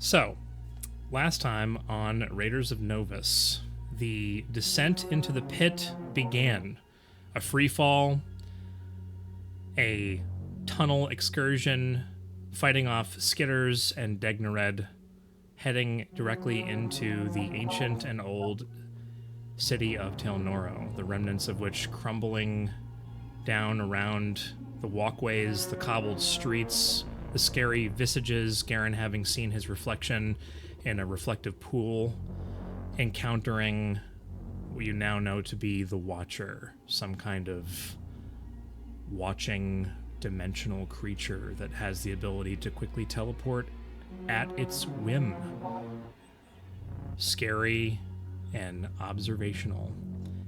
So, last time on Raiders of Novus, the descent into the pit began. A free fall, a tunnel excursion, fighting off Skitters and Degnared, heading directly into the ancient and old city of Telnoro, the remnants of which crumbling down around the walkways, the cobbled streets, the scary visages, Garen having seen his reflection in a reflective pool, encountering what you now know to be the Watcher, some kind of watching dimensional creature that has the ability to quickly teleport at its whim. Scary and observational.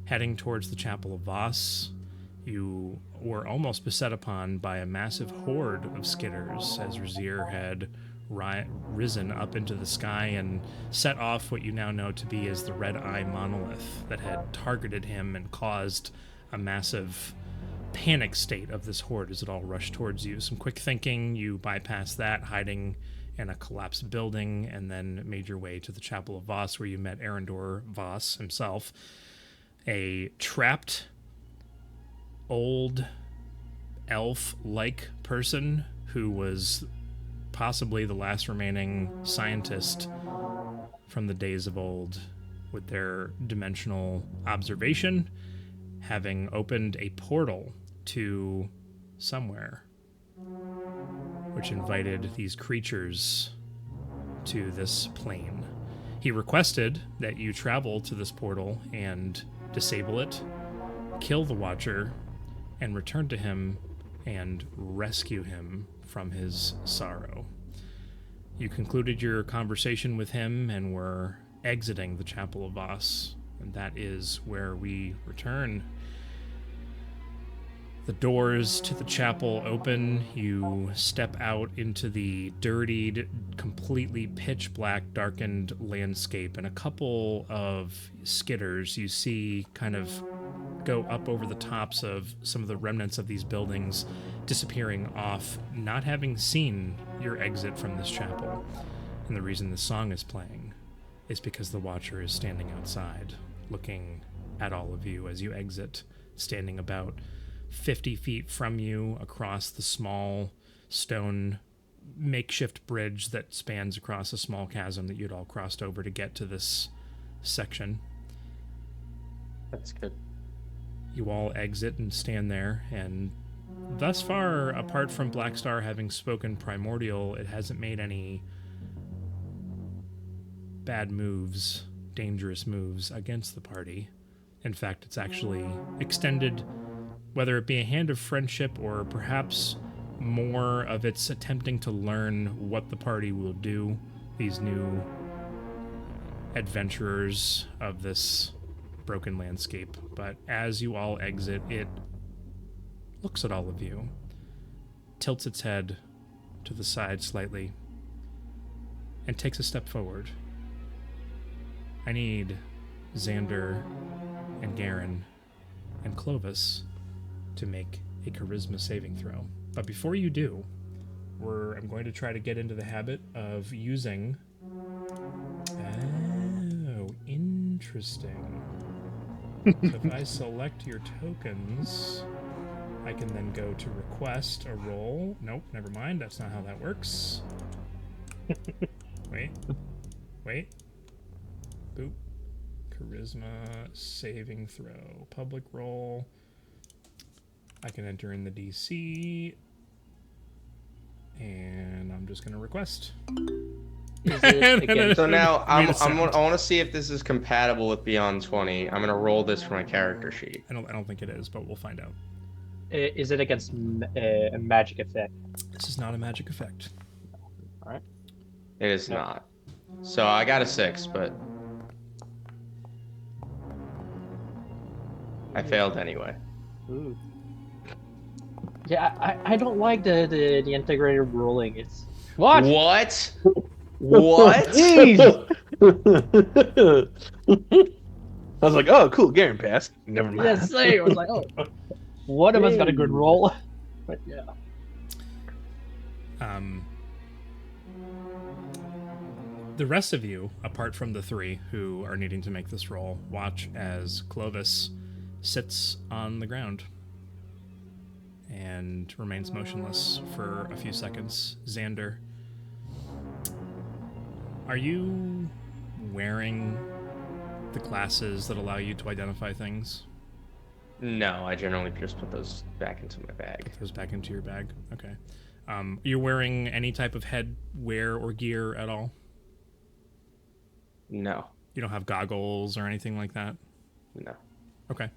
Heading towards the Chapel of Voss, you were almost beset upon by a massive horde of Skitters as Rezzyr had risen up into the sky and set off what you now know to be as the Red Eye Monolith that had targeted him and caused a massive panic state of this horde as it all rushed towards you. Some quick thinking, you bypassed that, hiding in a collapsed building, and then made your way to the Chapel of Voss, where you met Arendor Voss himself, a trapped old elf-like person who was possibly the last remaining scientist from the days of old, with their dimensional observation having opened a portal to somewhere, which invited these creatures to this plane. He requested that you travel to this portal and disable it, kill the Watcher, and return to him and rescue him from his sorrow. You concluded your conversation with him and were exiting the Chapel of Voss, and that is where we return. The doors to the chapel open. You step out into the dirtied, completely pitch black, darkened landscape, and a couple of Skitters you see kind of go up over the tops of some of the remnants of these buildings, disappearing off, not having seen your exit from this chapel. And the reason the song is playing is because the Watcher is standing outside, looking at all of you as you exit, standing about 50 feet from you across the small stone makeshift bridge that spans across a small chasm that you'd all crossed over to get to this section. That's good. You all exit and stand there, and thus far, apart from Blackstar having spoken Primordial, it hasn't made any bad moves, dangerous moves against the party. In fact, it's actually extended, whether it be a hand of friendship or perhaps more of its attempting to learn what the party will do, these new adventurers of this broken landscape. But as you all exit, it looks at all of you, tilts its head to the side slightly, and takes a step forward. I need Xander and Garen and Clovis to make a charisma saving throw. But before you do, I'm going to try to get into the habit of using... Oh, interesting. So if I select your tokens, I can then go to request a roll. Nope, never mind. That's not how that works. Wait. Boop. Charisma saving throw. Public roll. I can enter in the DC. And I'm just going to request. So now I want to see if this is compatible with Beyond 20. I'm going to roll this for my character sheet. I don't think it is, but we'll find out. Is it against a magic effect? This is not a magic effect. All right. It is not. So I got a 6, but I failed anyway. Ooh. Yeah, I don't like the integrated rolling. It's What? What? Jeez. I was like, oh, cool, Garen passed. Never mind. yeah, same. I was like, oh, one of us got a good roll, but yeah. The rest of you, apart from the three who are needing to make this roll, watch as Clovis sits on the ground and remains motionless for a few seconds. Xander, are you wearing the glasses that allow you to identify things? No, I generally just put those back into my bag. Put those back into your bag? Okay. You're wearing any type of headwear or gear at all? No. You don't have goggles or anything like that? No. Okay.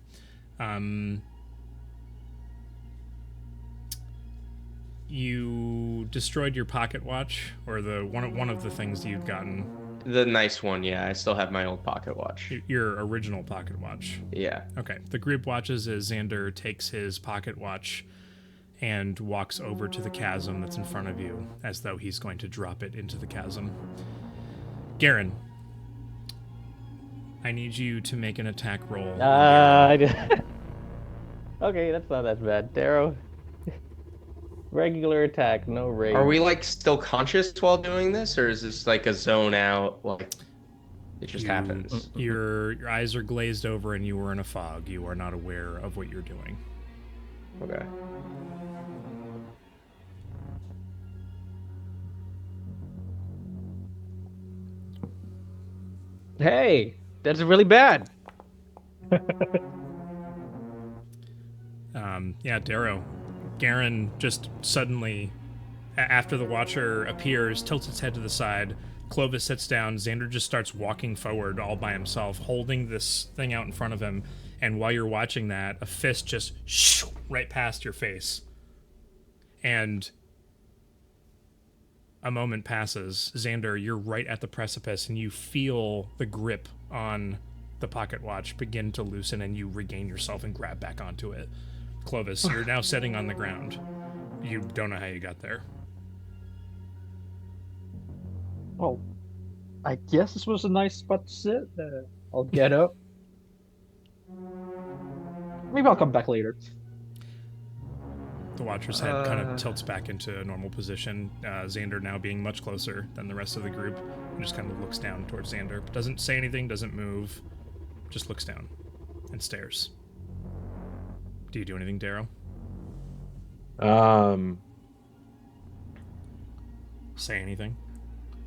You destroyed your pocket watch, or the one of the things you'd gotten. The nice one, yeah. I still have my old pocket watch. Your original pocket watch. Yeah. Okay. The group watches as Xander takes his pocket watch and walks over to the chasm that's in front of you, as though he's going to drop it into the chasm. Garen, I need you to make an attack roll. Okay, that's not that bad. Darrow. Regular attack, no rage. Are we like still conscious while doing this, or is this like a zone out? Like it just happens. Your eyes are glazed over and you are in a fog. You are not aware of what you're doing. Okay. Hey, that's really bad. Yeah, Darrow. Garen just suddenly, after the Watcher appears, tilts its head to the side. Clovis sits down. Xander just starts walking forward all by himself, holding this thing out in front of him. And while you're watching that, a fist just right past your face. And a moment passes. Xander, you're right at the precipice, and you feel the grip on the pocket watch begin to loosen, and you regain yourself and grab back onto it. Clovis, you're now sitting on the ground. You don't know how you got there. Oh, I guess this was a nice spot to sit. I'll get up. Maybe I'll come back later. The Watcher's head kind of tilts back into a normal position. Xander now being much closer than the rest of the group. And just kind of looks down towards Xander. Doesn't say anything, doesn't move. Just looks down and stares. Do you do anything, Darrow? Say anything?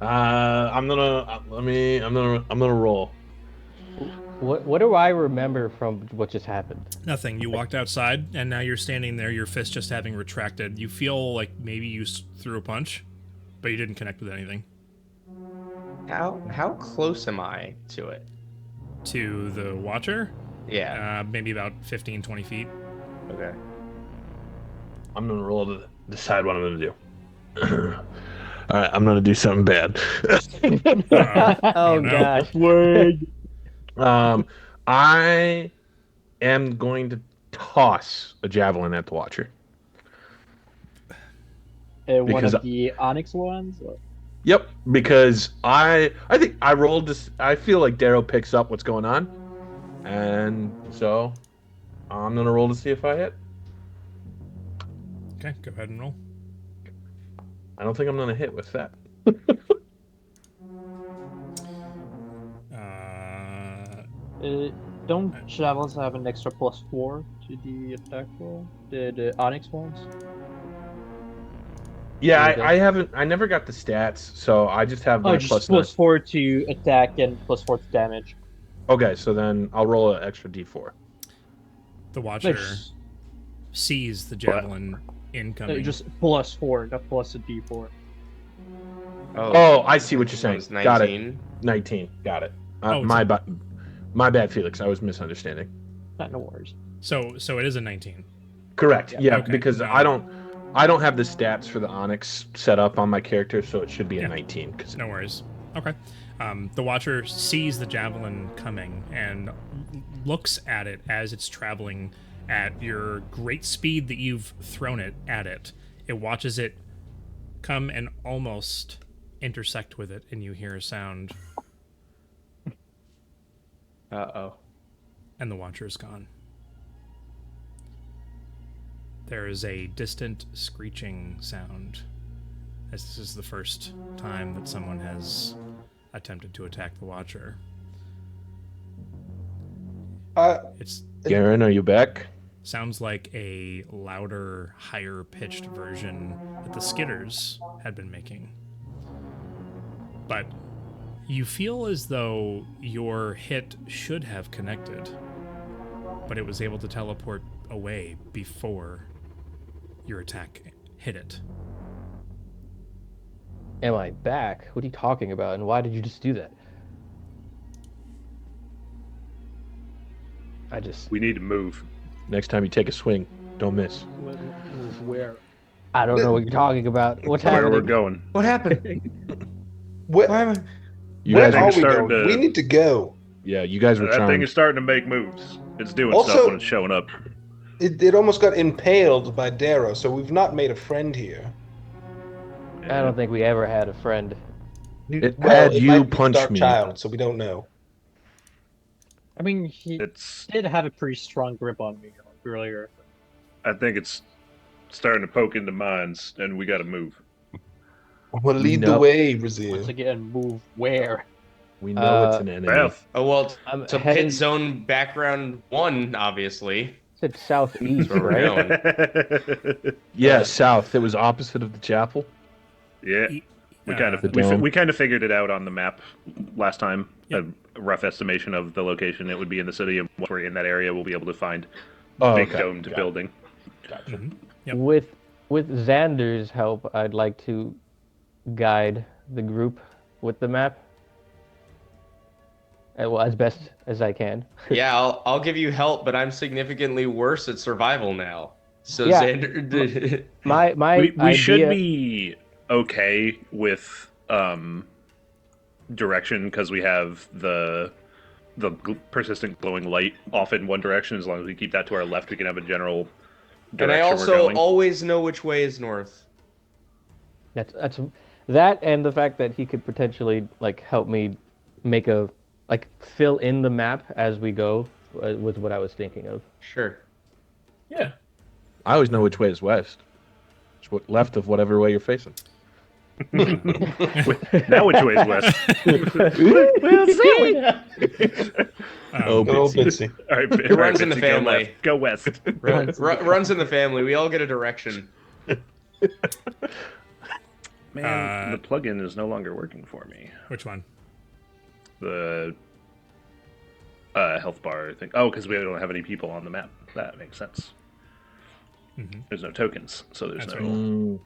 I'm gonna roll. What do I remember from what just happened? Nothing. You walked outside, and now you're standing there, your fist just having retracted. You feel like maybe you threw a punch, but you didn't connect with anything. How close am I to it? To the Watcher? Yeah. Maybe about 15, 20 feet. Okay. I'm gonna roll to decide what I'm gonna do. All right, I'm gonna do something bad. Oh no. gosh. I am going to toss a javelin at the Watcher. One Because of the Onyx ones? Or... Yep, because I think I rolled this. I feel like Darrow picks up what's going on, and so I'm gonna roll to see if I hit. Okay, go ahead and roll. I don't think I'm gonna hit with that. Don't javelins have an extra +4 to the attack roll? The Onyx ones? Yeah, Okay. I never got the stats, so I just have my Oh, just +4 to attack and +4 to damage. Okay, so then I'll roll an extra d4. The Watcher Nice. sees the javelin incoming. Just +4, not plus a d4. Oh, I see what you're saying. It's 19. Got it. 19. Got it. Oh, My bad, Felix. I was misunderstanding. Not no worries. So it is a 19. Correct. Yeah, Okay. because No. I don't have the stats for the Onyx set up on my character, so it should be a 19. Cause No worries. Okay. The Watcher sees the javelin coming and looks at it as it's traveling at your great speed that you've thrown it at it. It watches it come and almost intersect with it, and you hear a sound, Uh-oh. and the Watcher is gone. There is a distant screeching sound, as this is the first time that someone has attempted to attack the Watcher. It's Garen, are you back? sounds like a louder, higher pitched version that the Skitters had been making. But you feel as though your hit should have connected, but it was able to teleport away before your attack hit it. Am I back? What are you talking about? And why did you just do that? We need to move. Next time you take a swing, don't miss. Where? I don't know what you're talking about. What's Where happening? we're going. What happened? Where, Why am I... You where guys are were we starting going? to- We need to go. Yeah, you guys were That thing charmed. is starting to make moves. It's doing Also- stuff when it's showing up. It almost got impaled by Darrow, so we've not made a friend here. I don't think we ever had a friend. It had it you might be punch Dark me. Child, so we don't know. I mean, he It's. did have a pretty strong grip on me earlier. I think it's starting to poke into minds, and we got to move. Well, lead the Nope. way, Once Rezzyr. again, move where? We know it's an Well, enemy. Oh, well, I'm so heading pit zone background 1, obviously. it's southeast, Where we're right? going. Yeah, south. It was opposite of the chapel. Yeah, we kind of The dome. we kind of figured it out on the map last time. Yep. A rough estimation of the location. It would be in the city, and once we're in that area, we'll be able to find Oh, big okay. domed Got it. building. Mhm. Yep. With Xander's help, I'd like to guide the group with the map. Well, as best as I can. Yeah, I'll give you help, but I'm significantly worse at survival now. So Yeah. Xander... My We idea, should be okay with direction because we have the persistent glowing light off in one direction. As long as we keep that to our left, we can have a general And I direction we're also going. always know which way is north. that's that, and the fact that he could potentially like help me make fill in the map as we go was what I was thinking of. Sure. Yeah. I always know which way is west. It's left of whatever way you're facing. Now which way is west? We'll see. Oh, Good old Bitsy. Bitsy. All right, It runs in the Bitsy, go family. left. Go west. Runs in the family. We all get a direction. Man, the plugin is no longer working for me. Which one? The health bar thing. Oh, because we don't have any people on the map. That makes sense. Mhm. There's no tokens, so there's That's no right. Mm,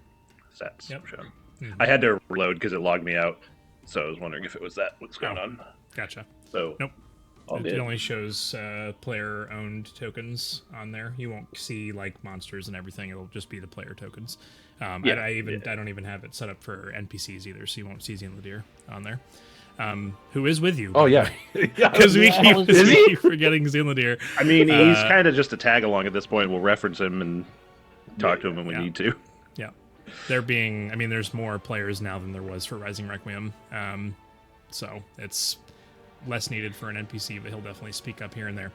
stats. Yep. shown. Mhm. I had to reload because it logged me out, so I was wondering if it was that. What's going Oh. on? Gotcha. So Nope. all It good. only shows player-owned tokens on there. You won't see like monsters and everything. It'll just be the player tokens. Yeah, I don't even have it set up for NPCs either, so you won't see Xanladir on there. Who is with you? Oh, yeah. Because we keep forgetting Xanladir. I mean, he's Uh, kind of just a tag along at this point. We'll reference him and talk to him when we Yeah. need to. Yeah. There's more players now than there was for Rising Requiem. So it's less needed for an NPC, but he'll definitely speak up here and there.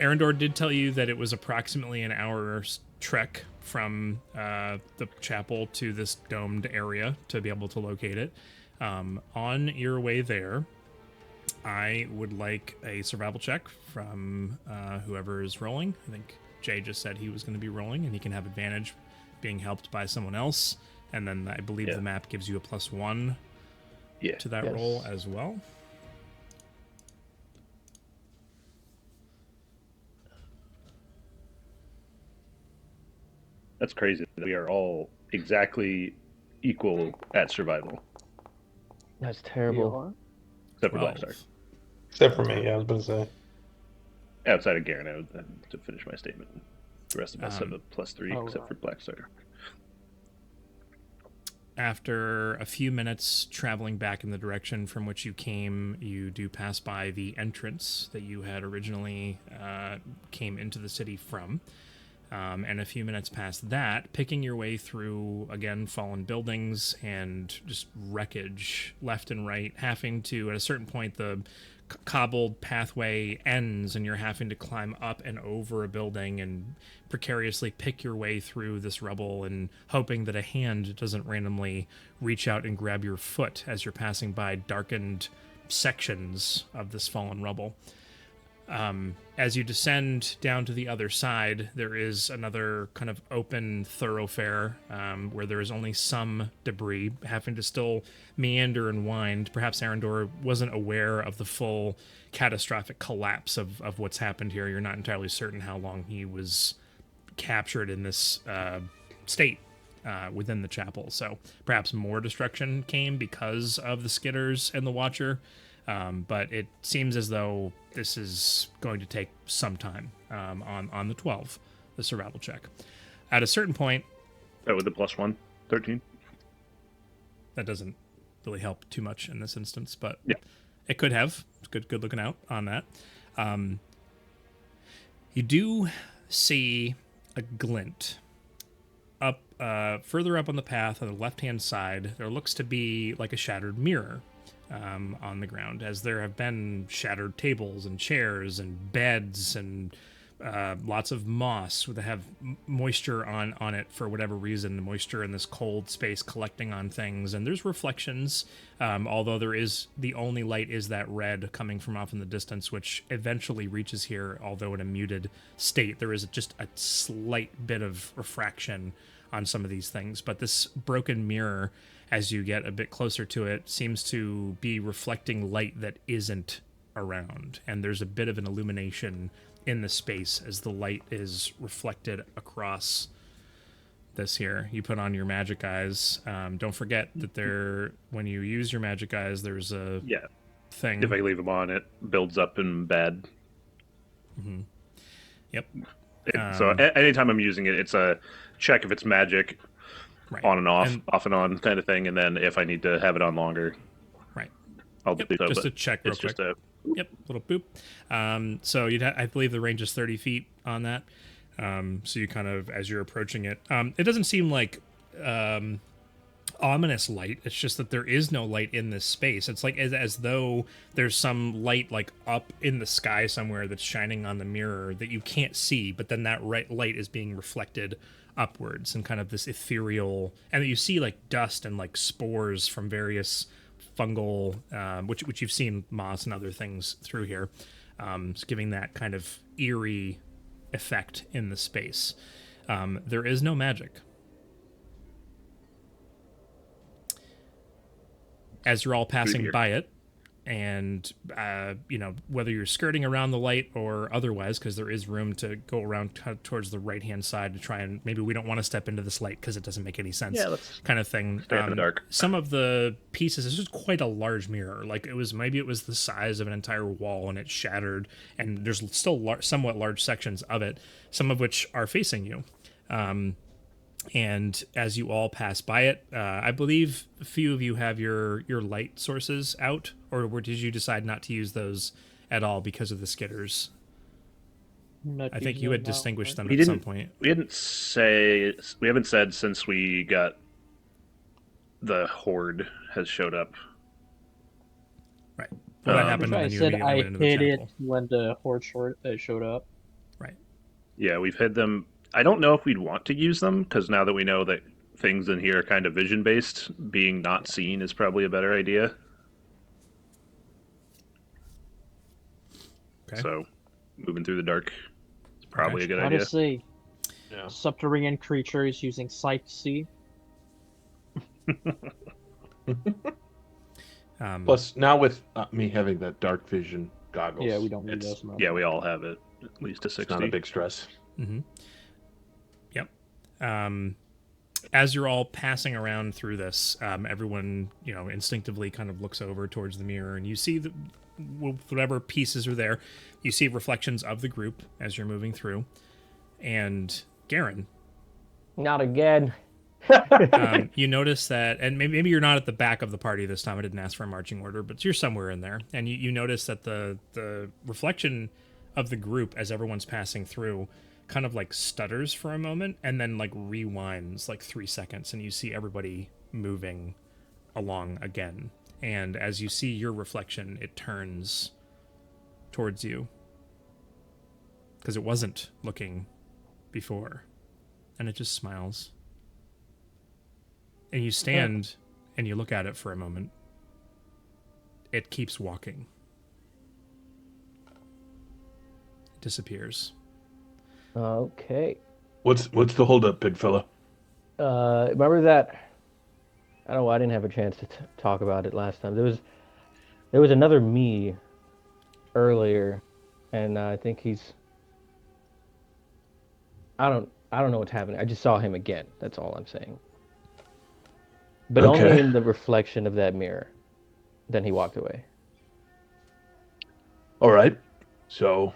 Arendor did tell you that it was approximately an hour's trek from the chapel to this domed area to be able to locate it. On your way there, I would like a survival check from whoever is rolling. I think Jay just said he was going to be rolling, and he can have advantage being helped by someone else. And then I believe Yeah. the map gives you a +1 Yeah. to that Yes. roll as well. That's crazy. We are all exactly equal at survival, That's terrible. except for 12. Blackstar. Except for me, I was about to say. Outside of Garen, I would to finish my statement. The rest of us have a +3, oh, except for Blackstar. After a few minutes traveling back in the direction from which you came, you do pass by the entrance that you had originally came into the city from. And a few minutes past that, picking your way through, again, fallen buildings and just wreckage left and right, having to, at a certain point, the cobbled pathway ends and you're having to climb up and over a building and precariously pick your way through this rubble and hoping that a hand doesn't randomly reach out and grab your foot as you're passing by darkened sections of this fallen rubble. As you descend down to the other side, there is another kind of open thoroughfare where there is only some debris, having to still meander and wind. Perhaps Arendor wasn't aware of the full catastrophic collapse of what's happened here. You're not entirely certain how long he was captured in this state within the chapel. So perhaps more destruction came because of the Skitters and the Watcher. But it seems as though this is going to take some time on the 12, the survival check. At a certain point... Oh, with the +1, 13. That doesn't really help too much in this instance, but yeah, it could have. It's good looking out on that. You do see a glint. Further up on the path on the left-hand side, there looks to be like a shattered mirror. On the ground, as there have been shattered tables and chairs and beds and lots of moss that have moisture on it for whatever reason, the moisture in this cold space collecting on things, and there's reflections, although the only light is that red coming from off in the distance, which eventually reaches here, although in a muted state. There is just a slight bit of refraction on some of these things, but this broken mirror, as you get a bit closer to it, seems to be reflecting light that isn't around. And there's a bit of an illumination in the space as the light is reflected across this here. You put on your magic eyes. Don't forget that when you use your magic eyes, there's a thing. If I leave them on, it builds up in bad. Mm-hmm. Yep. So anytime I'm using it, it's a check if it's magic. Right. On and off and on kind of thing, and then if I need to have it on longer, right, I'll do so. Just to check real it's quick. Just little boop. So I believe the range is 30 feet on that. So you kind of, as you're approaching it, it doesn't seem like ominous light. It's just that there is no light in this space. It's like as though there's some light like up in the sky somewhere that's shining on the mirror that you can't see, but then that light is being reflected upwards and kind of this ethereal, and you see like dust and like spores from various fungal, which you've seen moss and other things through here, it's giving that kind of eerie effect in the space. There is no magic. As you're all passing by it, and whether you're skirting around the light or otherwise, because there is room to go around towards the right hand side to try and maybe we don't want to step into this light because it doesn't make any sense, kind of thing. Stay in the dark. Some of the pieces, this is quite a large mirror, like it was the size of an entire wall, and it's shattered, and there's still somewhat large sections of it, some of which are facing you. And as you all pass by it, I believe a few of you have your light sources out, or did you decide not to use those at all because of the Skitters? I think you had distinguished them at some point. We haven't said since we got the Horde has showed up. Right. Well, that happened when you immediately went into the chapel. I hid it when the Horde showed up. Right. Yeah, we've hid them. I don't know if we'd want to use them, because now that we know that things in here are kind of vision-based, being not seen is probably a better idea. Okay. So, moving through the dark is probably a good idea. Honestly, subterranean creatures using sight to see. Plus, now with me having that dark vision goggles, we don't need those. Yeah, we all have it, at least to 60. It's not a big stress. Mm-hmm. Yep. As you're all passing around through this, everyone, instinctively kind of looks over towards the mirror, and you see whatever pieces are there. You see reflections of the group as you're moving through. And Garen. Not again. You notice that, and maybe you're not at the back of the party this time. I didn't ask for a marching order, but you're somewhere in there. And you notice that the reflection of the group as everyone's passing through kind of like stutters for a moment and then like rewinds like 3 seconds, and you see everybody moving along again. And as you see your reflection, it turns towards you because it wasn't looking before, and it just smiles. And you stand and you look at it for a moment. It keeps walking. It disappears. Okay. What's the holdup, big fella? Remember that? I don't know. I didn't have a chance to talk about it last time. There was another me earlier, and I think he's. I don't know what's happening. I just saw him again. That's all I'm saying. But Okay. only in the reflection of that mirror. Then he walked away. All right. So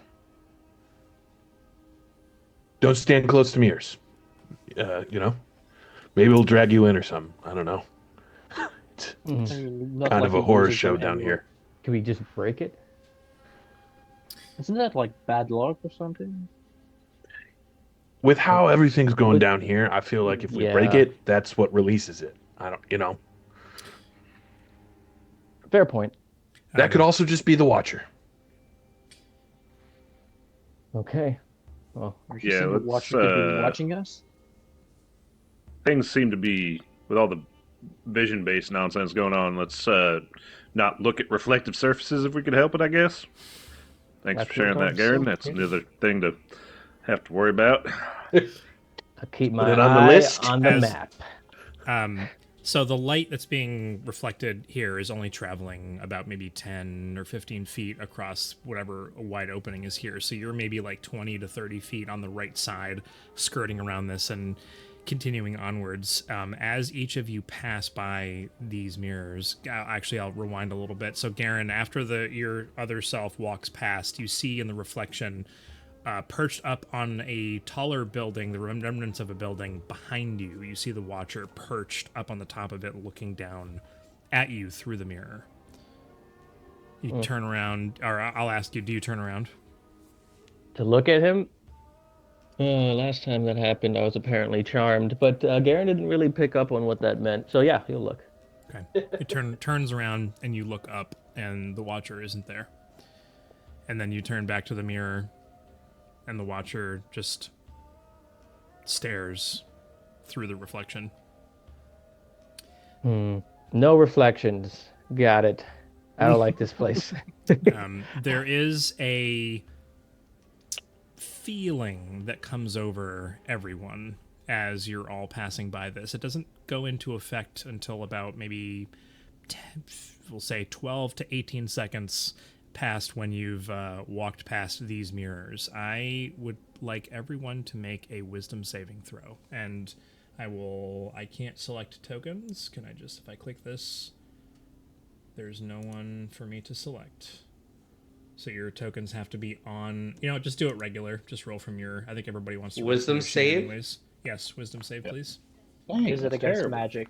don't stand close to mirrors. Maybe we'll drag you in or something. I don't know. It's I mean, not kind like of a he horror uses them show down anyway. here. Can we just break it? Isn't that like bad luck or something? With how everything's going With- down here, I feel like if we break Yeah. it, that's what releases it. I don't. Fair point. That could also just be the Watcher. Okay. Well, Are you Yeah, saying the let's, Watcher could be watching us? Things seem to be, with all the vision-based nonsense going on, let's not look at reflective surfaces if we could help it, I guess. Thanks That's for sharing what that, Garen. That's another thing to have to worry about. I'll keep my it on the eye list on the as- map. So the light that's being reflected here is only traveling about maybe 10 or 15 feet across whatever a wide opening is here. So you're maybe like 20 to 30 feet on the right side, skirting around this and continuing onwards. As each of you pass by these mirrors, actually, I'll rewind a little bit. So Garen, after your other self walks past, you see in the reflection, perched up on a taller building, the remnants of a building behind you. You see the Watcher perched up on the top of it, looking down at you through the mirror. You turn around, or I'll ask you, do you turn around? To look at him? Last time that happened, I was apparently charmed, but Garen didn't really pick up on what that meant. So yeah, he'll look. Okay. It turns around and you look up, and the Watcher isn't there. And then you turn back to the mirror, and the Watcher just stares through the reflection. No reflections. Got it. I don't like this place. There is a feeling that comes over everyone as you're all passing by this. It doesn't go into effect until about maybe 10, we'll say 12 to 18 seconds past when you've walked past these mirrors. I would like everyone to make a wisdom saving throw, and I can't select tokens. Can I just, if I click this, there's no one for me to select. So your tokens have to be on, just do it regular. Just roll from I think everybody wants to roll Wisdom from your sheet save? anyways. Yes, wisdom save, please. Is it that's against terrible. magic?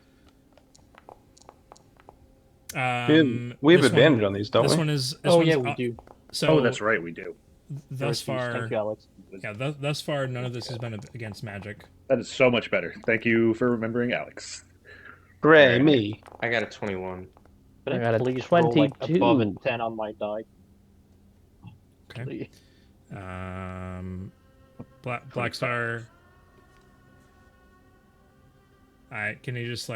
We have This advantage one, on these, don't this we? one is. This Oh one's yeah, we do. So Oh, that's right, we do. Thus Excuse, far, Thank you, Alex. yeah, thus far, none of this has been against magic. That is so much better. Thank you for remembering Alex. Hooray, me. I got a 21. But I got a please roll like above 22. a 10 on my die. Okay. Please. Black Star. Can you just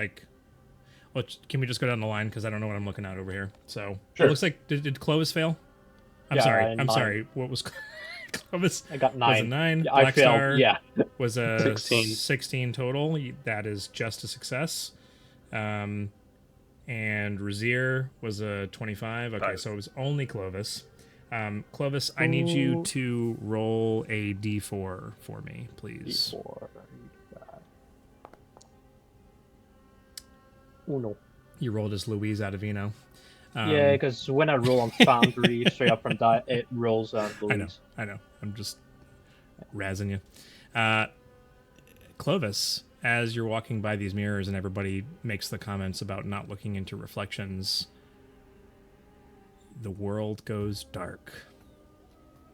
can we just go down the line, because I don't know what I'm looking at over here. So Sure. It looks like did Clovis fail? I'm Yeah, sorry. I'm I'm nine. sorry. What was Clovis? I got Was 9. a 9. Yeah, I Black failed. Star Yeah. was a 16. 16 total. That is just a success. And Rezzyr was a 25. Okay, so it was only Clovis. Clovis, I need you to roll a d4 for me, please. Uno. You rolled as Luis Adivino. Yeah, because when I roll on Foundry straight up from die, it rolls on Louise. I know. I'm just razzing you. Clovis, as you're walking by these mirrors and everybody makes the comments about not looking into reflections, the world goes dark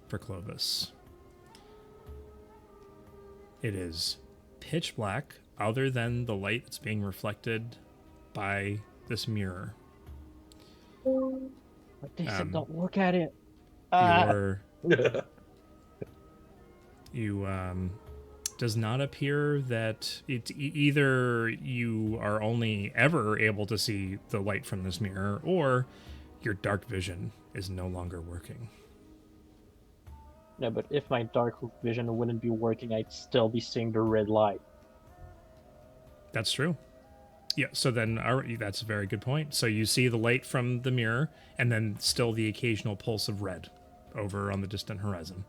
for Clovis. It is pitch black, other than the light that's being reflected by this mirror. They said don't look at it. Your you does not appear that it either you are only ever able to see the light from this mirror, or your dark vision is no longer working. Yeah, but if my dark vision wouldn't be working, I'd still be seeing the red light. That's true. Yeah, so then that's a very good point. So you see the light from the mirror, and then still the occasional pulse of red over on the distant horizon.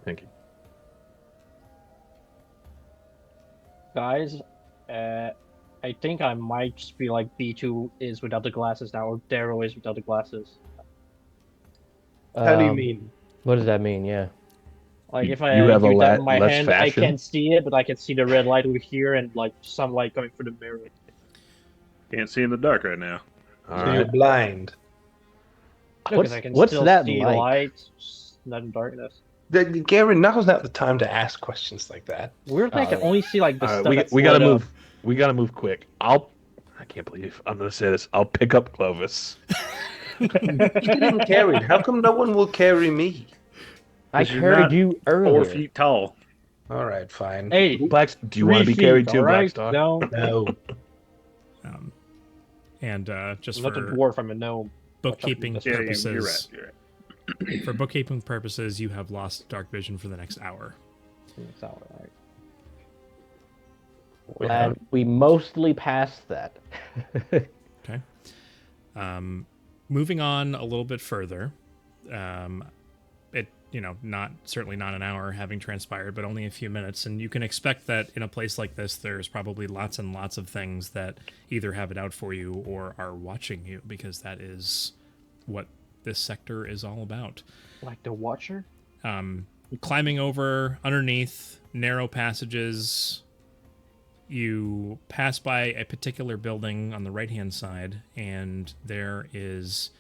Thank you. Guys, I think I might just be like B2 is without the glasses now, or Darrow is without the glasses. How do you Um, mean? What does that mean? Yeah. Like if You I have a do that in my less hand, fashion? I can't see it, but I can see the red light over here and like sunlight coming through the mirror. Can't see in the dark right now. All So right. you're blind. No, 'cause I can what's still that see like? light, just not in darkness. Gary, now's not the time to ask questions like that. Weird, I can only see like the All right, stuff that's we gotta lit up. move. We gotta move quick. I can't believe I'm gonna say this. I'll pick up Clovis. You getting carried. How come no one will carry me? I 'Cause you're carried not you earlier. 4 feet tall. All right, fine. Hey, Do you want to be 3 carried feet, too, all right? Blackstar? No, No. And just I'm not a for dwarf, I'm a gnome. bookkeeping Yeah, purposes, you're right. You're right. for bookkeeping purposes, you have lost dark vision for the next hour. It's all right. Glad we mostly passed that. Okay. Moving on a little bit further, certainly not an hour having transpired, but only a few minutes, and you can expect that in a place like this, there's probably lots and lots of things that either have it out for you or are watching you, because that is what this sector is all about. Like the Watcher? Climbing over underneath narrow passages, you pass by a particular building on the right-hand side, and there is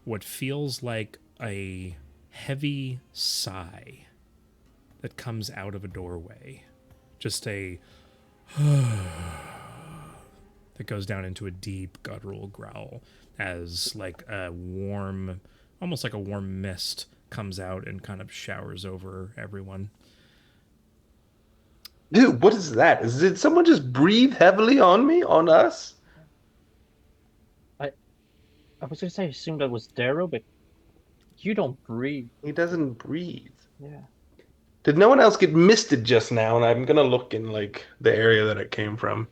what feels like a heavy sigh that comes out of a doorway. Just a that goes down into a deep guttural growl as like a warm, almost like a warm mist comes out and kind of showers over everyone. Dude, what is that? Did someone just breathe heavily on me? On us? I was gonna say I assumed that was Darrow, but you don't breathe. He doesn't breathe. Yeah. Did no one else get misted just now? And I'm gonna look in like the area that it came from.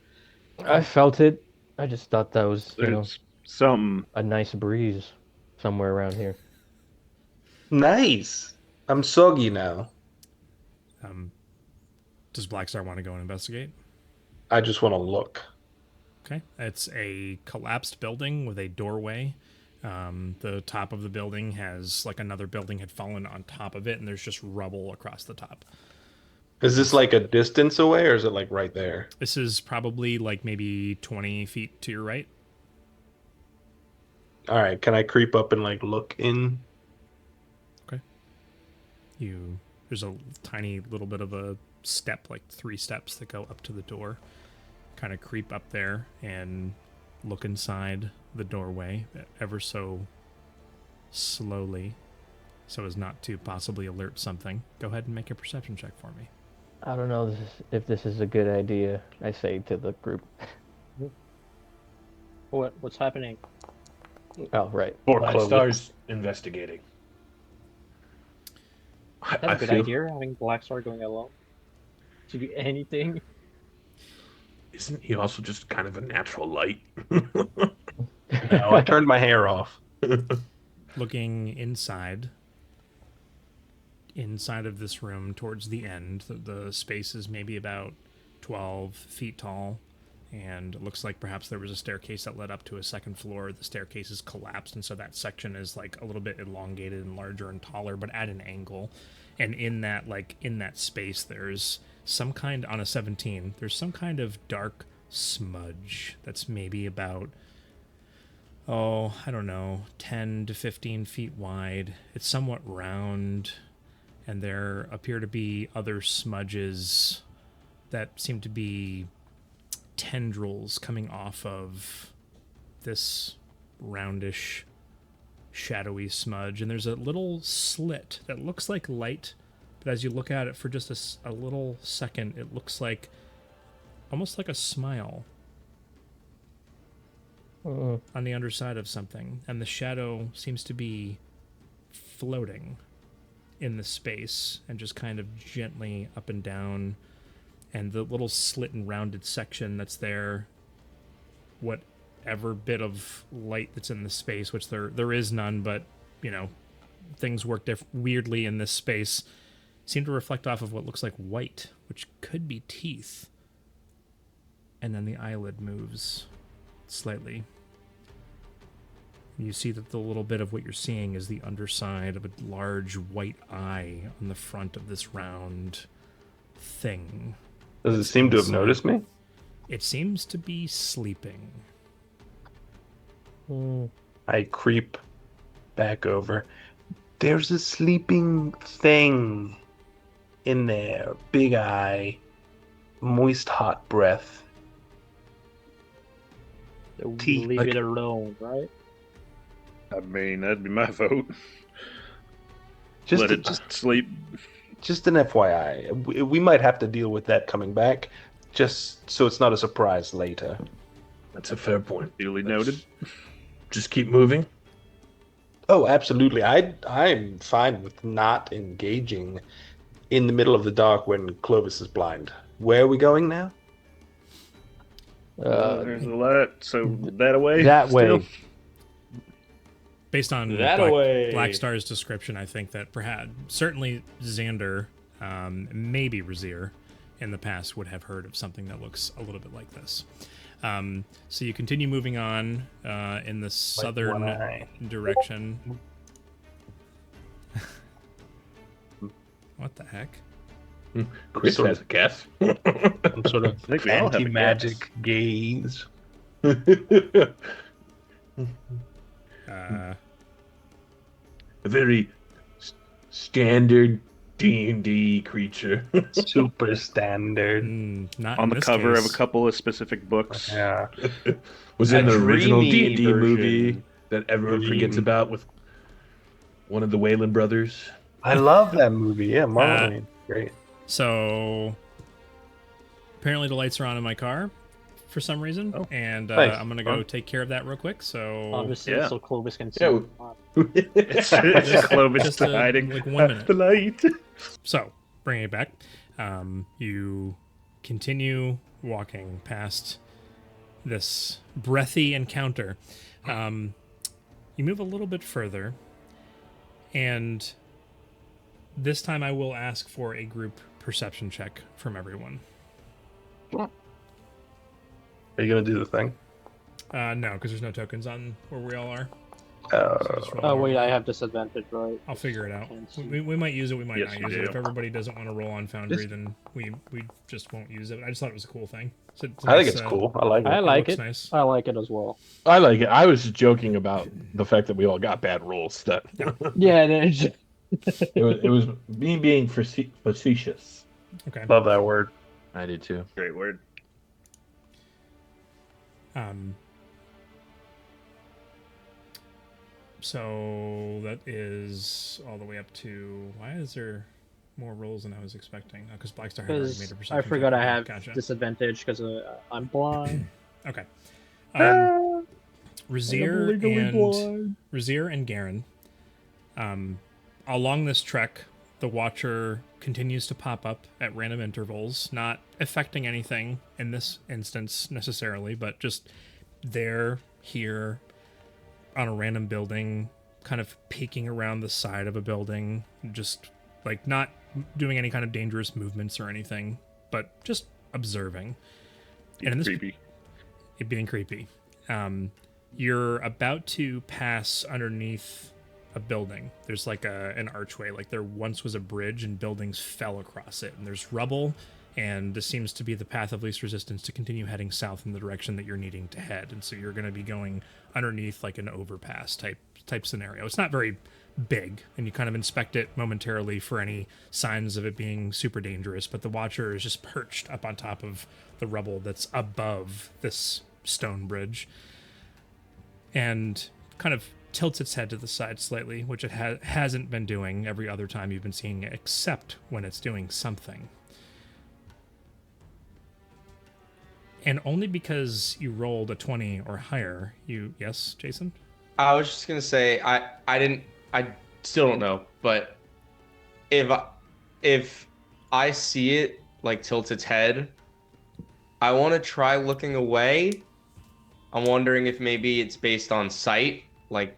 I felt it. I just thought that was, There's something. a nice breeze somewhere around here. Nice. I'm soggy now. Does Blackstar want to go and investigate? I just want to look. Okay. It's a collapsed building with a doorway. The top of the building has, like, another building had fallen on top of it, and there's just rubble across the top. Is this like a distance away, or is it like right there? This is probably like maybe 20 feet to your right. All right. Can I creep up and like look in? Okay. There's a tiny little bit of a step, like 3 steps that go up to the door. Kind of creep up there and look inside the doorway ever so slowly, so as not to possibly alert something. Go ahead and make a perception check for me. I don't know if this is a good idea, I say to the group. What's happening? Oh, right. Or Clovis. Blackstar's investigating. That's a good idea, having Blackstar going alone. To do anything. Isn't he also just kind of a natural light? No, I turned my hair off. Looking inside of this room towards the end, the space is maybe about 12 feet tall, and it looks like perhaps there was a staircase that led up to a second floor. The staircase is collapsed, and so that section is like a little bit elongated and larger and taller, but at an angle. And in that space, there's some kind, on a 17, there's some kind of dark smudge that's maybe about, I don't know, 10 to 15 feet wide. It's somewhat round, and there appear to be other smudges that seem to be tendrils coming off of this roundish shadowy smudge, and there's a little slit that looks like light, but as you look at it for just a little second, it looks like almost like a smile on the underside of something, and the shadow seems to be floating in the space and just kind of gently up and down, and the little slit and rounded section that's there, whatever bit of light that's in the space, which there is none, but you know, things work weirdly in this space, seem to reflect off of what looks like white, which could be teeth. And then the eyelid moves slightly. You see that the little bit of what you're seeing is the underside of a large white eye on the front of this round thing. Does it seem to have noticed me? It seems to be sleeping. I creep back over. There's a sleeping thing in there. Big eye, moist, hot breath. So we Teeth, leave like- it alone, right? I mean, that'd be my vote. Just, Let a- it just sleep. just an FYI. We might have to deal with that coming back, just so it's not a surprise later. That's a fair point. Duly noted. Just keep moving. Oh, absolutely. I'm fine with not engaging in the middle of the dark when Clovis is blind. Where are we going now? There's a light, so that away. That still? way. Based on That away. Black Star's description, I think that perhaps, certainly Xander, maybe Rezzyr, in the past would have heard of something that looks a little bit like this. So you continue moving on in the one southern eye. direction. What the heck? Chris Sort has a guess. Some sort of think we all have a anti-magic gaze. Uh, A very standard D&D creature. Super standard. not On in the this cover case. of a couple of specific books. Yeah. Was in A the original dreamy D&D movie version. that everyone forgets Dream. about with one of the Wayland brothers. I love that movie. Yeah, Marlene. Great. So apparently the lights are on in my car for some reason, Oh, and nice. I'm gonna go take care of that real quick. So Obviously, yeah. so Clovis can see. Yeah, It's Clovis just hiding like 1 minute. the light. So, bringing it back, you continue walking past this breathy encounter. You move a little bit further, and this time I will ask for a group perception check from everyone. Are you gonna do the thing? No, because there's no tokens on where we all are. Uh, Just roll Oh over. wait, I have disadvantage, right? I'll figure it out. Can't see. We might use it, we might Yes, not you use it. do. If everybody doesn't want to roll on Foundry, then we just won't use it. I just thought it was a cool thing. So it's I think nice, it's cool. I like it. I like looks it. nice. I like it as well. I like it. I was just joking about the fact that we all got bad rules. That Yeah, it is. it was me being facetious. Okay. Love that word. I did too. Great word. So that is all the way up to. Why is there more rolls than I was expecting? Because Blackstar had already made a Because perception. I forgot check. I have Gotcha. disadvantage because I'm blind. Okay. I'm Rezzyr legally and blind. Rezzyr and Garen. Along this trek, the Watcher continues to pop up at random intervals, not affecting anything in this instance necessarily, but just there, here, on a random building, kind of peeking around the side of a building, just like not doing any kind of dangerous movements or anything, but just observing. And in this Creepy. it being creepy. You're about to pass underneath a building. There's like an archway, like there once was a bridge and buildings fell across it, and there's rubble, and this seems to be the path of least resistance to continue heading south in the direction that you're needing to head. And so you're going to be going underneath like an overpass type scenario. It's not very big, and you kind of inspect it momentarily for any signs of it being super dangerous, but the Watcher is just perched up on top of the rubble that's above this stone bridge, and kind of tilts its head to the side slightly, which it hasn't been doing every other time you've been seeing it, except when it's doing something. And only because you rolled a 20 or higher, yes, Jason? I was just gonna say I still don't know, but if I see it like tilt its head, I want to try looking away. I'm wondering if maybe it's based on sight, like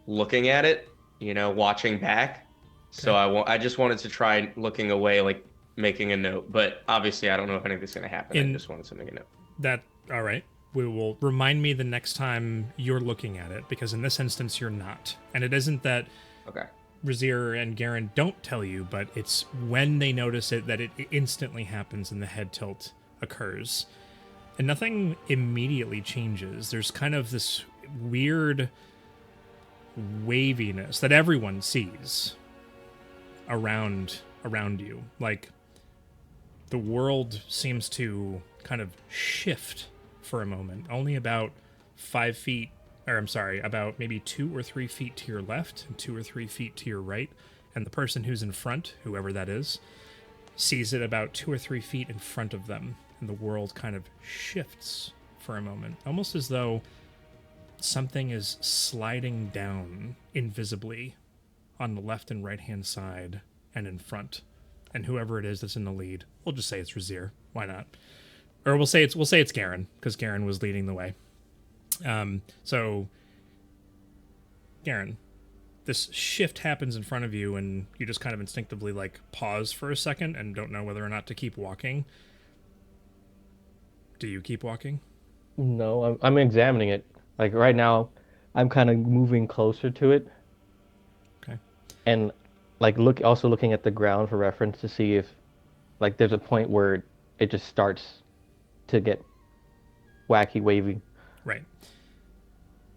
looking at it, watching back. So I just wanted to try looking away, like making a note. But obviously, I don't know if anything's gonna happen. I just wanted to make a note. All right. We will remind me the next time you're looking at it, because in this instance you're not. And it isn't that Okay. Rezzyr and Garen don't tell you, but it's when they notice it that it instantly happens and the head tilt occurs. And nothing immediately changes. There's kind of this weird waviness that everyone sees around you. Like the world seems to kind of shift for a moment, only about 5 feet, or I'm sorry, about maybe 2 or 3 feet to your left and 2 or 3 feet to your right. And the person who's in front, whoever that is, sees it about 2 or 3 feet in front of them. And the world kind of shifts for a moment, almost as though something is sliding down invisibly on the left and right hand side and in front. And whoever it is that's in the lead, we'll just say it's Rezzyr. Why not? Or we'll say it's Garen, because Garen was leading the way. So, Garen, this shift happens in front of you, and you just kind of instinctively like pause for a second and don't know whether or not to keep walking. Do you keep walking? No, I'm examining it. Like right now, I'm kind of moving closer to it. Okay. And like looking at the ground for reference to see if like there's a point where it just starts to get wacky wavy. Right.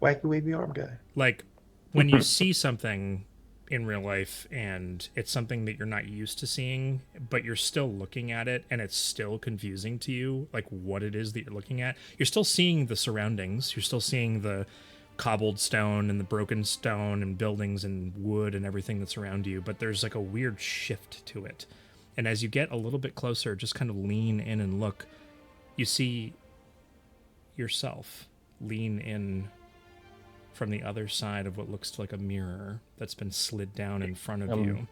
Wacky wavy arm guy. Like when you see something in real life and it's something that you're not used to seeing, but you're still looking at it and it's still confusing to you, like what it is that you're looking at. You're still seeing the surroundings. You're still seeing the cobbled stone and the broken stone and buildings and wood and everything that's around you, but there's like a weird shift to it. And as you get a little bit closer, just kind of lean in and look, you see yourself lean in from the other side of what looks like a mirror that's been slid down in front of you.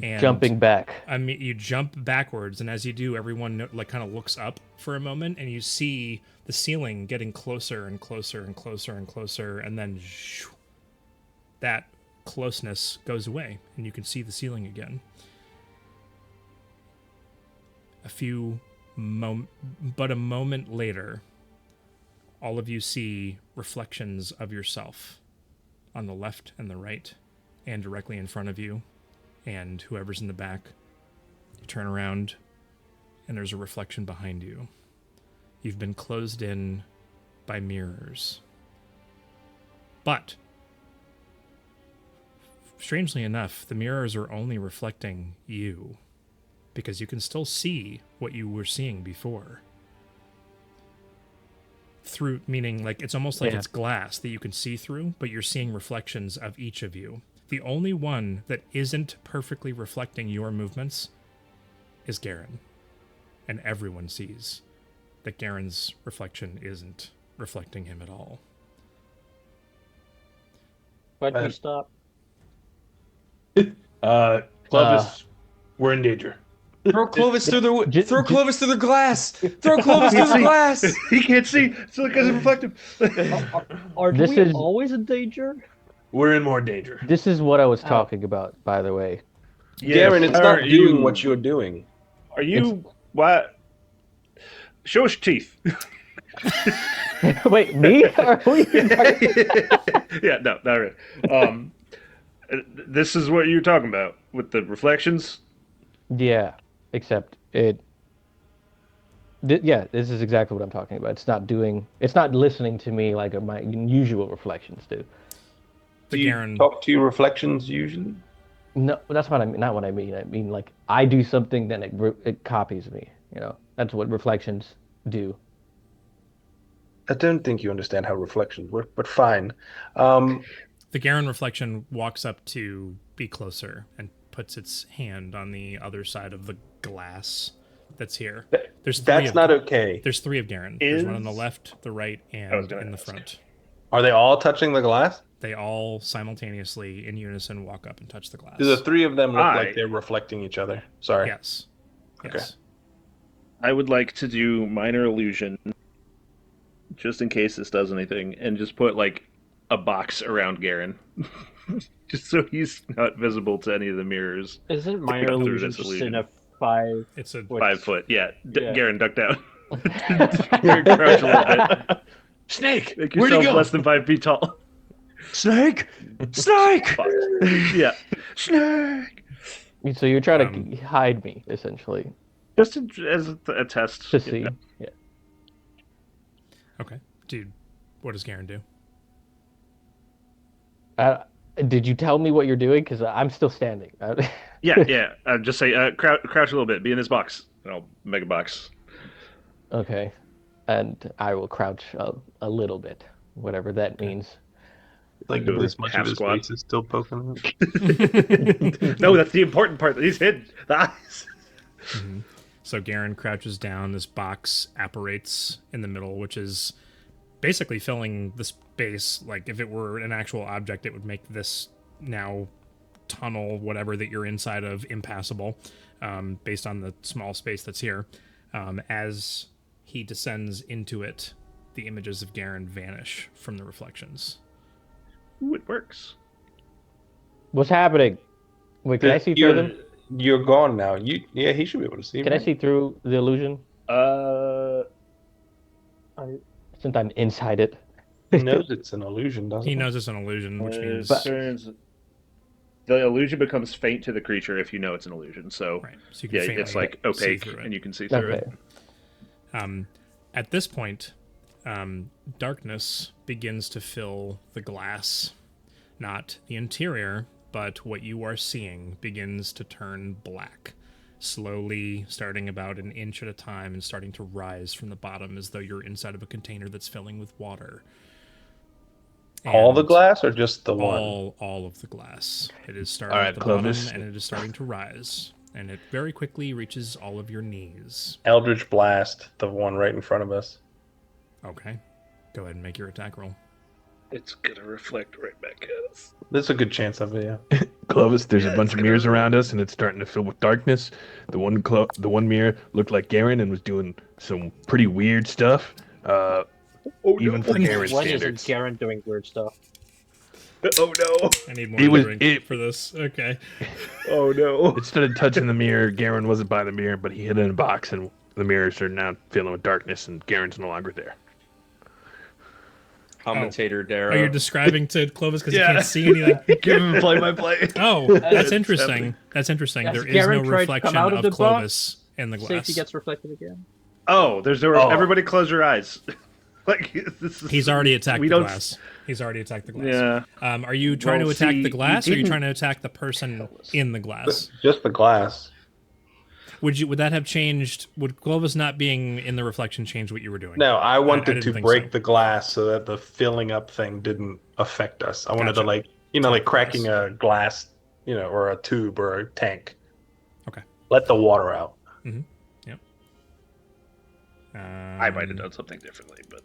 And Jumping back. I mean, you jump backwards, and as you do, everyone like kind of looks up for a moment, and you see the ceiling getting closer and closer and closer and closer, and then that closeness goes away, and you can see the ceiling again. But a moment later, all of you see reflections of yourself on the left and the right and directly in front of you and whoever's in the back. You turn around and there's a reflection behind you. You've been closed in by mirrors. But strangely enough, the mirrors are only reflecting you because you can still see what you were seeing before. Through, meaning like it's almost like it's glass that you can see through, but you're seeing reflections of each of you. The only one that isn't perfectly reflecting your movements is Garen. And everyone sees that Garen's reflection isn't reflecting him at all. Why'd we stop? Clovis, we're in danger. Throw Clovis through the glass. Throw Clovis through the glass. He can't see. It's because it's reflective. Are This we is- always in danger? We're in more danger. This is what I was talking about, by the way. Garen, it's Are not doing you- what you're doing. Are you what? Show us your teeth. Wait, me? Are we? Yeah, no, not really. This is what you're talking about with the reflections. Yeah, except it. Yeah, this is exactly what I'm talking about. It's not listening to me like my usual reflections do. But Do you Garen, talk to your reflections usually? No, that's what I mean. Not what I mean. I mean like I do something, then it copies me. You know, that's what reflections do. I don't think you understand how reflections work, but fine. The Garen reflection walks up to be closer and puts its hand on the other side of the glass that's here. There's three That's of, not okay. There's three of Garen. There's one on the Is- left, the right, was and gonna in the ask. front. Are they all touching the glass? They all simultaneously, in unison, walk up and touch the glass. Do the three of them look I- like they're reflecting each other? Sorry. Yes. Okay. Yes. I would like to do minor illusion, just in case this does anything, and just put like a box around Garen, just so he's not visible to any of the mirrors. Isn't minor Through illusion this just illusion. in a 5? It's a What? 5 foot, yeah. Yeah. Garen, duck down. Garen, crouch a little bit. Snake! Make Where'd he yourself go? less than 5 feet tall. Snake! Snake! Yeah. Snake. So you're trying to hide me, essentially, Just as a test. to see. Yeah. Okay. Dude, what does Garen do? Did you tell me what you're doing? Because I'm still standing. Yeah. Just say, crouch a little bit. Be in this box. And I'll make a box. Okay. And I will crouch a little bit, whatever that means. Like Do a this much half of his squat. face is still poking out. No, that's the important part. That he's hidden. The eyes. So Garen crouches down. This box apparates in the middle, which is basically filling the space. Like if it were an actual object, it would make this now tunnel, whatever that you're inside of, impassable, based on the small space that's here. As he descends into it, the images of Garen vanish from the reflections. Ooh, it works. What's happening? Wait, can I see through them? You're gone now. Yeah, he should be able to see. Can I right? see through the illusion? Since I'm inside it. He knows it's an illusion, doesn't he? He knows it's an illusion, which means The illusion becomes faint to the creature if you know it's an illusion. So, right. So you can yeah, faintly it's like see opaque, through it. and you can see through Okay. it. At this point, darkness begins to fill the glass. Not the interior, but what you are seeing begins to turn black, slowly starting about an inch at a time and starting to rise from the bottom as though you're inside of a container that's filling with water. All the And glass or just the one? all of the glass. It is starting All right, at the Clovis. bottom and it is starting to rise. And it very quickly reaches all of your knees. Eldritch Blast, the one right in front of us. Okay. Go ahead and make your attack roll. It's gonna reflect right back at us. There's a good chance of it, yeah. Clovis, there's a Yeah, bunch it's of gonna- mirrors around us, and it's starting to fill with darkness. The one mirror looked like Garen and was doing some pretty weird stuff. Even for Garen's When isn't standards. Garen doing weird stuff? Oh no! I need more It was- drink it- for this. Okay. Oh no! It started touching the mirror. Garen wasn't by the mirror, but he hid it in a box, and the mirrors are now filling with darkness, and Garen's no longer there. Commentator Darrow. Are you describing to Clovis because Yeah. he can't see anything? Give him play-by-play. Oh, that's It's interesting. happening. That's interesting. Yes, There is Garen no tried to reflection come out of of the Clovis in the glass. Safety gets reflected again. Oh, there's no. Oh. Everybody, close your eyes. Like this is. He's already attacked we the don't- glass. He's already attacked the glass. Yeah. Are you trying Well, to attack see, the glass, or you are you didn't- trying to attack the person in the glass? Just the glass. Would that have changed? Would Clovis not being in the reflection change what you were doing? No, I wanted didn't to think break so. the glass so that the filling up thing didn't affect us. I wanted to Gotcha. like cracking a glass, or a tube or a tank. Okay. Let the water out. I might have done something differently, but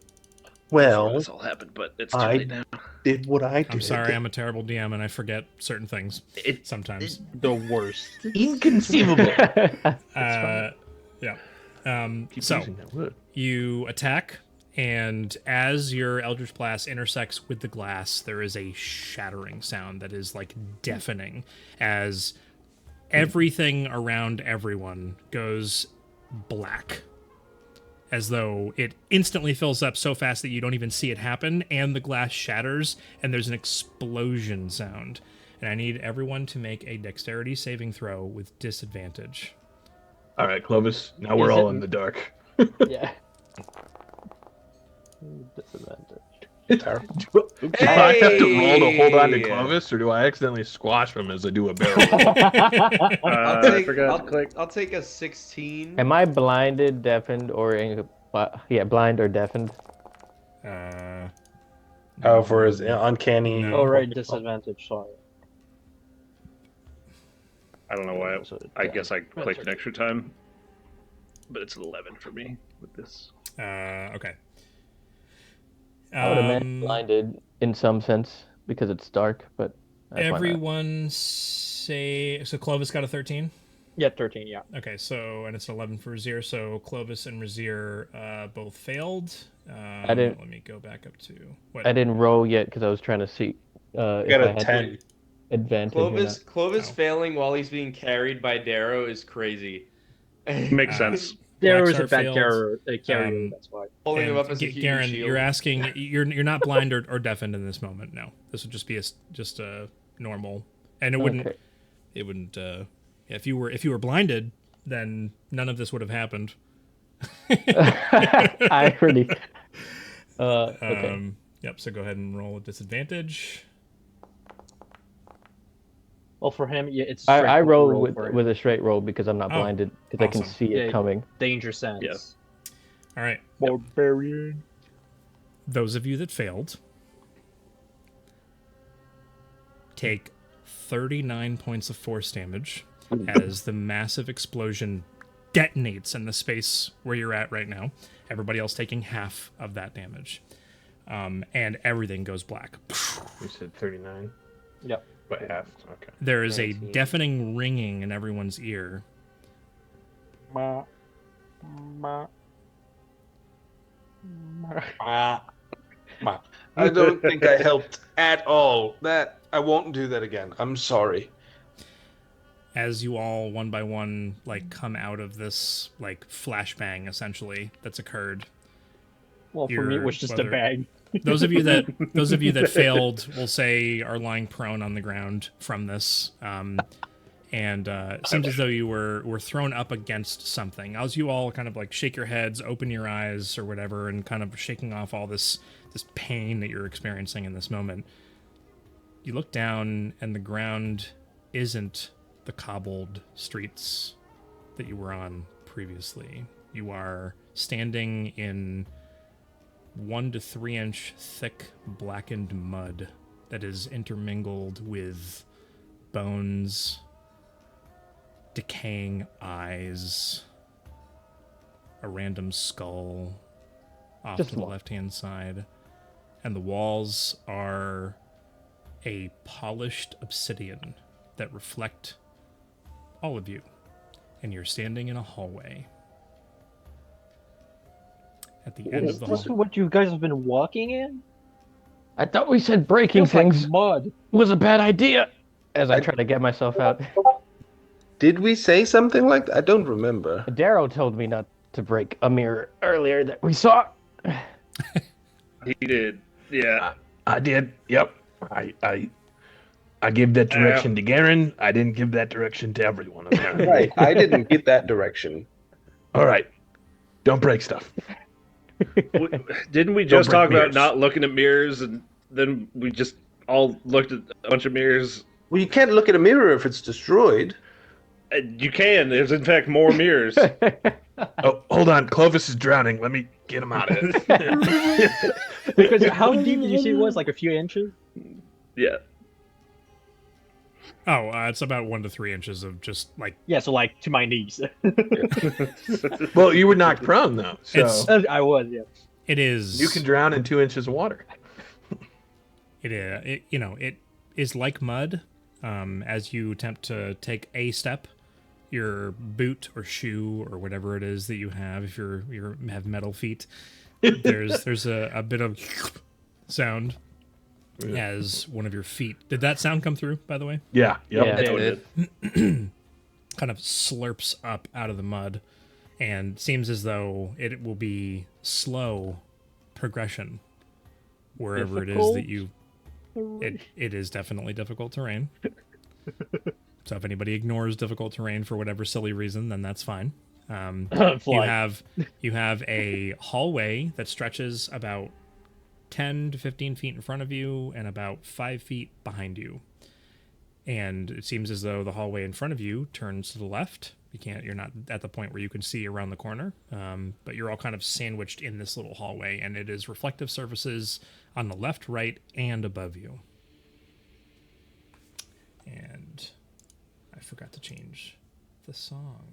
Well, this all happened. But it's too I- late now. did what I did. I'm sorry, I'm a terrible DM and I forget certain things It, sometimes. The worst. Inconceivable. Yeah. Keep So using that word. you attack, and as your Eldritch Blast intersects with the glass, there is a shattering sound that is like deafening as everything around everyone goes black. As though it instantly fills up so fast that you don't even see it happen, and the glass shatters, and there's an explosion sound. And I need everyone to make a dexterity saving throw with disadvantage. All right, Clovis. Now we're Is all it- in the dark. Yeah. Disadvantage. Terrible. Do I have to roll to hold on to Hey! Clovis, or do I accidentally squash him as I do a barrel roll? I forgot to click. I'll take a 16. Am I blinded, deafened, or blind or deafened? Oh, for his uncanny. No. Oh, right, disadvantage. Sorry. I don't know why. So, I guess I That's clicked okay. an extra time, but it's 11 for me with this. Okay. I would imagine blinded in some sense because it's dark, but why not? Everyone say so. Clovis got a 13. Yeah, 13. Yeah. Okay, so and it's 11 for Rezzyr. So Clovis and Rezzyr both failed. didn't- Let me go back up to what. I didn't roll yet because I was trying to see I if got I a had 10. advantage or not. Clovis Oh. failing while he's being carried by Darrow is crazy. Makes sense. There is a Blackstar bad failed. carrier. That's why. Holding him And up as a huge Garen, shield. you're asking. You're not blind or deafened in this moment. No, this would just be just a normal, and it wouldn't. Okay. It wouldn't. If you were blinded, then none of this would have happened. I already. Okay. Yep. So go ahead and roll a disadvantage. Well, for him, yeah, it's. I roll roll for it. with a straight roll because I'm not Oh, blinded because I can awesome. see it Yeah. coming. danger sense. Yeah. All right. Barbarian. Those of you that failed take 39 points of force damage as the massive explosion detonates in the space where you're at right now. Everybody else taking half of that damage. And everything goes black. You said 39, Yep. but half. Okay. There is a 19. deafening ringing in everyone's ear. Ma. Ma. Ah. I don't think I helped at all. That I won't do that again. I'm sorry. As you all one by one like come out of this like flashbang essentially that's occurred. Well, for me, it Your- was just a whether- bag. Those of you that failed will say are lying prone on the ground from this. And it seems as though you were thrown up against something. As you all kind of like shake your heads, open your eyes or whatever, and kind of shaking off all this pain that you're experiencing in this moment, you look down and the ground isn't the cobbled streets that you were on previously. You are standing in 1 to 3 inch thick blackened mud that is intermingled with bones, decaying eyes, a random skull off Just to the one. left-hand side, and the walls are a polished obsidian that reflect all of you, and you're standing in a hallway. At the end Is of the this hall, what you guys have been walking in? I thought we said breaking Feels like things mud. was a bad idea. As I try to get myself out, Did we say something like that? I don't remember. Darrow told me not to break a mirror earlier that we saw. He did. Yeah. I did. Yep. I gave that direction to Garen. I didn't give that direction to everyone. Apparently. Right. I didn't get that direction. All right. Don't break stuff. Didn't we just break talk about mirrors. not looking at mirrors, and then we just all looked at a bunch of mirrors? Well, you can't look at a mirror if it's destroyed. You can. There's in fact more mirrors. Oh, hold on. Clovis is drowning. Let me get him out of it. Because how deep did you say it was? Like a few inches? Yeah. oh, it's about 1 to 3 inches of just like Yeah, so like to my knees. Well, you were knocked prone though, so It's- I was, yeah. it is. you can drown in 2 inches of water. It is like mud. As you attempt to take a step, your boot or shoe or whatever it is that you have, if you have metal feet, there's a bit of sound as one of your feet. Did that sound come through? By the way, Yeah. Yep. Yeah. It did. kind of slurps up out of the mud, and seems as though it will be slow progression wherever it is that you. It is definitely difficult terrain. So if anybody ignores difficult terrain for whatever silly reason, then that's fine. You Fly. have a hallway that stretches about 10 to 15 feet in front of you and about 5 feet behind you. And it seems as though the hallway in front of you turns to the left. You're not at the point where you can see around the corner, but you're all kind of sandwiched in this little hallway, and it is reflective surfaces on the left, right, and above you. And I forgot to change the song.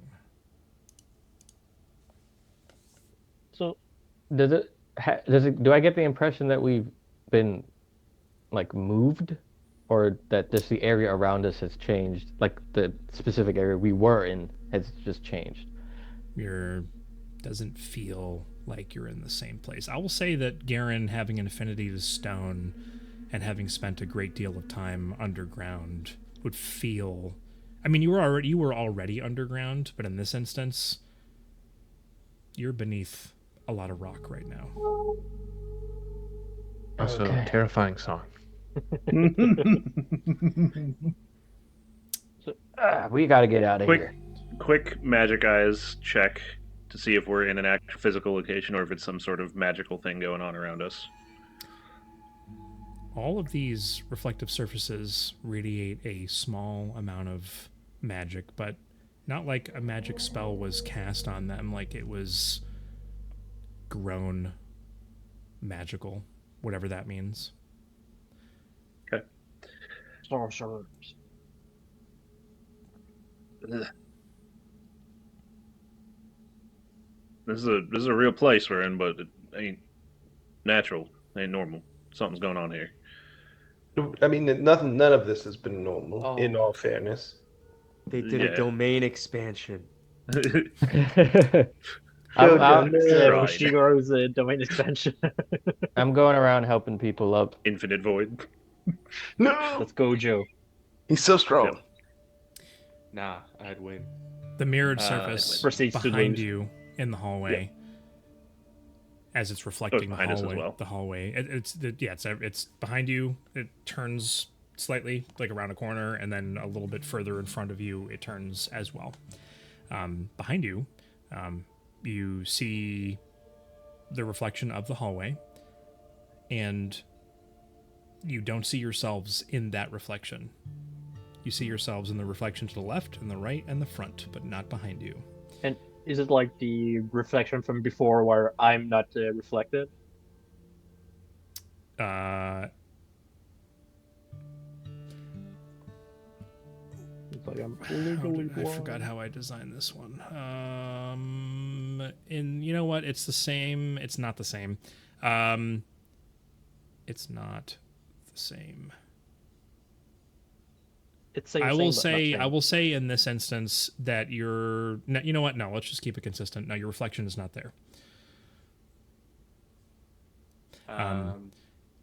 So, do I get the impression that we've been like moved, or that just the area around us has changed? Like the specific area we were in has just changed. Doesn't feel like you're in the same place. I will say that Garen, having an affinity to stone and having spent a great deal of time underground, would feel. I mean, you were already underground, but in this instance, you're beneath a lot of rock right now. Also, Okay. terrifying song. We got to get out of here. Quick magic eyes check to see if we're in an actual physical location or if it's some sort of magical thing going on around us. All of these reflective surfaces radiate a small amount of magic, but not like a magic spell was cast on them, like it was grown magical, whatever that means. Okay. Sorcerers. Ugh. This is a real place we're in, but it ain't natural, ain't normal. Something's going on here. I mean, none of this has been normal, Oh. in all fairness. They did a domain expansion. I'm Right. Shigeru's domain expansion. I'm going around helping people up. Infinite void. No! Let's go, Joe. He's so strong. Yep. Nah, I'd win. The mirrored surface Proceeds to behind lose. you in the hallway, as it's reflecting the behind us as hallway. well. The hallway. It's behind you. It turns slightly, like around a corner, and then a little bit further in front of you, it turns as well. Behind you, you see the reflection of the hallway, and you don't see yourselves in that reflection. You see yourselves in the reflection to the left and the right and the front, but not behind you. And is it like the reflection from before where I'm not reflected? It's like I'm I forgot how I designed this one. And you know what? It's the same. It's not the same. It's not the same. It's same, I will say. but not I will say in this instance that you're. No, you know what? No, let's just keep it consistent. No, your reflection is not there.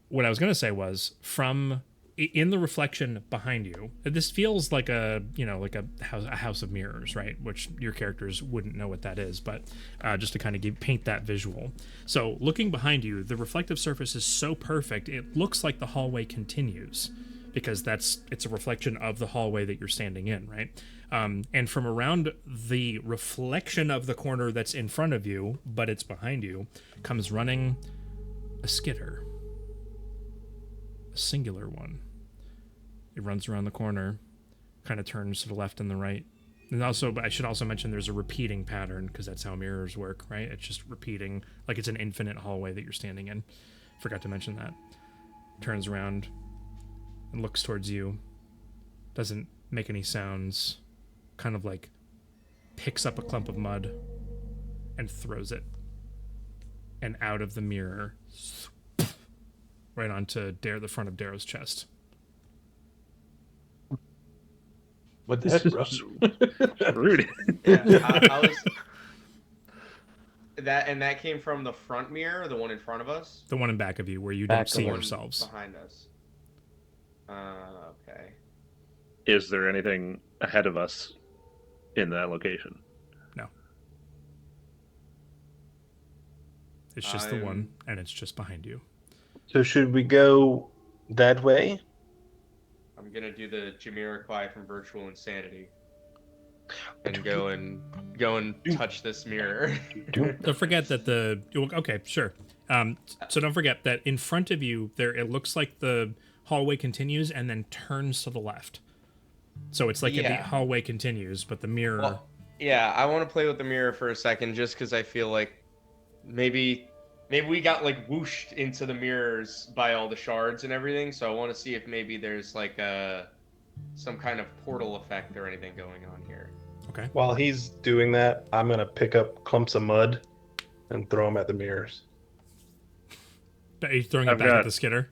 What I was going to say was from in the reflection behind you. This feels like a house of mirrors, right? Which your characters wouldn't know what that is, but just to kind of paint that visual. So looking behind you, the reflective surface is so perfect it looks like the hallway continues, because it's a reflection of the hallway that you're standing in, right? And from around the reflection of the corner that's in front of you, but it's behind you, comes running a skitter. A singular one. It runs around the corner, kind of turns to the left and the right. And also, I should also mention there's a repeating pattern, because that's how mirrors work, right? It's just repeating, like it's an infinite hallway that you're standing in. Forgot to mention that. Turns around and looks towards you. Doesn't make any sounds. Kind of like picks up a clump of mud and throws it. And out of the mirror, right onto the front of Darrow's chest. What the heck, Russ? Rude. Yeah, I was. That came from the front mirror, the one in front of us, The one in back of you, where you Back don't see of one yourselves. behind us. Okay. Is there anything ahead of us in that location? No. It's just the one, and it's just behind you. So should we go that way? I'm gonna do the Jamiroquai from Virtual Insanity, and go and touch this mirror. Don't forget that okay, sure. So don't forget that in front of you, it looks like the hallway continues and then turns to the left. So it's like the Yeah. hallway continues, but the mirror. Well, yeah, I want to play with the mirror for a second just because I feel like maybe we got like whooshed into the mirrors by all the shards and everything. So I want to see if maybe there's like some kind of portal effect or anything going on here. Okay. While he's doing that, I'm gonna pick up clumps of mud and throw them at the mirrors. Are you throwing it I've back at got- the skitter?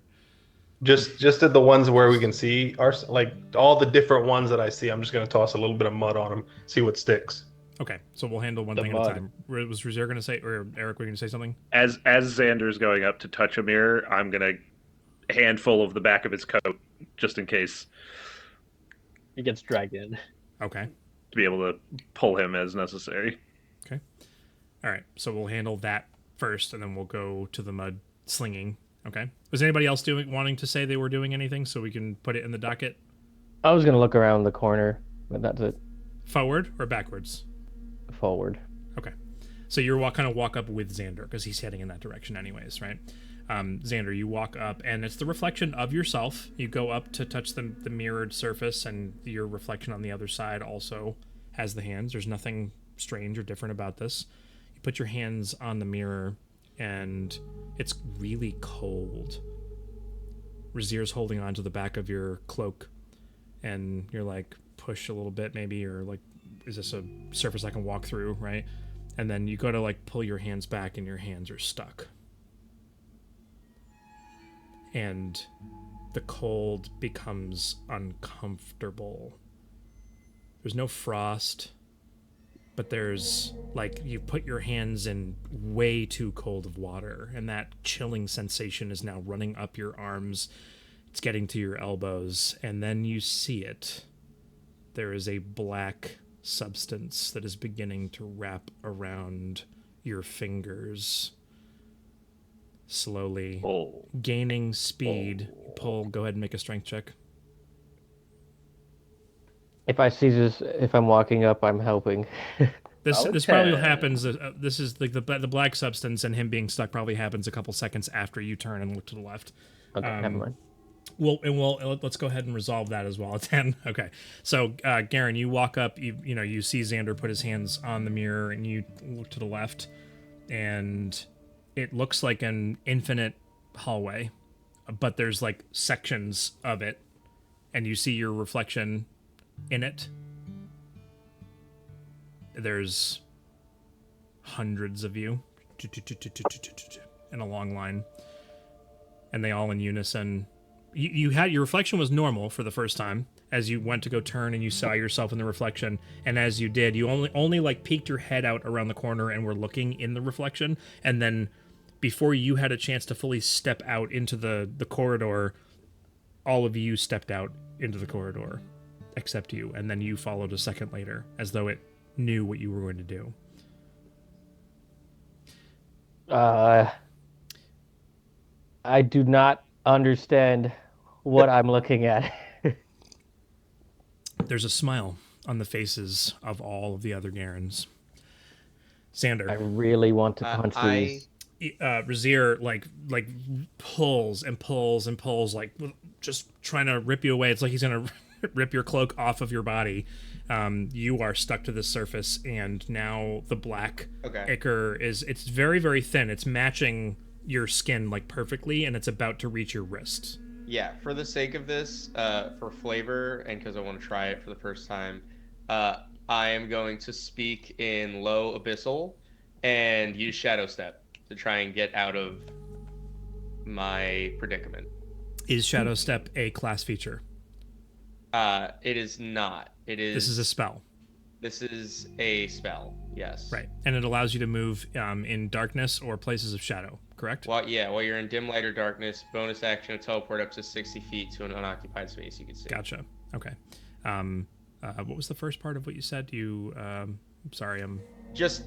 Just at the ones where we can see, like all the different ones that I see. I'm just gonna toss a little bit of mud on them, see what sticks. Okay, so we'll handle one The thing mud. at a time. Was Rezzyr going to say, or Eric, were you going to say something? As Xander's going up to touch a mirror, I'm gonna handful of the back of his coat just in case He gets dragged in. Okay. to be able to pull him as necessary. All right, so we'll handle that first, and then we'll go to the mud slinging. Okay. Was anybody else wanting to say they were doing anything so we can put it in the docket? I was gonna look around the corner, but that's it. Forward or backwards? Forward. Okay. So you're kind of walk up with Xander because he's heading in that direction anyways, right? Xander, you walk up, and it's the reflection of yourself. You go up to touch the mirrored surface, and your reflection on the other side also has the hands. There's nothing strange or different about this. You put your hands on the mirror, and it's really cold. Rezzyr's holding onto the back of your cloak, and you're like, push a little bit maybe, or like, is this a surface I can walk through, right? And then you go to like pull your hands back, and your hands are stuck. And the cold becomes uncomfortable. There's no frost, but there's like you put your hands in way too cold of water, and that chilling sensation is now running up your arms. It's getting to your elbows, and then you see it. There is a black substance that is beginning to wrap around your fingers. Slowly gaining speed. Pull. Go ahead and make a strength check. If I see this, if I'm walking up, I'm helping. This probably happens. This is like the black substance, and him being stuck probably happens a couple seconds after you turn and look to the left. Okay, never mind. Let's go ahead and resolve that as well at 10. Okay, so Garen, you walk up. You see Xander put his hands on the mirror, and you look to the left, and it looks like an infinite hallway, but there's like sections of it, and you see your reflection in it. There's hundreds of you in a long line, and they all in unison. You had your reflection was normal for the first time as you went to go turn, and you saw yourself in the reflection, and as you did, you only like peeked your head out around the corner and were looking in the reflection, and then before you had a chance to fully step out into the corridor, all of you stepped out into the corridor except you, and then you followed a second later as though it knew what you were going to do. I do not understand what I'm looking at. There's a smile on the faces of all of the other Garens. Xander. I really want to punch these. Rezzyr like pulls and pulls and pulls, like just trying to rip you away. It's like he's gonna rip your cloak off of your body. You are stuck to the surface, and now the black ichor it's very, very thin. It's matching your skin like perfectly, and it's about to reach your wrist. Yeah, for the sake of this, for flavor, and because I want to try it for the first time, I am going to speak in low abyssal and use Shadow Step to try and get out of my predicament. Is Shadow Step a class feature? It is not. It is. This is a spell. This is a spell. Yes. Right, and it allows you to move in darkness or places of shadow. Correct? Well, yeah. While you're in dim light or darkness, bonus action to teleport up to 60 feet to an unoccupied space you can see. Gotcha. Okay. What was the first part of what you said? Sorry, I'm just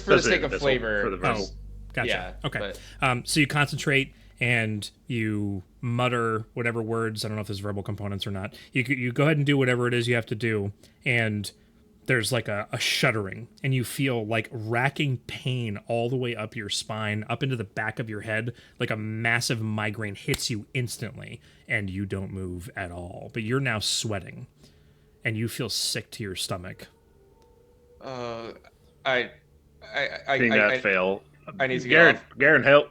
for the sake of flavor. For the verse. Gotcha. Yeah, okay. but... So you concentrate and you mutter whatever words. I don't know if there's verbal components or not. You go ahead and do whatever it is you have to do, and there's like a shuddering, and you feel like racking pain all the way up your spine, up into the back of your head, like a massive migraine hits you instantly, and you don't move at all. But you're now sweating, and you feel sick to your stomach. I Seeing that fail. I need to get Garen, off. Garen, help.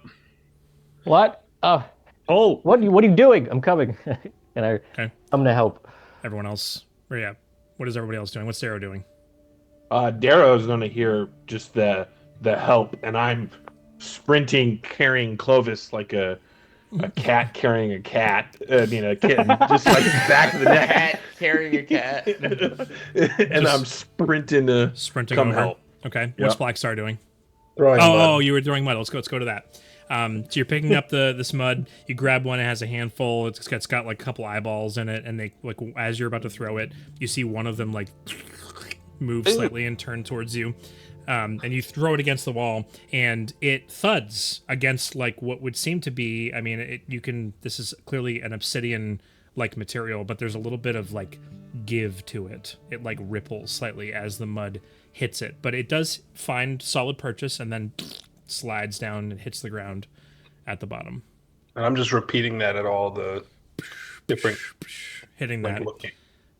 What? Oh, Oh, what are you doing? I'm coming. And Okay. I'm gonna help. Everyone else, or yeah, what is everybody else doing? What's Darrow doing? Darrow's going to hear just the help, and I'm sprinting, carrying Clovis like a cat carrying a cat. I mean, a kitten, just like back of the neck. Cat carrying a cat. And I'm sprinting to Sprinting come over. help. Okay. Yep. What's Black Star doing? Throwing mud. Oh, you were throwing mud. Let's go to that. So you're picking up this mud. You grab one. It has a handful. It's got like a couple eyeballs in it, and they like as you're about to throw it, you see one of them like move slightly and turn towards you. And you throw it against the wall, and it thuds against like what would seem to be. I mean, this is clearly an obsidian-like material, but there's a little bit of like give to it. It like ripples slightly as the mud hits it, but it does find solid purchase and then slides down and hits the ground at the bottom. And I'm just repeating that at all the different Hitting like that. looking.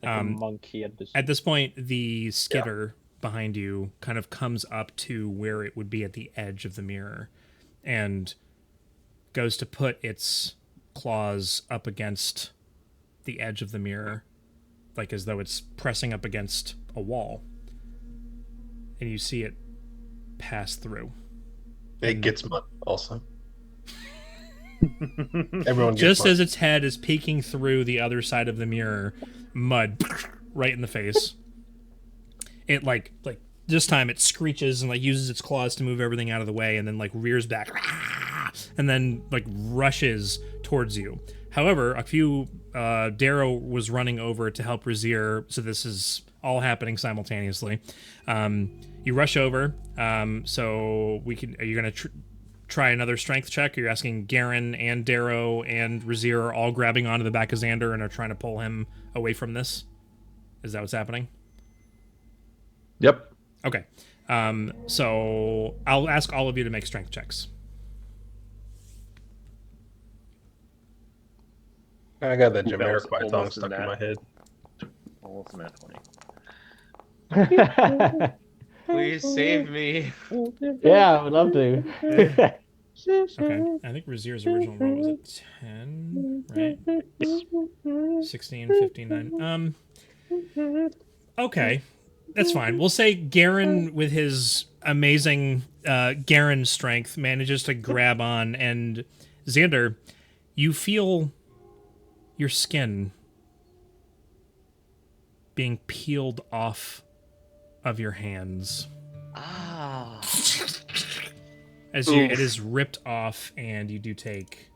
Like a monkey at this. At this point, the skitter behind you kind of comes up to where it would be at the edge of the mirror and goes to put its claws up against the edge of the mirror, like as though it's pressing up against a wall. And you see it pass through. It gets mud also. Everyone gets Just mud. as its head is peeking through the other side of the mirror, mud right in the face. It like this time it screeches and like uses its claws to move everything out of the way, and then like rears back and then like rushes towards you. However, Darrow was running over to help Rezzyr, so this is all happening simultaneously. You rush over, so are you gonna try another strength check? You're asking Garen and Darrow and Rezzyr are all grabbing onto the back of Xander and are trying to pull him away from this? Is that what's happening? Yep. Okay. So I'll ask all of you to make strength checks. I got that That was Jamiroquai song almost stuck in in my that. head. Almost an at 20. Please save me. Yeah, I would love to. Okay. I think Rezzyr's original roll was a 10, right? 16, 15, 9. Okay. That's fine. We'll say Garen, with his amazing Garen strength, manages to grab on, and Xander, you feel your skin being peeled off of your hands. Ah. As it is ripped off, and you do take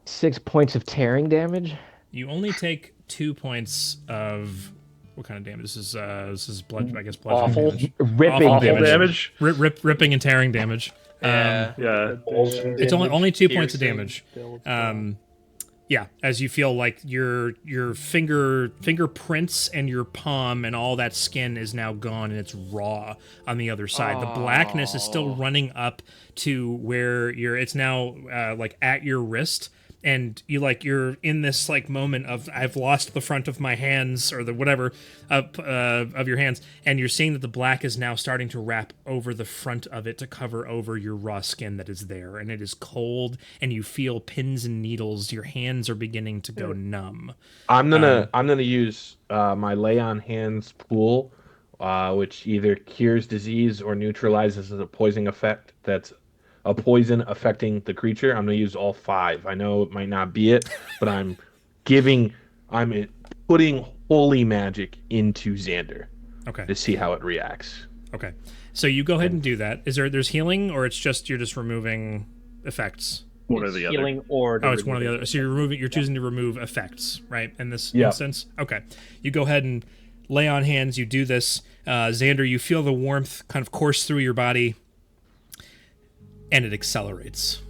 6 points of tearing damage. you only take 2 points of what kind of damage? This is blood, I guess. Blood Awful. damage. Ripping Awful Damage. Ripping and tearing damage. Yeah. Yeah. It's only 2 points of Piercing. damage. Yeah, as you feel like your fingerprints and your palm and all that skin is now gone and it's raw on the other side. The blackness is still running up to where it's now like at your wrist, and you're in this like moment of I've lost the front of my hands or the whatever of your hands, and you're seeing that the black is now starting to wrap over the front of it to cover over your raw skin that is there, and it is cold, and you feel pins and needles. Your hands are beginning to go numb. I'm gonna use my lay on hands pool, which either cures disease or neutralizes a poison effect. That's a poison affecting the creature. I'm gonna use all 5. I know it might not be it, but I'm putting holy magic into Xander Okay. to see how it reacts. Okay. So you go ahead and do that. There's healing, or it's just you're just removing effects? One or the other. Healing or Oh, it's one or the other. So you're choosing to remove effects, right? In this Yeah. instance? Okay. You go ahead and lay on hands, you do this. Xander, you feel the warmth kind of course through your body, and it accelerates.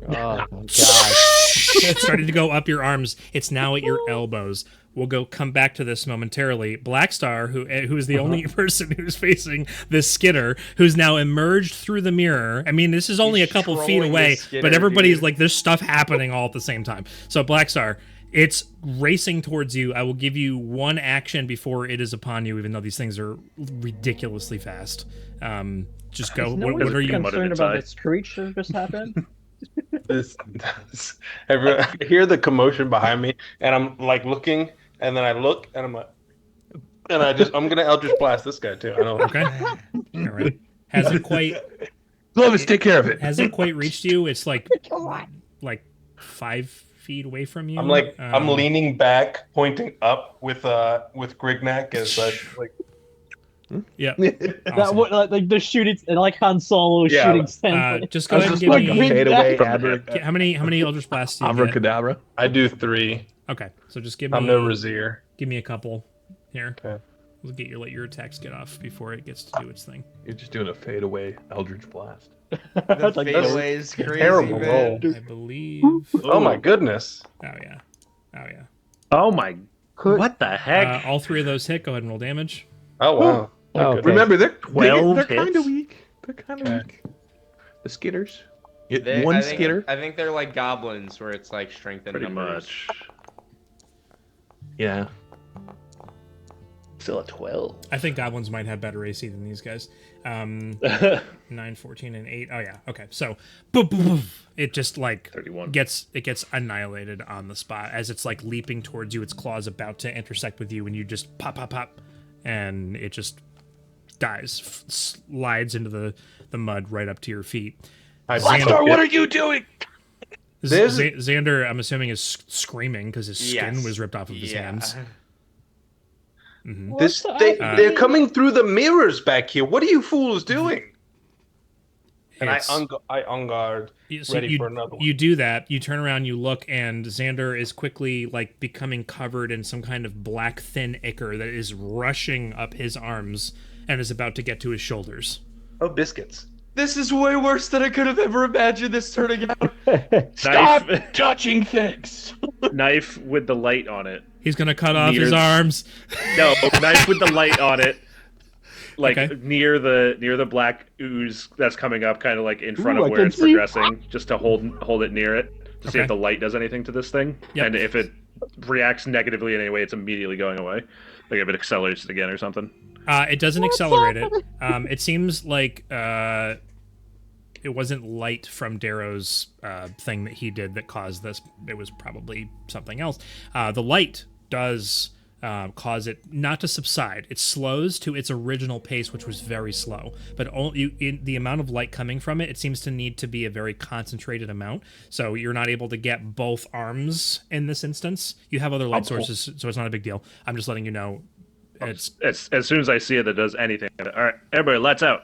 Oh my god. It's starting to go up your arms. It's now at your elbows. We'll come back to this momentarily. Blackstar, who is the only person who's facing this skitter, who's now emerged through the mirror. I mean, this is only He's a couple feet trolling away, the skitter, but everybody's dude. like, there's stuff happening all at the same time. So Blackstar, It's racing towards you. I will give you one action before it is upon you, even though these things are ridiculously fast. Just go. What are you? concerned about this screech that just happened? This, everyone, I hear the commotion behind me, and I'm like looking, and then I look, and I'm like, and I'm gonna Eldritch Blast this guy too. I don't. Okay. All right. Hasn't quite. Clovis, take care of it. Hasn't quite reached you. It's like 5 feet away from you. I'm leaning back, pointing up with Grignac as like. Yeah. That would like the shooting, like Han Solo shooting standpoint. Just go ahead and give like me. Fade away, How many Eldritch Blasts do you get? abracadabra. I do 3. Okay, so just give me. I'm no Rezzyr. Give me a couple here. Okay. We'll let your attacks get off before it gets to do its thing. You're just doing a fade away Eldritch Blast. The fadeaway is crazy, terrible man. roll. I believe. Oh my goodness. Oh yeah. Oh yeah. Oh my! What the heck? All 3 of those hit. Go ahead and roll damage. Oh wow. Oh, okay. Remember, they're 12 they're kind hits? of weak. They're kind of weak. The skitters. They- One I think, skitter. I think they're like goblins, where it's like strength and Pretty numbers. much. Yeah. Still a 12. I think goblins might have better AC than these guys. 9, 14, and 8. Oh yeah. Okay. So, boom, boom, boom. It just like 31. gets annihilated on the spot as it's like leaping towards you. Its claws about to intersect with you, and you just pop, pop, pop, and it just dies, slides into the mud right up to your feet. Blackstar, what are you doing? Xander, I'm assuming, is screaming because his skin Yes. was ripped off of his hands. They're coming through the mirrors back here. What are you fools doing? And It's- I on guard, ready for another one. You do that. You turn around, you look, and Xander is quickly like becoming covered in some kind of black thin ichor that is rushing up his arms and is about to get to his shoulders. Oh, biscuits. This is way worse than I could have ever imagined this turning out. Stop Knife, touching things. knife with the light on it. He's gonna cut off his Near- arms. No, knife with the light on it. Like Okay. near the black ooze that's coming up, kind of like in front Ooh, of I where can it's see. progressing, just to hold it near it to see Okay. if the light does anything to this thing. Yep. And if it reacts negatively in any way, it's immediately going away. Like if it accelerates it again or something. It doesn't accelerate it. It seems like it wasn't light from Darrow's thing that he did that caused this. It was probably something else. The light does cause it not to subside. It slows to its original pace, which was very slow. But in the amount of light coming from it, it seems to need to be a very concentrated amount. So you're not able to get both arms in this instance. You have other light sources, so it's not a big deal. I'm just letting you know. It's As soon as I see it that does anything. All right, everybody, lights out.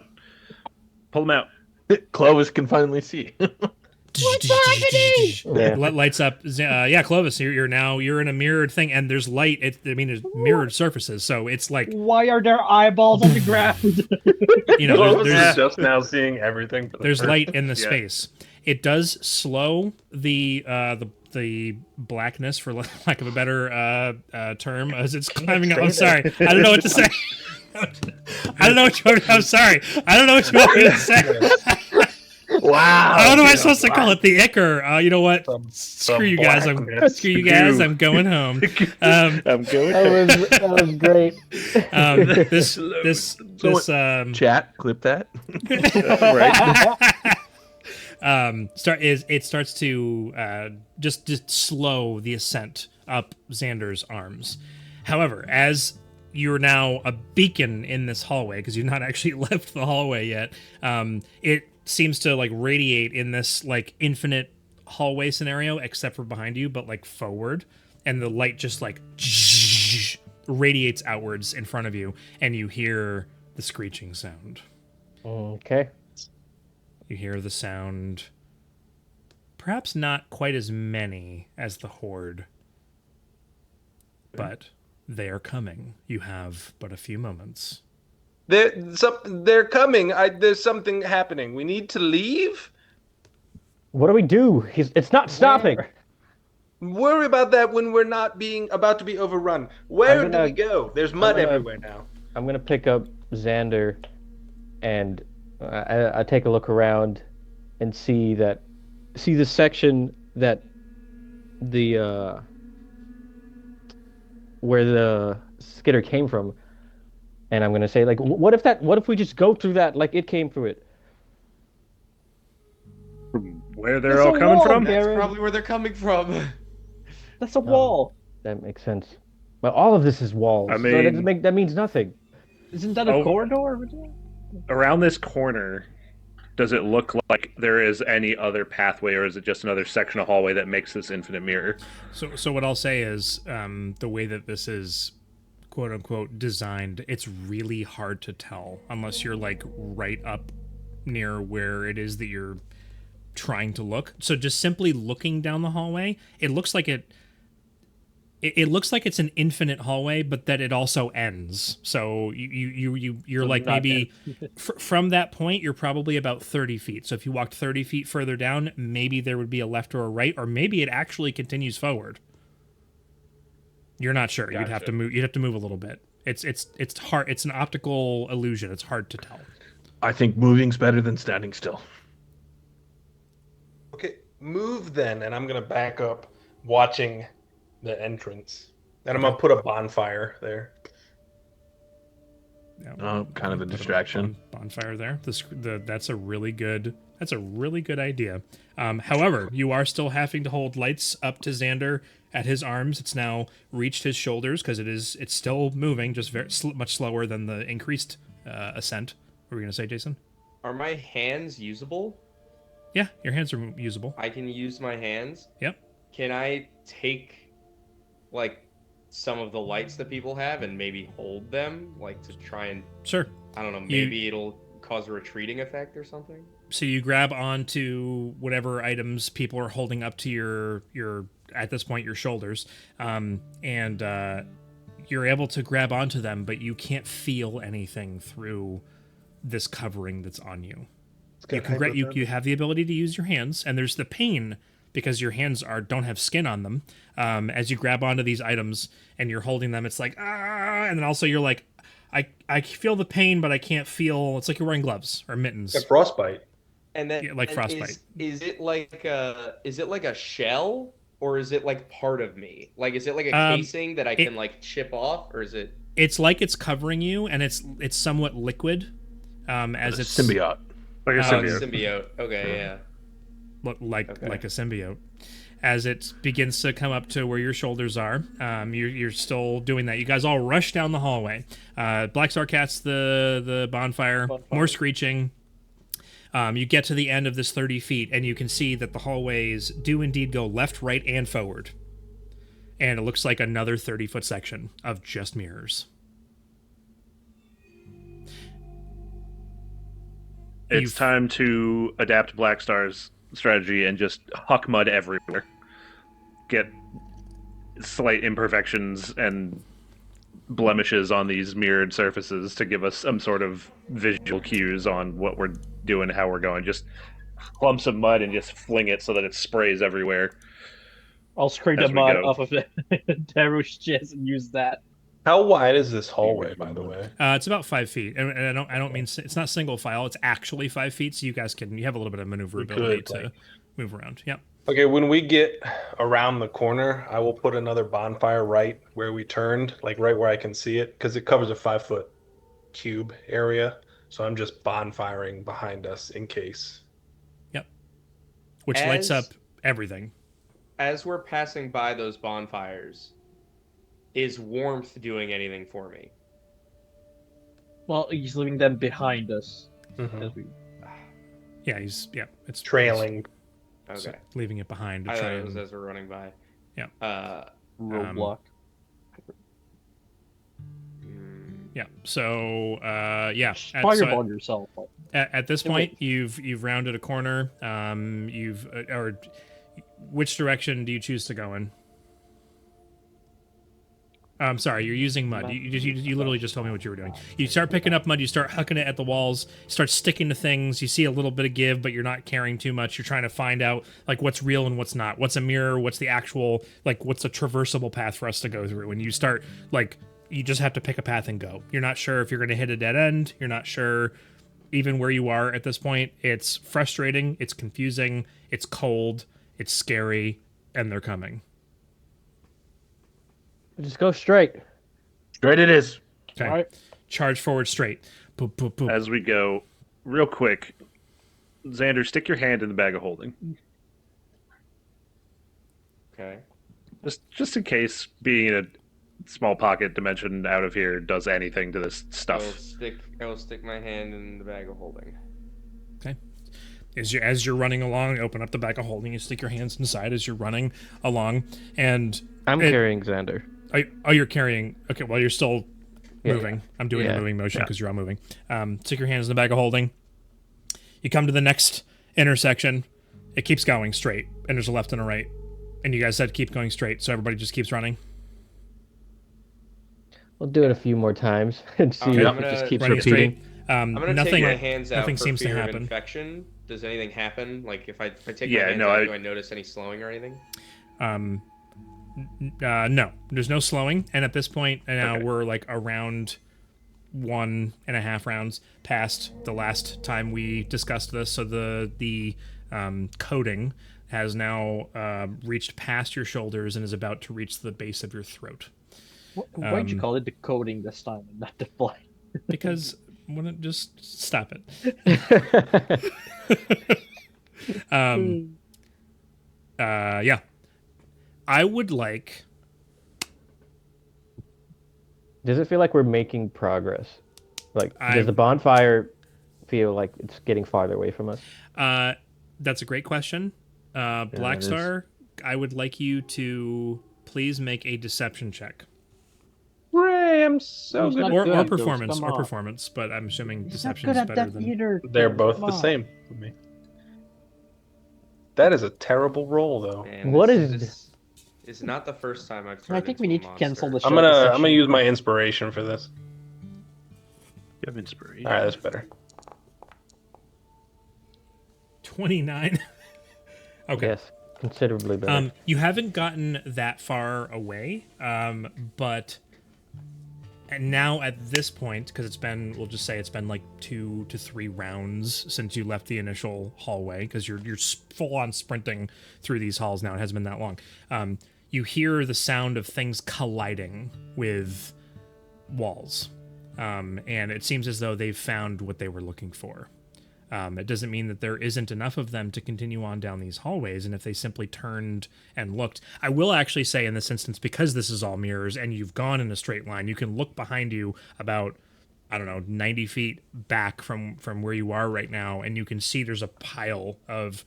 Pull them out. Clovis can finally see. Yeah. lights up. Yeah, Clovis, you're in a mirrored thing, and there's light. There's mirrored surfaces, so it's like Why are there eyeballs on the ground? you know Clovis there's is just now seeing everything. for the there's first- light in the Yeah. space. It does slow the blackness, for lack of a better term, as it's climbing up. I'm sorry, I don't know what to say. I don't know what you want. I'm sorry, I don't know what you want me to say. Wow. What am I supposed to call it? The ichor. You know what? Screw you guys. Screw you guys. I'm going home. I'm going. That was great. This Chat, clip that. Right. it starts to just slow the ascent up Xander's arms. However, as you're now a beacon in this hallway, because you've not actually left the hallway yet, it seems to like radiate in this like infinite hallway scenario, except for behind you, but like forward, and the light just like radiates outwards in front of you, and you hear the screeching sound. Okay. You hear the sound, perhaps not quite as many as the horde, but they are coming. You have but a few moments. They're coming. There's something happening. We need to leave. What do we do? It's not stopping. Worry about that when we're not being about to be overrun. Where do we go? There's mud everywhere now. I'm gonna pick up Xander, and I take a look around, and see the section that the where the skitter came from, and I'm gonna say like, what if we just go through that like it came through it? Where they're It's all a coming wall, from? That's Garrett. probably where they're coming from. That's a wall. That makes sense. But all of this is walls. I So that doesn't mean- that means nothing. Isn't that a Oh. corridor? Around this corner, does it look like there is any other pathway, or is it just another section of hallway that makes this infinite mirror? So what I'll say is, the way that this is, quote unquote, designed, it's really hard to tell unless you're like right up near where it is that you're trying to look. So just simply looking down the hallway, it looks like it looks like it's an infinite hallway, but that it also ends. So you're So like not maybe from that point you're probably about 30 feet. So if you walked 30 feet further down, maybe there would be a left or a right, or maybe it actually continues forward. You're not sure. You'd have to move. You'd have to move a little bit. It's hard. It's an optical illusion. It's hard to tell. I think moving's better than standing still. Okay, move then, and I'm gonna back up, watching the entrance, and I'm gonna put a bonfire there. Yeah, Oh, kind of a put distraction. bonfire there. That's a really good. That's a really good idea. However, you are still having to hold lights up to Xander at his arms. It's now reached his shoulders because it's still moving, just very much slower than the increased ascent. What were you gonna say, Jason? Are my hands usable? Yeah, your hands are usable. I can use my hands. Yep. Can I take like some of the lights that people have and maybe hold them, like to try and Sure. I don't know, maybe it'll cause a retreating effect or something? So you grab onto whatever items people are holding up to your at this point your shoulders, and you're able to grab onto them, but you can't feel anything through this covering that's on you. You can you have the ability to use your hands, and there's the pain because your hands don't have skin on them. As you grab onto these items and you're holding them, it's like and then also you're like, I feel the pain, but I can't feel. It's like you're wearing gloves or mittens. A frostbite. And then Yeah, like frostbite. Is it like a shell, or is it like part of me? Like, is it like a casing that I can like chip off, or is it? It's like it's covering you, and it's somewhat liquid, as it's Symbiote. Like a symbiote. Symbiote. Okay, yeah. like Okay. like a symbiote. As it begins to come up to where your shoulders are, you're still doing that. You guys all rush down the hallway. Black Star Cat's the bonfire. More screeching. You get to the end of this 30 feet, and you can see that the hallways do indeed go left, right, and forward. And it looks like another 30-foot section of just mirrors. It's time to adapt Black Star's strategy and just huck mud everywhere. Get slight imperfections and blemishes on these mirrored surfaces to give us some sort of visual cues on what we're doing, how we're going. Just clumps of mud and just fling it so that it sprays everywhere. I'll scrape As the we mud go. off of Daru's chest and use that. How wide is this hallway, by the way? It's about 5 feet, and I don't mean it's not single file. It's actually 5 feet, so you guys you have a little bit of maneuverability to move around. Yep. Okay, when we get around the corner, I will put another bonfire right where we turned, like right where I can see it, because it covers a 5-foot cube area. So I'm just bonfiring behind us in case. Yep. Which lights up everything. As we're passing by those bonfires, is warmth doing anything for me? Well, he's leaving them behind us. Mhm. As we... Yeah, it's Trailing. Okay. leaving it behind to I try thought it was and as we're running by. Yeah. Roadblock. yeah. So yeah. Fireball yourself. At this point, you've rounded a corner. Or which direction do you choose to go in? I'm sorry, you're using mud. You literally just told me what you were doing. You start picking up mud, you start hucking it at the walls, start sticking to things. You see a little bit of give, but you're not caring too much. You're trying to find out like what's real and what's not. What's a mirror? What's the actual what's a traversable path for us to go through? When you start you just have to pick a path and go. You're not sure if you're going to hit a dead end. You're not sure even where you are at this point. It's frustrating. It's confusing. It's cold. It's scary, and they're coming. Just go straight. Straight it is. Okay. All right. Charge forward straight. Boop, boop, boop. As we go, real quick, Xander, stick your hand in the bag of holding. Okay. Just in case being in a small pocket dimension out of here does anything to this I will stuff. stick my hand in the bag of holding. Okay. As you're running along, open up the bag of holding. You stick your hands inside as you're running along, and I'm carrying Xander. you're carrying. Okay, well you're still Yeah. moving. I'm doing Yeah. the moving motion Yeah. because you're all moving. Stick your hands in the bag of holding. You come to the next intersection. It keeps going straight, and there's a left and a right. And you guys said keep going straight, so everybody just keeps running. We'll do it a few more times and see Okay, if I'm it just gonna- keeps Running repeating. straight. I'm gonna Nothing. take my hands out nothing for seems to fear of happen. infection. Does anything happen? Like if I take Yeah, my hands no, out, I- do I notice any slowing or anything? No, there's no slowing, and at this point now Okay. we're like around 1.5 rounds past the last time we discussed this. So the coating has now reached past your shoulders and is about to reach the base of your throat. Why'd you call it the coding this time and not the fly? Because wouldn't just stop it. Yeah, I would like. Does it feel like we're making progress? Like, I- does the bonfire feel like it's getting farther away from us? That's a great question. Black it is. Star, I would like you to please make a deception check. Ray, I'm so He's good. not Or good at those, performance, come or on. performance, but I'm assuming He's not deception good is at better that than. either. They're Come both the on. same for me. That is a terrible roll, though. Man, What this is- It's not the first time I've I turned think into we a need to cancel the monster. show. I'm gonna session. use my inspiration for this. You have inspiration. All right, that's better. 29. Okay. Yes, considerably better. You haven't gotten that far away, but and now at this point, because we'll just say it's been like 2 to 3 rounds since you left the initial hallway, because you're full on sprinting through these halls now. It hasn't been that long. You hear the sound of things colliding with walls, and it seems as though they've found what they were looking for. It doesn't mean that there isn't enough of them to continue on down these hallways, and if they simply turned and looked. I will actually say in this instance, because this is all mirrors and you've gone in a straight line, you can look behind you about, I don't know, 90 feet back from where you are right now, and you can see there's a pile of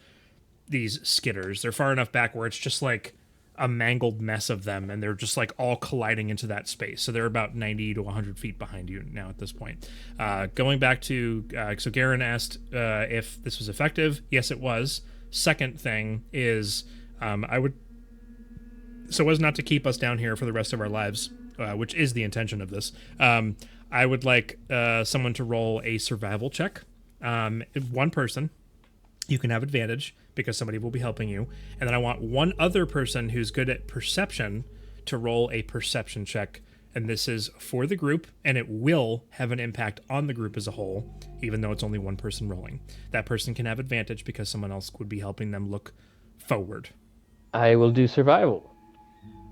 these skitters. They're far enough back where it's just like a mangled mess of them, and they're just like all colliding into that space. So they're about 90 to 100 feet behind you now at this point. Going back to, so Garen asked if this was effective. Yes, it was. Second thing is, so as not to keep us down here for the rest of our lives, which is the intention of this, I would like someone to roll a survival check. If one person, you can have advantage because somebody will be helping you. And then I want one other person who's good at perception to roll a perception check. And this is for the group, and it will have an impact on the group as a whole, even though it's only one person rolling. That person can have advantage because someone else would be helping them look forward. I will do survival.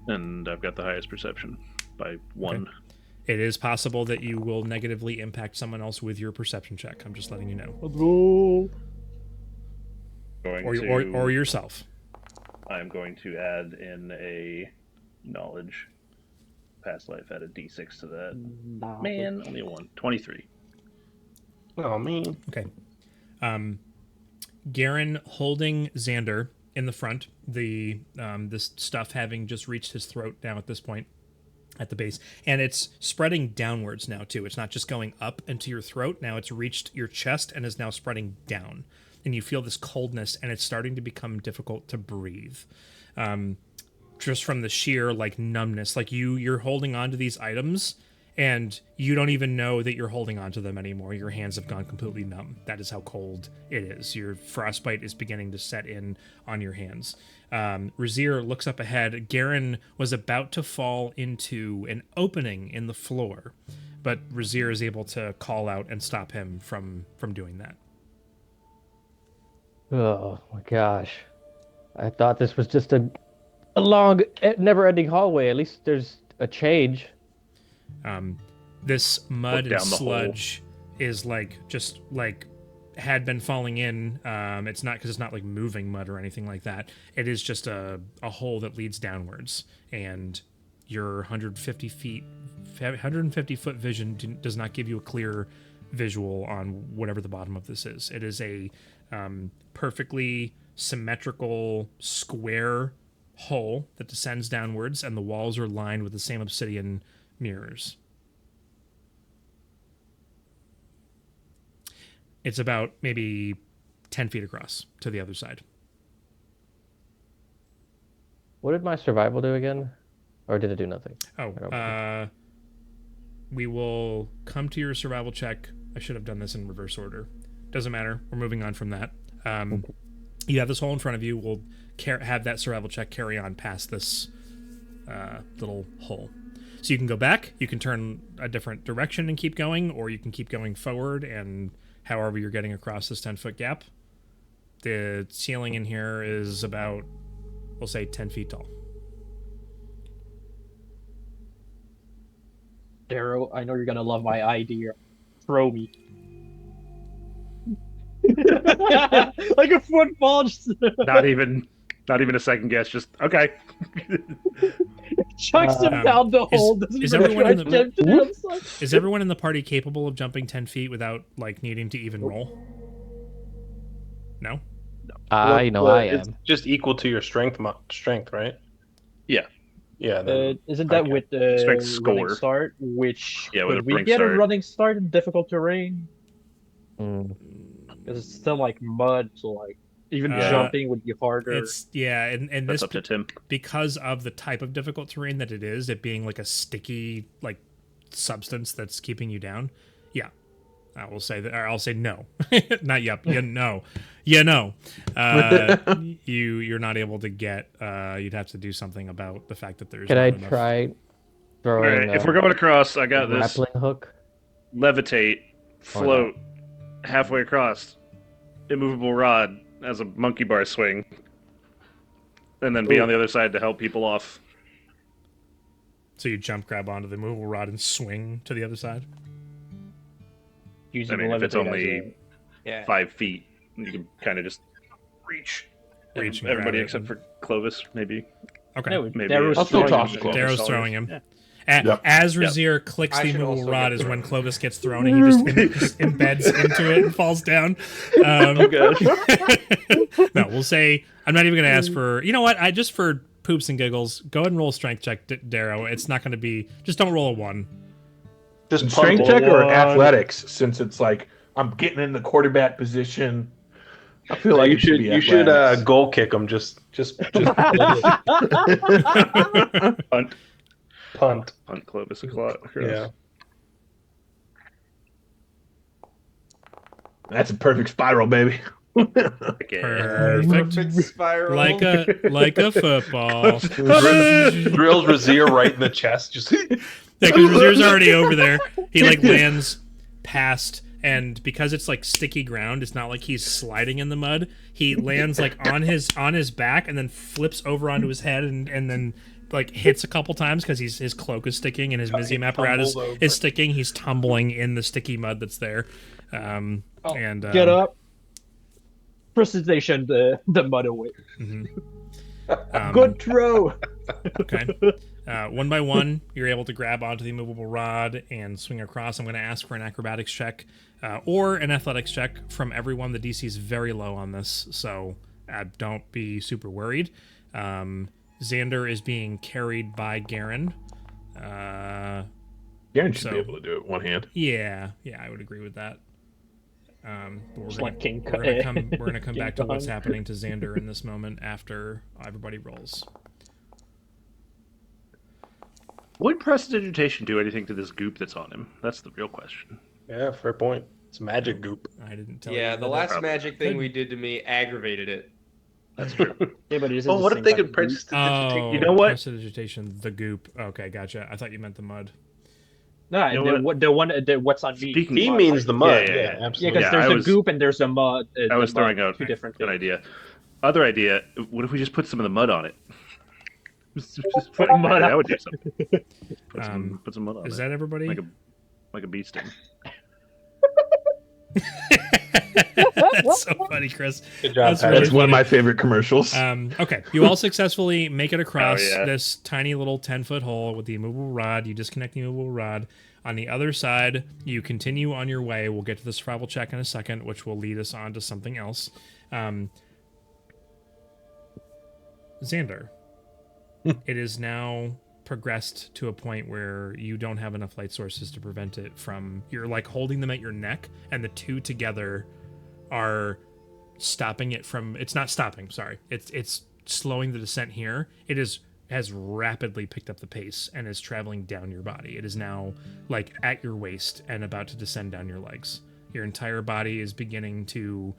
And I've got the highest perception by 1. Okay. It is possible that you will negatively impact someone else with your perception check. I'm just letting you know. Or yourself. I'm going to add in a knowledge. Past life, add a d6 to that. Nah. Man, only a 1. 23. Oh, man. Okay. Garen holding Xander in the front, this stuff having just reached his throat now at this point, at the base, and it's spreading downwards now too. It's not just going up into your throat. Now it's reached your chest and is now spreading down, and you feel this coldness, and it's starting to become difficult to breathe. Just from the sheer like numbness, like you're holding on to these items and you don't even know that you're holding on to them anymore. Your hands have gone completely numb. That is how cold it is. Your frostbite is beginning to set in on your hands. Rezzyr looks up ahead. Garen was about to fall into an opening in the floor, but Rezzyr is able to call out and stop him from doing that. Oh my gosh. I thought this was just a long, never-ending hallway. At least there's a change. This mud Look and down the hole. sludge is like just like had been falling in. It's not because it's not like moving mud or anything like that. It is just a hole that leads downwards, and your 150 foot vision does not give you a clear visual on whatever the bottom of this is. It is a perfectly symmetrical square hole that descends downwards, and the walls are lined with the same obsidian mirrors. It's about maybe 10 feet across to the other side. What did my survival do again? Or did it do nothing? Oh, we will come to your survival check. I should have done this in reverse order. Doesn't matter. We're moving on from that. You have this hole in front of you. We'll have that survival check carry on past this little hole. So you can go back. You can turn a different direction and keep going, or you can keep going forward and however you're getting across this 10-foot gap. The ceiling in here is about, we'll say, 10 feet tall. Darrow, I know you're gonna love my idea. Throw me. Like a football. Just Not even a second guess. Just okay. chucks him down the hole. Is Doesn't even everyone try in to the- get to the other side. Is everyone in the party capable of jumping 10 feet without like needing to even roll? No? I know Well, I it's am. just equal to your strength, right? Yeah. Yeah. Then, Isn't that okay. with the Strength running score. start? Which Yeah, with could a we running get start. a running start in difficult terrain? Mm. Because it's still like mud, so like even Yeah. jumping would be harder. It's and That's this up to Tim. because of the type of difficult terrain that it is, it being like a sticky like substance that's keeping you down. Yeah. I will say that, or I'll say no. Not yep. Yeah, no. Yeah, no. You're not able to get you'd have to do something about the fact that there's Can not I enough. try All throwing right. If we're going across, I got a this. grappling hook? Levitate, float, halfway across, immovable rod as a monkey bar swing, and then be on the other side to help people off. So you jump, grab onto the movable rod, and swing to the other side. using I mean, if it's levitate as only Yeah. 5 feet, you can kind of just reach. Reach and Everybody grab it except and- for Clovis, maybe. Okay. Yeah, Maybe Darrow's I'll still throwing toss him. it, Clovis. Darrow's Sorry. throwing him. Yeah. Yep. As Rezzyr clicks I the should movable also rod get is when thrown. Clovis gets thrown and he just embeds into it and falls down. Oh gosh. No, we'll say I'm not even going to ask for. You know what? I just for poops and giggles, go ahead and roll a strength check, Darrow. It's not going to be. Just don't roll a 1. just Strength punt check it. or athletics? Since it's like I'm getting in the quarterback position. I feel like you it should should be you should athletics. goal kick him. Just Punt. punt. Punt Clovis across. Yeah. That's a perfect spiral, baby. Okay. Perfect. Spiral. Like a football. Drills Rezzyr right in the chest. Just Yeah, because Rezzyr's already over there. He like lands past, and because it's like sticky ground, it's not like he's sliding in the mud. He lands like on his back and then flips over onto his head and then like hits a couple times because his cloak is sticking and his Mizium apparatus tumbles over. is sticking. He's tumbling in the sticky mud that's there. Get up. Precipitation the mud away. Good throw. Okay. One by one, you're able to grab onto the immovable rod and swing across. I'm going to ask for an acrobatics check or an athletics check from everyone. The DC is very low on this, so don't be super worried. Xander is being carried by Garen. Garen should So- be able to do it with one hand. Yeah, I would agree with that. But Just we're like King gonna come King back to what's Kong. happening to Xander in this moment after everybody rolls. Would prestidigitation do anything to this goop that's on him? That's the real question. yeah, fair point. It's magic goop. I didn't tell you. Yeah, the that last probably magic thing we did to me aggravated it. That's true. Yeah, but it isn't Oh, the what same if they type could of purchase goop. the Oh, You know what? Prestidigitation, the goop. Okay, gotcha. I thought you meant the mud. No, You know the one what's on me. Speaking He of- means the mud. Yeah, Yeah, yeah. Yeah, absolutely. because Yeah, there's I a was- goop and there's a mud. I was throwing out two different an things. idea. Other idea, what if we just put some of the mud on it? Just Putting mud that out. would do something. Put some mud on Is it. that everybody? Like a bee sting. That's so funny, Chris. Good job, That's Pat. really That's one of funny. my favorite commercials. Okay, you all successfully make it across Oh, yeah. this tiny little 10-foot hole with the immovable rod. You disconnect the immovable rod. On the other side, you continue on your way. We'll get to the survival check in a second, which will lead us on to something else. Xander, it is now progressed to a point where you don't have enough light sources to prevent it from... You're like holding them at your neck, and the two together are stopping it from... It's not stopping, sorry. It's slowing the descent here. It has rapidly picked up the pace and is traveling down your body. It is now like at your waist and about to descend down your legs. Your entire body is beginning to...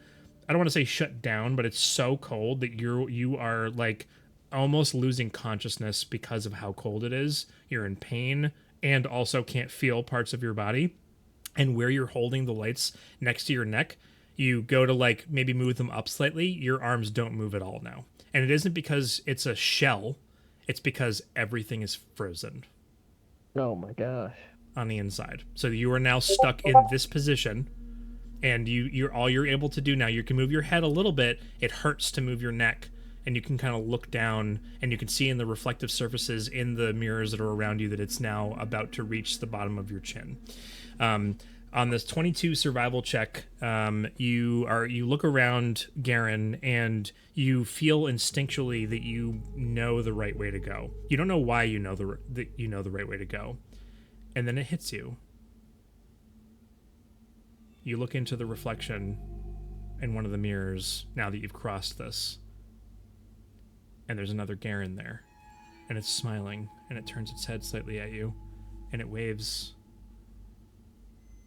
I don't want to say shut down, but it's so cold that you are like almost losing consciousness because of how cold it is. You're in pain and also can't feel parts of your body. And where you're holding the lights next to your neck, you go to like maybe move them up slightly, your arms don't move at all now. And it isn't because it's a shell, it's because everything is frozen Oh my gosh. on the inside. So you are now stuck in this position. And you're all you're able to do now, you can move your head a little bit. It hurts to move your neck, and you can kind of look down, and you can see in the reflective surfaces in the mirrors that are around you that it's now about to reach the bottom of your chin. On this 22 survival check, you look around Garen, and you feel instinctually that you know the right way to go. You don't know why you know the right way to go, and then it hits you. You look into the reflection in one of the mirrors now that you've crossed this. And there's another Garen there. And it's smiling, and it turns its head slightly at you, and it waves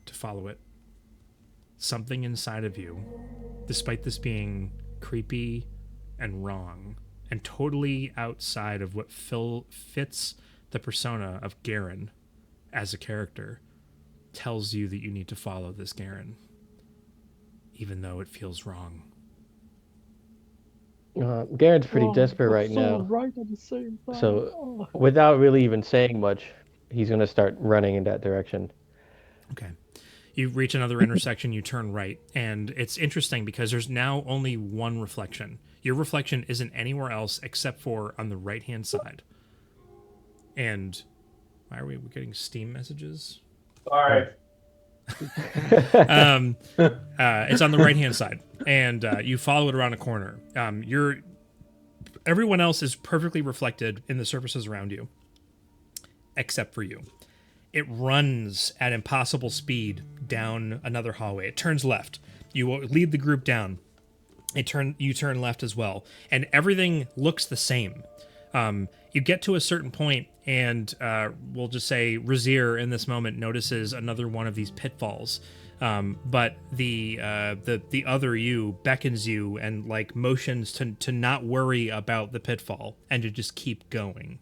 to follow it. Something inside of you, despite this being creepy and wrong, and totally outside of what fits the persona of Garen as a character, tells you that you need to follow this Garen, even though it feels wrong. Garen's pretty desperate right now. Right at the same time. So, without really even saying much, he's going to start running in that direction. Okay. You reach another intersection, you turn right, and it's interesting because there's now only one reflection. Your reflection isn't anywhere else except for on the right-hand side. And why are we getting Steam messages? Sorry. It's on the right-hand side, and you follow it around a corner. Everyone else is perfectly reflected in the surfaces around you, except for you. It runs at impossible speed down another hallway. It turns left. You will lead the group down. You turn left as well, and everything looks the same. You get to a certain point, and we'll just say Rezzyr in this moment notices another one of these pitfalls. But the other you beckons you and like motions to not worry about the pitfall and to just keep going.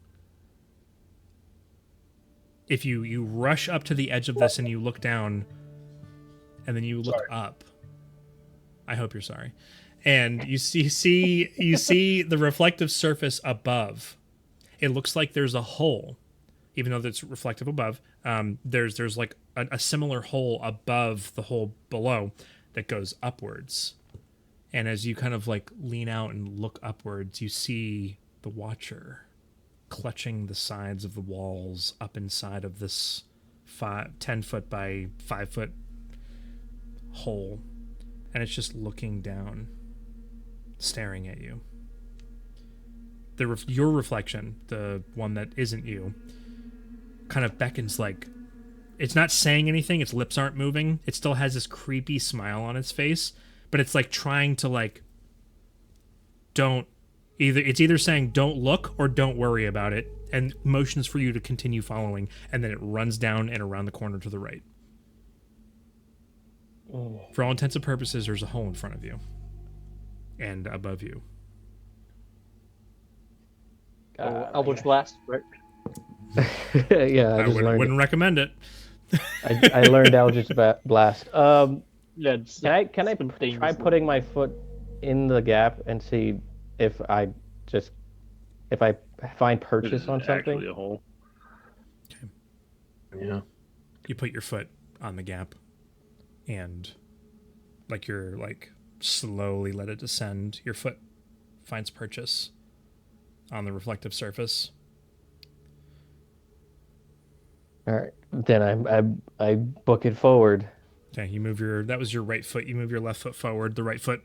If you rush up to the edge of this and you look down, and then you look up, I hope you're sorry, and you see the reflective surface above. It looks like there's a hole, even though it's reflective above. There's like a similar hole above the hole below that goes upwards. And as you kind of like lean out and look upwards, you see the Watcher clutching the sides of the walls up inside of this 10 foot by 5 foot hole. And it's just looking down, staring at you. Your reflection, the one that isn't you, kind of beckons, like, it's not saying anything, its lips aren't moving, it still has this creepy smile on its face, but it's like trying to like it's either saying don't look or don't worry about it, and motions for you to continue following, and then it runs down and around the corner to the right. For all intents and purposes, there's a hole in front of you and above you. Eldritch Blast, right? Yeah, I wouldn't recommend it. I learned Eldritch Blast. Yeah, Can I try putting my foot in the gap and see if I just if I find It purchase is on something. actually a hole. Yeah. You put your foot on the gap, and you're slowly let it descend. Your foot finds purchase on the reflective surface. All right, then I book it forward. Okay, you move that was your right foot. You move your left foot forward. The right foot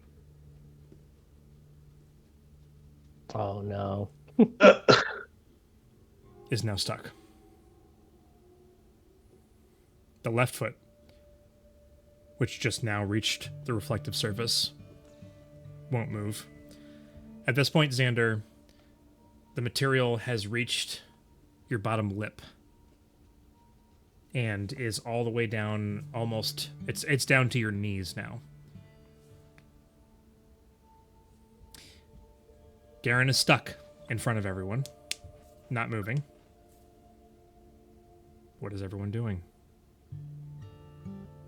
Oh no. is now stuck. The left foot, which just now reached the reflective surface, won't move. At this point, Xander, the material has reached your bottom lip and is all the way down, almost, it's down to your knees now. Garen is stuck in front of everyone, not moving. What is everyone doing?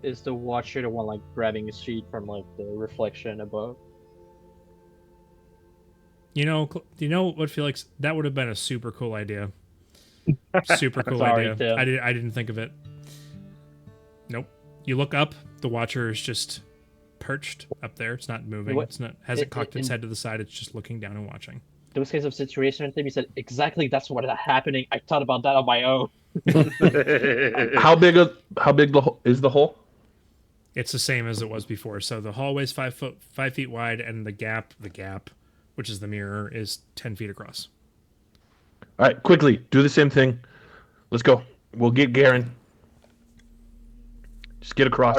Is the Watcher the one grabbing his feet from the reflection above? You know what, Felix? That would have been a super cool idea. Super cool Sorry, idea. Tim. I didn't think of it. Nope. You look up. The Watcher is just perched up there. It's not moving. What- It's not hasn't cocked its in- head to the side. It's just looking down and watching. Those kinds of situations, Tim, you said exactly that's what is happening. I thought about that on my own. How big is the hole? It's the same as it was before. So the hallway's 5 feet wide, and the gap, which is the mirror, is 10 feet across. All right, quickly do the same thing. Let's go. We'll get Garen. Just get across.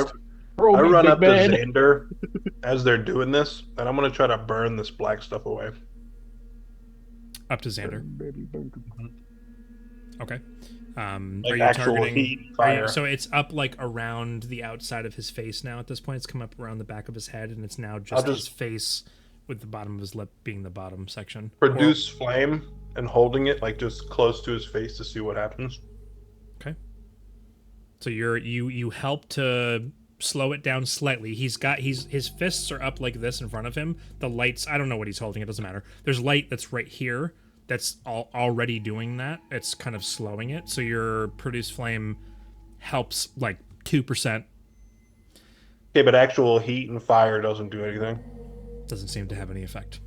I run up to Xander as they're doing this, and I'm gonna try to burn this black stuff away. Up to Xander. Okay. Are Like you actual targeting? heat and fire. So it's up around the outside of his face now. At this point, it's come up around the back of his head, and it's now just his face, with the bottom of his lip being the bottom section. Produce flame and holding it just close to his face to see what happens. Okay. So you help to slow it down slightly. His fists are up like this in front of him. The lights, I don't know what he's holding. It doesn't matter. There's light that's right here. That's already doing that. It's kind of slowing it. So your produce flame helps 2%. Okay, but actual heat and fire doesn't do anything. Doesn't seem to have any effect.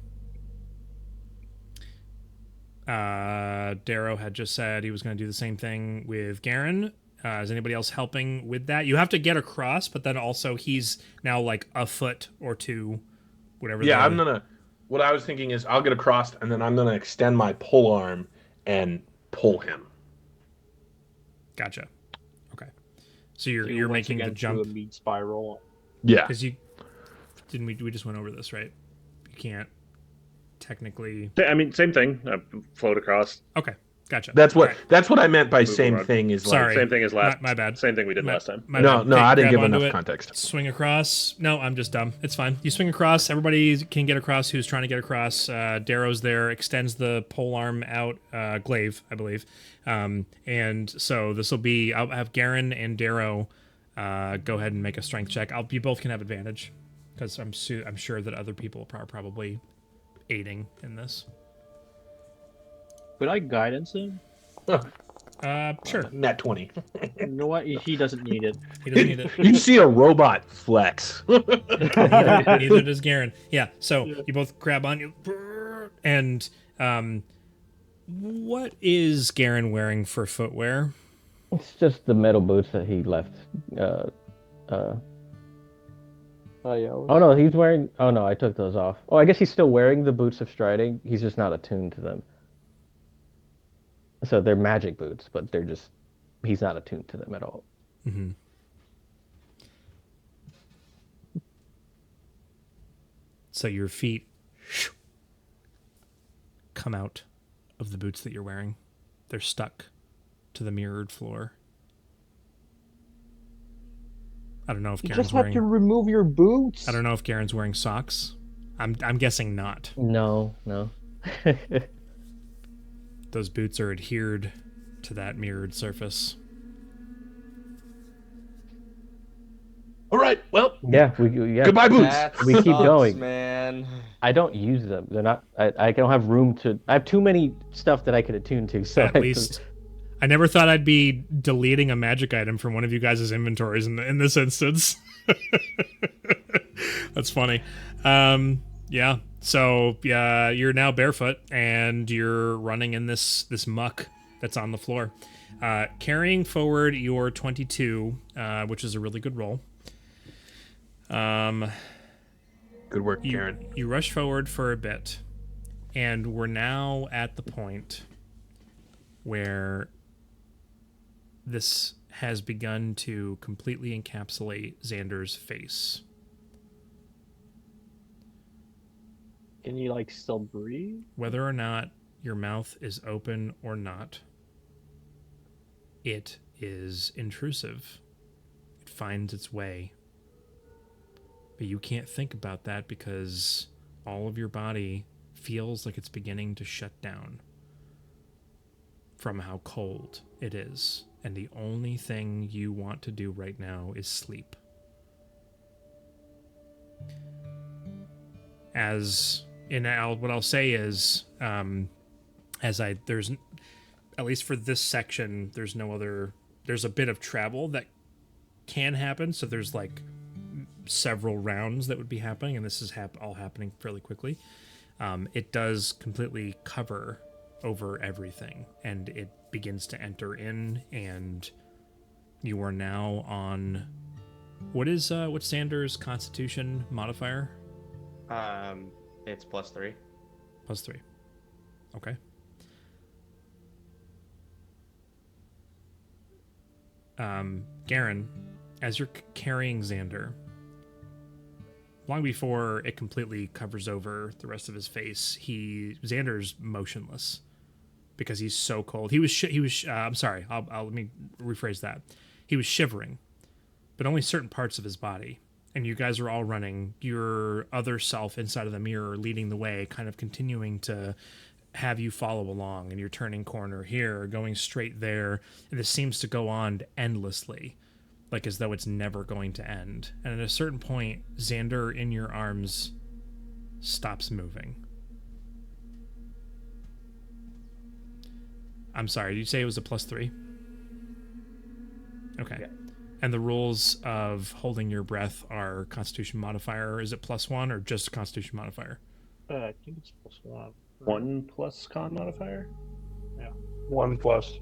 Darrow had just said he was going to do the same thing with Garen. Is anybody else helping with that? You have to get across, but then also he's now a foot or two, whatever. Yeah, what I was thinking is I'll get across, and then I'm gonna extend my pull arm and pull him. Gotcha. Okay. So you're making the jump. through a meat spiral. Yeah. Because we just went over this, right? You can't technically. I mean, same thing. Float across. Okay, gotcha. That's what All right. that's what I meant by Move same around. thing. Is Sorry. Same thing as last. My bad. Same thing we did last time. My No, bad. no, Okay, I didn't grab give onto enough it, context. Swing across. No, I'm just dumb. It's fine. You swing across. Everybody can get across who's trying to get across. Darrow's there, extends the pole arm out. Glaive, I believe. And so this will be. I'll have Garen and Darrow go ahead and make a strength check. You both can have advantage because I'm sure that other people are probably aiding in this. Could I guidance him? Sure. Nat 20. You know what? He doesn't need it. He doesn't need it. You see a robot flex. Neither does Garen. Yeah, so you both grab on you. And what is Garen wearing for footwear? It's just the metal boots that he left. Oh yeah. Oh no, he's wearing. Oh no, I took those off. Oh, I guess he's still wearing the boots of striding. He's just not attuned to them. So they're magic boots, but he's not attuned to them at all. Mm-hmm. So your feet come out of the boots that you're wearing. They're stuck to the mirrored floor. I don't know if You Garen's just have wearing. to remove your boots. I don't know if Garen's wearing socks. I'm guessing not. No. Those boots are adhered to that mirrored surface. All right. Well, Yeah, yeah. Goodbye, boots. That We keep sucks, going. man. I don't use them. They're not. I don't have room to. I have too many stuff that I could attune to. So At least I never thought I'd be deleting a magic item from one of you guys' inventories in this instance. That's funny. Yeah. So yeah, you're now barefoot and you're running in this muck that's on the floor. Carrying forward your 22, which is a really good roll. Good work, Karen. You rush forward for a bit, and we're now at the point where this has begun to completely encapsulate Xander's face. Can you like still breathe? Whether or not your mouth is open or not, it is intrusive. It finds its way. But you can't think about that because all of your body feels like it's beginning to shut down from how cold it is. And the only thing you want to do right now is sleep. What I'll say is, there's, at least for this section, there's a bit of travel that can happen. So there's like several rounds that would be happening, and this is all happening fairly quickly. It does completely cover over everything, and it begins to enter in, and you are now on what's Xander's Constitution modifier? It's +3. +3. Okay. Garen, as you're carrying Xander, long before it completely covers over the rest of his face, Xander's motionless because he's so cold. I'm sorry. Let me rephrase that. He was shivering, but only certain parts of his body. And you guys are all running. Your other self inside of the mirror leading the way, kind of continuing to have you follow along. And you're turning corner here, going straight there. And this seems to go on endlessly, like as though it's never going to end. And at a certain point, Xander in your arms stops moving. I'm sorry, did you say it was a +3? Okay. Yeah. And the rules of holding your breath are Constitution modifier. Is it +1 or just a Constitution modifier? I think it's +1. 1 plus con modifier? Yeah. 1+.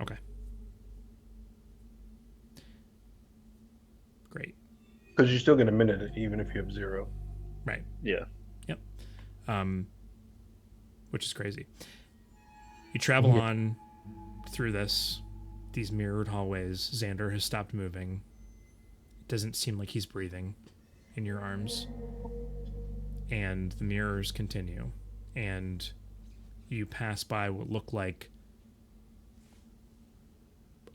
Okay. Great. Because you still get a minute even if you have 0. Right. Yeah. Yep. Which is crazy. You travel on through these mirrored hallways. Xander has stopped moving. It doesn't seem like he's breathing in your arms. And the mirrors continue. And you pass by what look like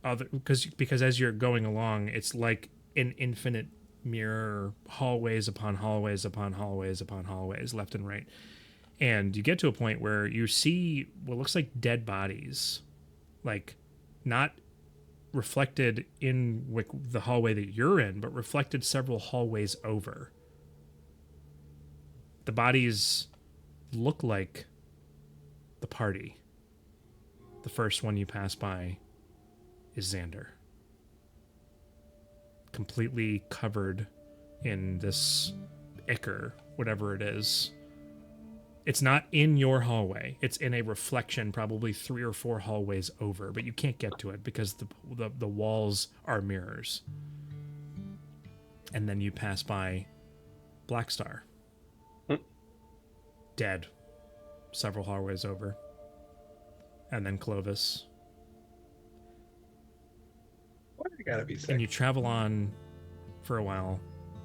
because as you're going along, it's like an infinite mirror, hallways upon hallways upon hallways upon hallways, left and right. And you get to a point where you see what looks like dead bodies, like not reflected in the hallway that you're in, but reflected several hallways over. The bodies look like the party. The first one you pass by is Xander, completely covered in this ichor, whatever it is. It's not in your hallway. It's in a reflection, probably 3 or 4 hallways over, but you can't get to it because the walls are mirrors. And then you pass by Blackstar, dead, several hallways over. And then Clovis. Why you gotta be sick? And you travel on for a while.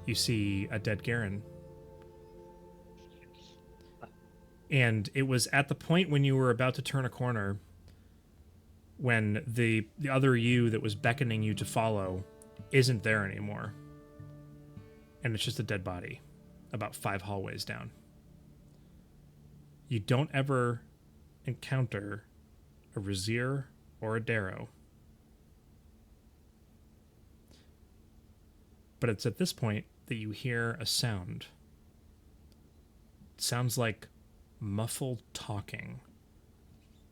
You see a dead Garen. And it was at the point when you were about to turn a corner when the other you that was beckoning you to follow isn't there anymore. And it's just a dead body about 5 hallways down. You don't ever encounter a Rezzyr or a Darrow. But it's at this point that you hear a sound. It sounds like muffled talking.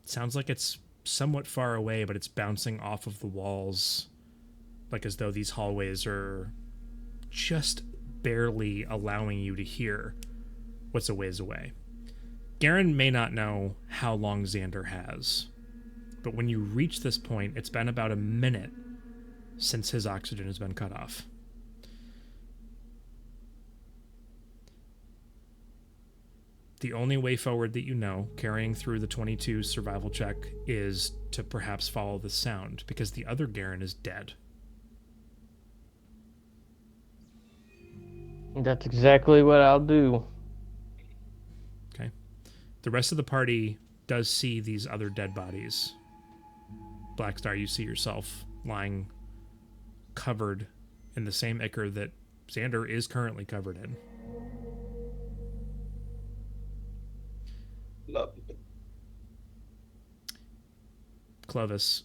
It sounds like it's somewhat far away, but it's bouncing off of the walls, like as though these hallways are just barely allowing you to hear what's a ways away. Garen may not know how long Xander has, but when you reach this point, it's been about a minute since his oxygen has been cut off. The only way forward that you know, carrying through the 22 survival check, is to perhaps follow the sound, because the other Garen is dead. That's exactly what I'll do. Okay. The rest of the party does see these other dead bodies. Blackstar, you see yourself lying covered in the same ichor that Xander is currently covered in. Love. Clovis,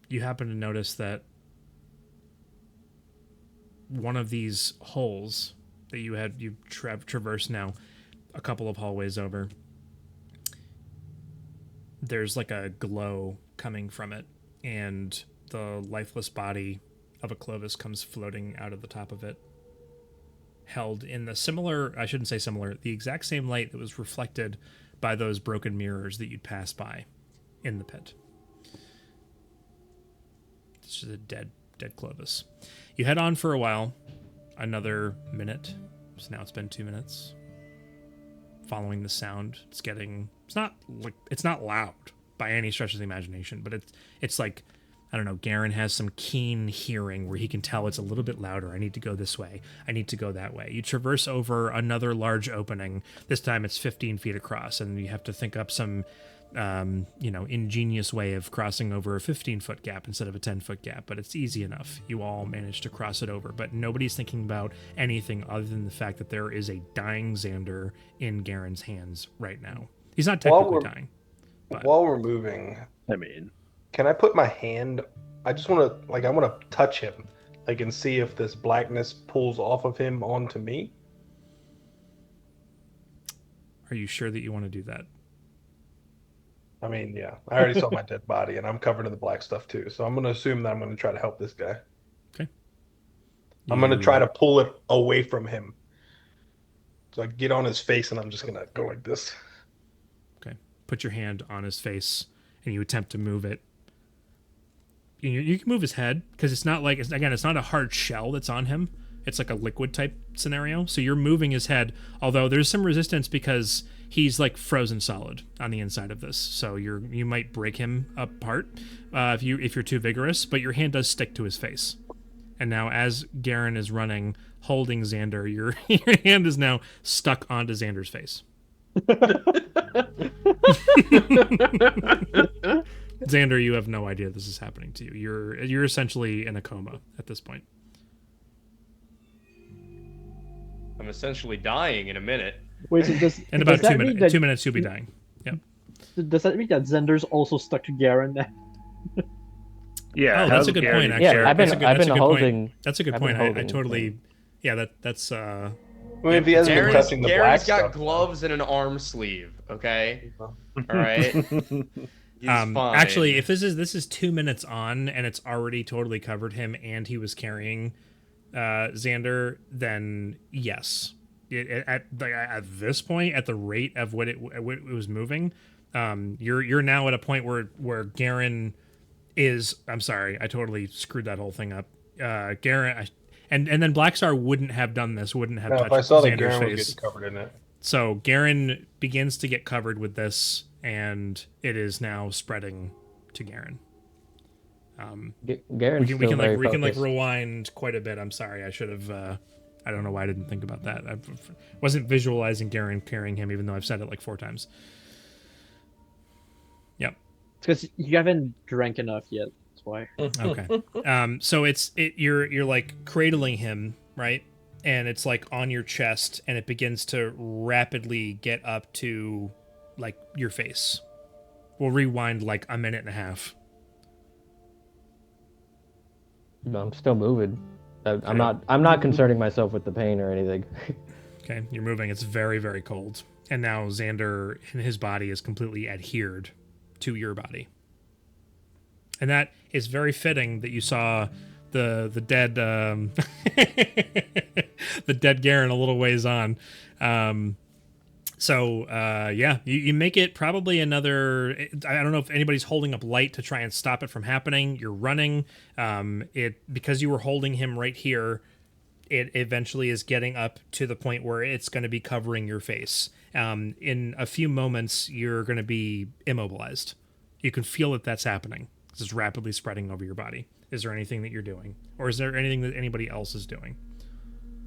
you happen to notice that one of these holes that you've traversed now a couple of hallways over, there's like a glow coming from it, and the lifeless body of a Clovis comes floating out of the top of it, held in the the exact same light that was reflected by those broken mirrors that you'd pass by in the pit. It's just a dead Clovis. You head on for a while, another minute. So now it's been 2 minutes. Following the sound, it's not loud by any stretch of the imagination, but it's like, I don't know, Garen has some keen hearing where he can tell it's a little bit louder. I need to go this way. I need to go that way. You traverse over another large opening. This time it's 15 feet across, and you have to think up some, ingenious way of crossing over a 15-foot gap instead of a 10-foot gap, but it's easy enough. You all manage to cross it over, but nobody's thinking about anything other than the fact that there is a dying Xander in Garen's hands right now. He's not technically dying. But While we're moving, I mean, can I put my hand? I just want to, I want to touch him, and see if this blackness pulls off of him onto me. Are you sure that you want to do that? I mean, yeah, I already saw my dead body, and I'm covered in the black stuff too. So I'm going to assume that I'm going to try to help this guy. Okay. I'm going to try to pull it away from him. So I get on his face, and I'm just going to go like this. Okay. Put your hand on his face, and you attempt to move it. You can move his head, because it's not like, it's not a hard shell that's on him. It's like a liquid type scenario. So you're moving his head, although there's some resistance because he's like frozen solid on the inside of this. So you might break him apart if you're too vigorous, but your hand does stick to his face. And now as Garen is running, holding Xander, your hand is now stuck onto Xander's face. Xander, you have no idea this is happening to you. You're essentially in a coma at this point. I'm essentially dying in a minute. Wait, so In about does 2 that mean minutes, that- 2 minutes, you'll be dying. Yep. Does that mean that Xander's also stuck to Garen now? yeah. Oh, that's how's a good Garen- point. Actually, Yeah, I've been that's a good holding. point. That's a good I've been point. I holding totally. Yeah, that's. I mean, if he hasn't been touching the black Garen's got stuff. gloves and an arm sleeve. Okay. All right. He's fine. Actually, if this is 2 minutes on and it's already totally covered him and he was carrying Xander, then yes. At this point, at the rate of what it was moving, you're now at a point where Garen is. I'm sorry, I totally screwed that whole thing up. Garen, and then Blackstar wouldn't have done this. Wouldn't have No, touched if I saw that Xander's Garen was face. getting covered in it. So Garen begins to get covered with this, and it is now spreading to Garen. Garen's we still can very like focused. rewind quite a bit. I'm sorry, I should have. I don't know why I didn't think about that. I wasn't visualizing Garen carrying him, even though I've said it like 4 times. Yep. It's because you haven't drank enough yet. That's why. Okay. So you're like cradling him, right? And it's like on your chest, and it begins to rapidly get up to like your face. We'll rewind like a minute and a half. No, I'm still moving. I'm not concerning myself with the pain or anything. Okay, you're moving. It's very, very cold. And now Xander, his body is completely adhered to your body. And that is very fitting that you saw the dead the dead Garen a little ways on. You make it probably another. I don't know if anybody's holding up light to try and stop it from happening. You're running. Because you were holding him right here, it eventually is getting up to the point where it's going to be covering your face. In a few moments, you're going to be immobilized. You can feel that that's happening. It's rapidly spreading over your body. Is there anything that you're doing? Or is there anything that anybody else is doing?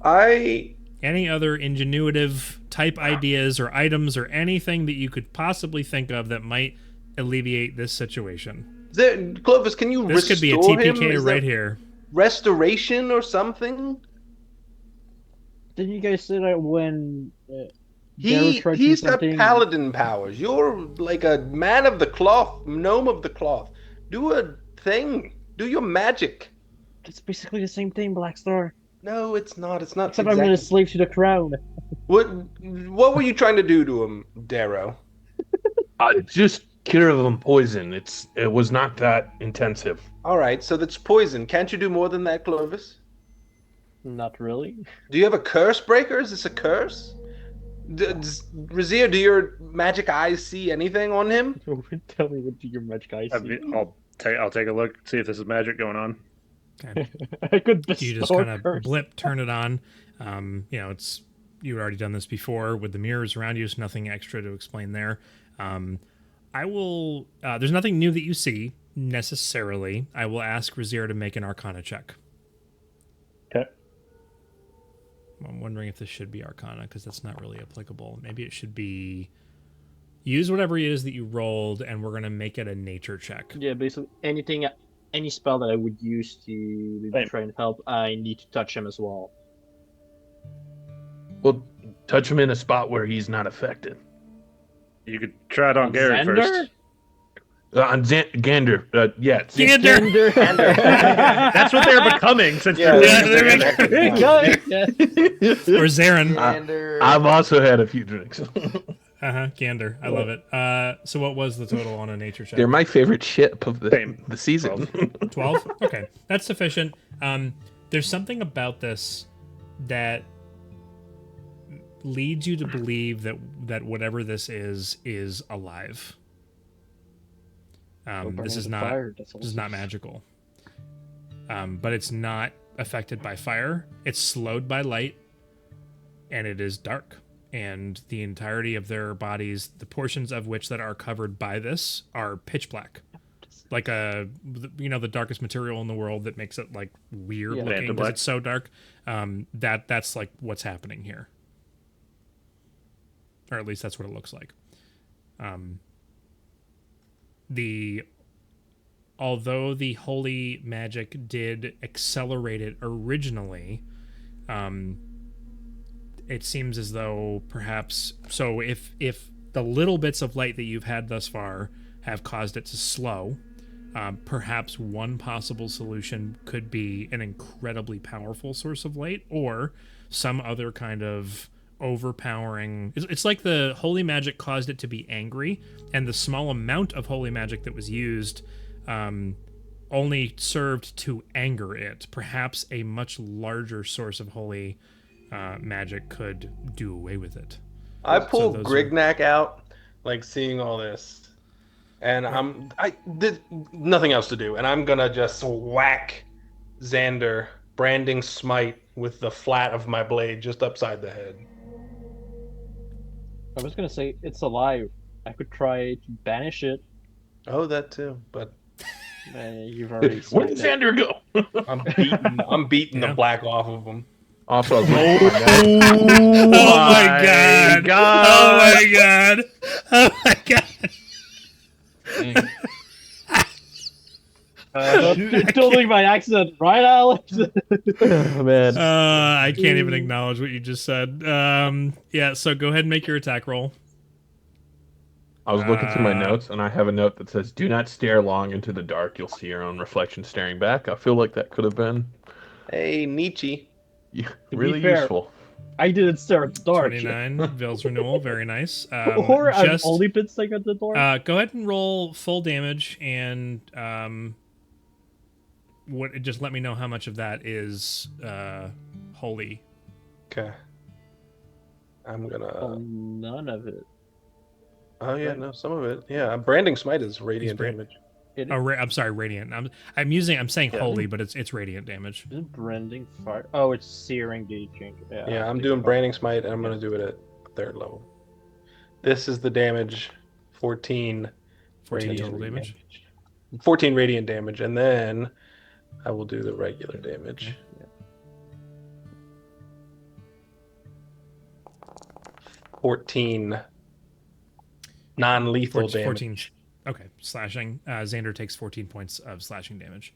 Any other ingenuitive type ideas or items or anything that you could possibly think of that might alleviate this situation? Clovis, can you This restore could be a him? TPK Is right there here. restoration or something? Didn't you guys say that when Daryl tried to do He's got something? paladin powers. You're like a man of the cloth, gnome of the cloth. Do a thing. Do your magic. It's basically the same thing, Blackstar. No, it's not. It's not. Except I'm gonna slave to the crown. What were you trying to do to him, Darrow? Just cure them poison. It was not that intensive. All right, so that's poison. Can't you do more than that, Clovis? Not really. Do you have a curse breaker? Is this a curse? Rezzyr, do your magic eyes see anything on him? Tell me what do your magic eyes see? I'll take a look, see if this is magic going on. Okay. I could bestow You just kind a of curse. blip, turn it on. You've already done this before with the mirrors around you, so nothing extra to explain there. I will. There's nothing new that you see necessarily. I will ask Rezzyr to make an Arcana check. Okay. I'm wondering if this should be Arcana because that's not really applicable. Maybe it should be. Use whatever it is that you rolled, and we're gonna make it a nature check. Yeah, basically any spell that I would use to try and help, I need to touch him as well. Well, touch him in a spot where he's not affected. You could try it on Gary Xander? first. On Gander, yeah. Gander! That's what they're becoming since Yeah, you're doing they're it. Or Zarin. I've also had a few drinks. Gander. I love it. So what was the total on a nature check? They're my favorite ship of the Same. season. 12? Okay. That's sufficient. There's something about this that leads you to believe that whatever this is alive. This is not magical. But it's not affected by fire. It's slowed by light, and it is dark. And the entirety of their bodies, the portions of which that are covered by this, are pitch black. Like the darkest material in the world that makes it like weird looking because it's so dark. That's like what's happening here, or at least that's what it looks like. Although the holy magic did accelerate it originally, it seems as though perhaps if the little bits of light that you've had thus far have caused it to slow. Perhaps one possible solution could be an incredibly powerful source of light or some other kind of overpowering. It's like the holy magic caused it to be angry, and the small amount of holy magic that was used only served to anger it. Perhaps a much larger source of holy magic could do away with it. I pull Grignac out, like seeing all this. And I did nothing else to do, and I'm gonna just whack Xander, branding smite with the flat of my blade just upside the head. I was gonna say it's alive. I could try to banish it. Oh, that too, but You've already. Where did Xander go? I'm beating the black off of him. Also, Oh my god! Oh my god! Oh my god! Totally by accident, right, Alex? Oh, man. I can't even acknowledge what you just said. Yeah, so go ahead and make your attack roll. I was looking through my notes, and I have a note that says, "Do not stare long into the dark. You'll see your own reflection staring back." I feel like that could have been Hey, Nietzsche. Yeah, be really fair, useful. I didn't stare at the door. 29, Vale's renewal, very nice. Or I've Just only been staring at the door. go ahead and roll full damage, and just let me know how much of that is holy. Okay. I'm gonna. None of it. Oh yeah, no, some of it. Yeah, branding smite is radiant brand- damage. I'm sorry, radiant. I'm saying Yeah. holy, but it's radiant damage. Isn't branding fire? Oh, it's searing gauging. Yeah, I'm doing branding smite, and I'm gonna do it at third level. This is the damage, 14 14 radiant total damage. 14 radiant damage, and then I will do the regular damage. 14 non-lethal damage. 14. Okay, slashing. Xander takes 14 points of slashing damage.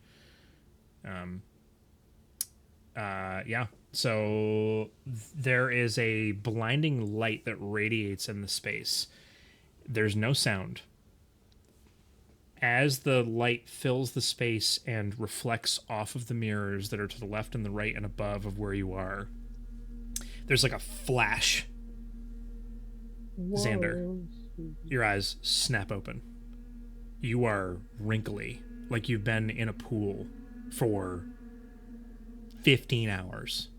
Yeah. So there is a blinding light that radiates in the space. There's no sound. As the light fills the space and reflects off of the mirrors that are to the left and the right and above of where you are, there's like a flash. Xander, your eyes snap open. You are wrinkly, like you've been in a pool for 15 hours.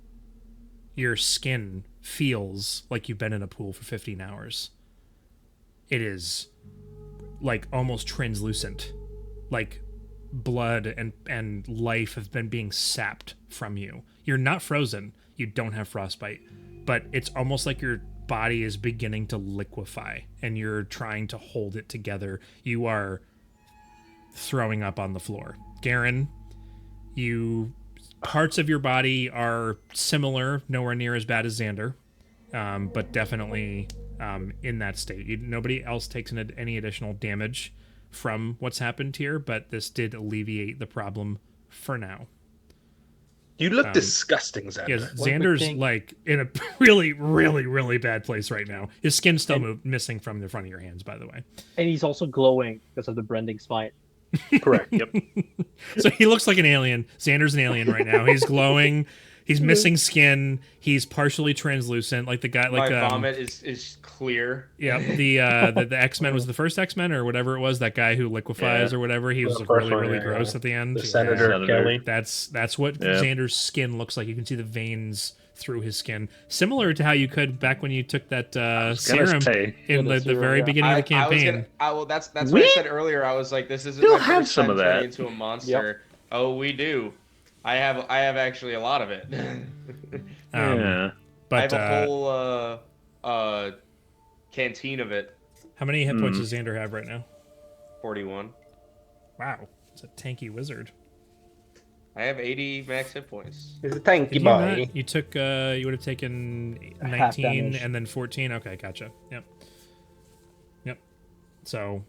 Your skin feels like you've been in a pool for 15 hours. It is like almost translucent, like blood and life have been being sapped from you. You're not frozen. You don't have frostbite, but it's almost like your body is beginning to liquefy and you're trying to hold it together. You are throwing up on the floor. Garen, parts of your body are similar, nowhere near as bad as Xander, but definitely in that state. Nobody else takes any additional damage from what's happened here, but this did alleviate the problem for now. You look disgusting, Xander. Yes, Xander's like in a really, really, really bad place right now. His skin's still missing from the front of your hands, by the way. And he's also glowing because of the branding smite. Correct. Yep. So he looks like an alien. Xander's an alien right now. He's glowing. He's missing skin. He's partially translucent, like the guy. Like my vomit is clear. Yeah, the X-Men was the first X-Men or whatever it was. That guy who liquefies or whatever. He was The first really, one, really yeah, gross yeah. at the end. The Senator Kelly. That's what Xander's skin looks like. You can see the veins through his skin, similar to how you could back when you took that serum in the very beginning of the campaign. That's what I said earlier. I was like, this isn't Still my have first some time of that. turning into a monster. Oh, we do. I have actually a lot of it. Yeah. But I have a whole canteen of it. how many hit points does Xander have right now? 41. Wow, it's a tanky wizard. I have 80 max hit points. He's a tanky Did you boy. not? You took you would have taken Half 19 damage. and then 14. Okay, gotcha. Yep. So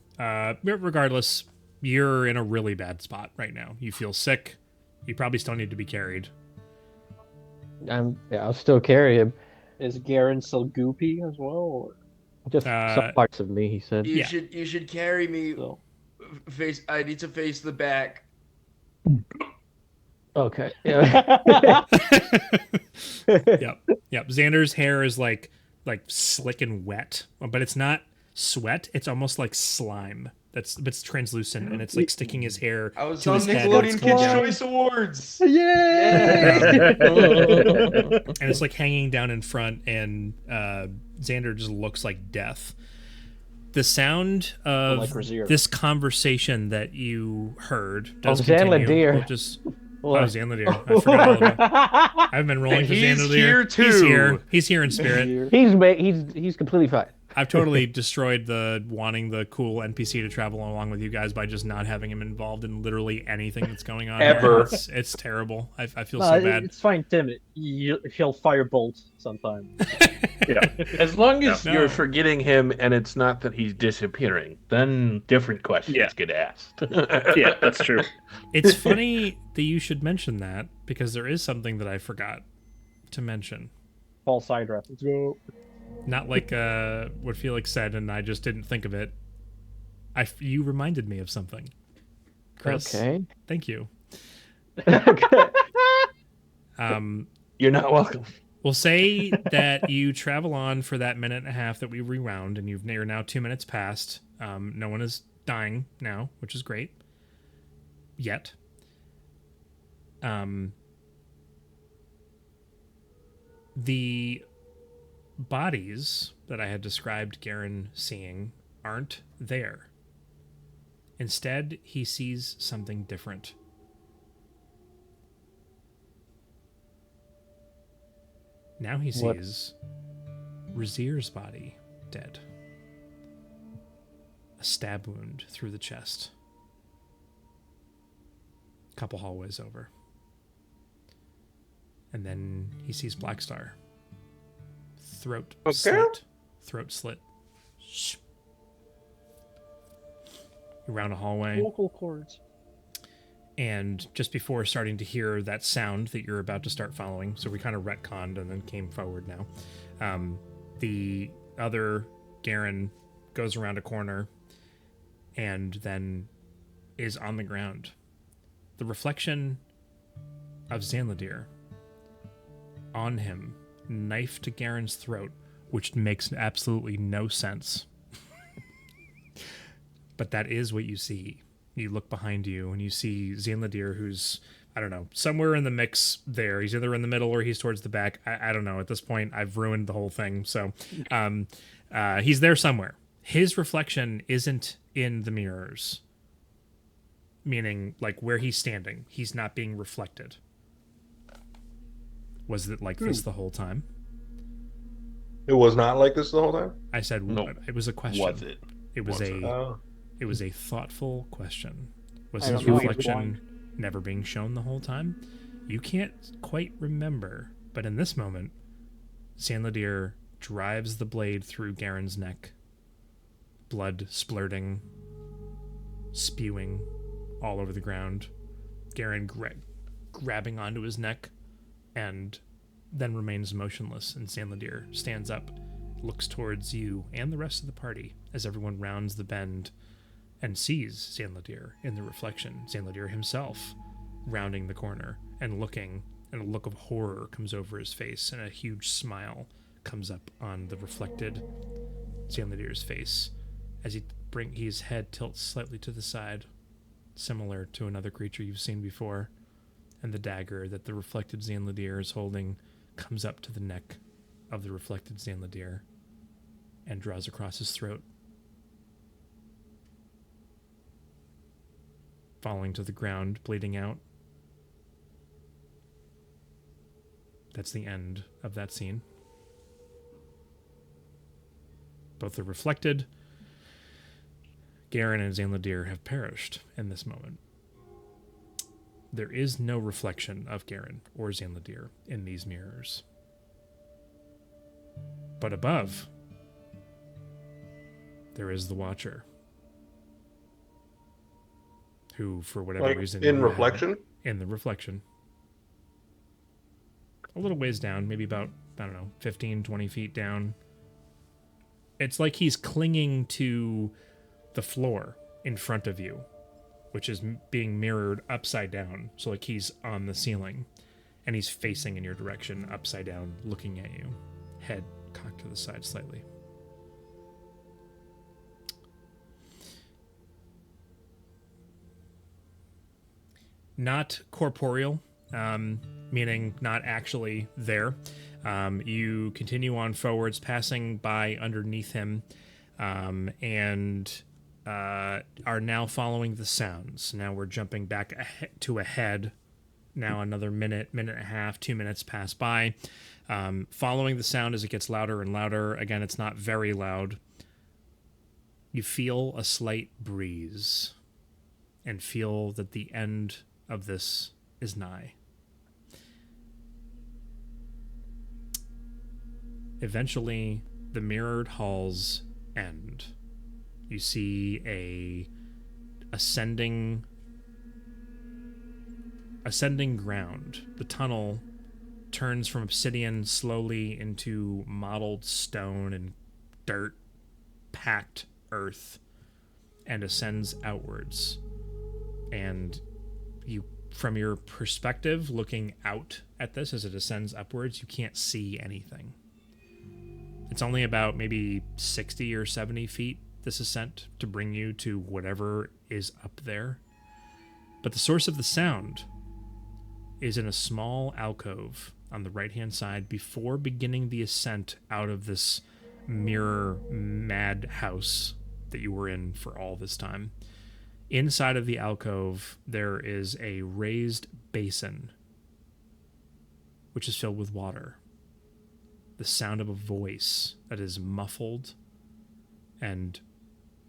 regardless, you're in a really bad spot right now. You feel sick. You probably still need to be carried. I'll still carry him. Is Garen still goopy as well? Or... Just some parts of me, he said. You should carry me. So... I need to face the back. Okay. Yeah. Yep. Xander's hair is like slick and wet, but it's not sweat. It's almost like slime. It's translucent and it's like sticking his hair I was to on his head. Nickelodeon It's coming Kids down. Choice Awards. And it's like hanging down in front, and Xander just looks like death. The sound of like Rezzyr. this conversation that you heard does Zanladir. continue. We'll just Zanladir. I forgot all about. I've been rolling for He's Zanladir. here too. He's here. He's here in spirit. He's completely fine. I've totally destroyed the wanting the cool NPC to travel along with you guys by just not having him involved in literally anything that's going on. Ever. Here. It's terrible. I feel so bad. It's fine, Tim. He'll firebolt sometime. Yeah. As long as No. you're forgetting him and it's not that he's disappearing, then different questions get asked. Yeah, that's true. It's funny that you should mention that because there is something that I forgot to mention. Paul Sidra. Let's go. Not like what Felix said, and I just didn't think of it. You reminded me of something, Chris. Okay. Thank you. Okay. You're not welcome. We'll say that you travel on for that minute and a half that we rewound, and you're now 2 minutes past. No one is dying now, which is great. Yet. The bodies that I had described Garen seeing aren't there. Instead, he sees something different. Now he What? sees Rezzyr's body dead. A stab wound through the chest. Couple hallways over. And then he sees Blackstar. Throat slit. Throat slit. Shh. Around a hallway. Vocal cords. And just before starting to hear that sound that you're about to start following, so we kind of retconned and then came forward now. The other Garen goes around a corner and then is on the ground. The reflection of Zanladir on him, knife to Garen's throat, which makes absolutely no sense. But that is what you see. You look behind you and you see Zanladir, who's, I don't know, somewhere in the mix there. He's either in the middle or he's towards the back. I don't know. At this point, I've ruined the whole thing. So he's there somewhere. His reflection isn't in the mirrors, meaning like where he's standing. He's not being reflected. Was it like this the whole time? It was not like this the whole time? I said No. it was a question. Was it? It was a Oh. it was a thoughtful question. Was I his don't know, reflection never being shown the whole time? You can't quite remember, but in this moment, Zanladir drives the blade through Garen's neck, blood splurting, spewing all over the ground. Garen grabbing onto his neck, and then remains motionless, and Zanladir stands up, looks towards you and the rest of the party as everyone rounds the bend and sees Zanladir in the reflection. Zanladir himself rounding the corner and looking, and a look of horror comes over his face, and a huge smile comes up on the reflected Zanladir's face as his head tilts slightly to the side, similar to another creature you've seen before, and the dagger that the reflected Zanladir is holding comes up to the neck of the reflected Zanladir and draws across his throat, falling to the ground, bleeding out. That's the end of that scene. Both the reflected Garen and Zanladir have perished in this moment. There is no reflection of Garen or Zanladir in these mirrors. But above, there is the Watcher, who, for whatever Like reason... in reflection? In the reflection. A little ways down, maybe about, I don't know, 15, 20 feet down. It's like he's clinging to the floor in front of you, which is being mirrored upside down. So like he's on the ceiling, and he's facing in your direction, upside down, looking at you, head cocked to the side slightly. Not corporeal, meaning not actually there. You continue on forwards, passing by underneath him, and are now following the sounds. Now we're jumping back to ahead. Now another minute and a half, 2 minutes pass by. Following the sound as it gets louder and louder. Again, it's not very loud. You feel a slight breeze and feel that the end of this is nigh. Eventually, the mirrored halls end. You see a ascending ground. The tunnel turns from obsidian slowly into mottled stone and dirt, packed earth, and ascends outwards. And you from your perspective, looking out at this as it ascends upwards, you can't see anything. It's only about maybe 60 or 70 feet, this ascent, to bring you to whatever is up there. But the source of the sound is in a small alcove on the right-hand side before beginning the ascent out of this mirror mad house that you were in for all this time. Inside of the alcove, there is a raised basin, which is filled with water. The sound of a voice that is muffled and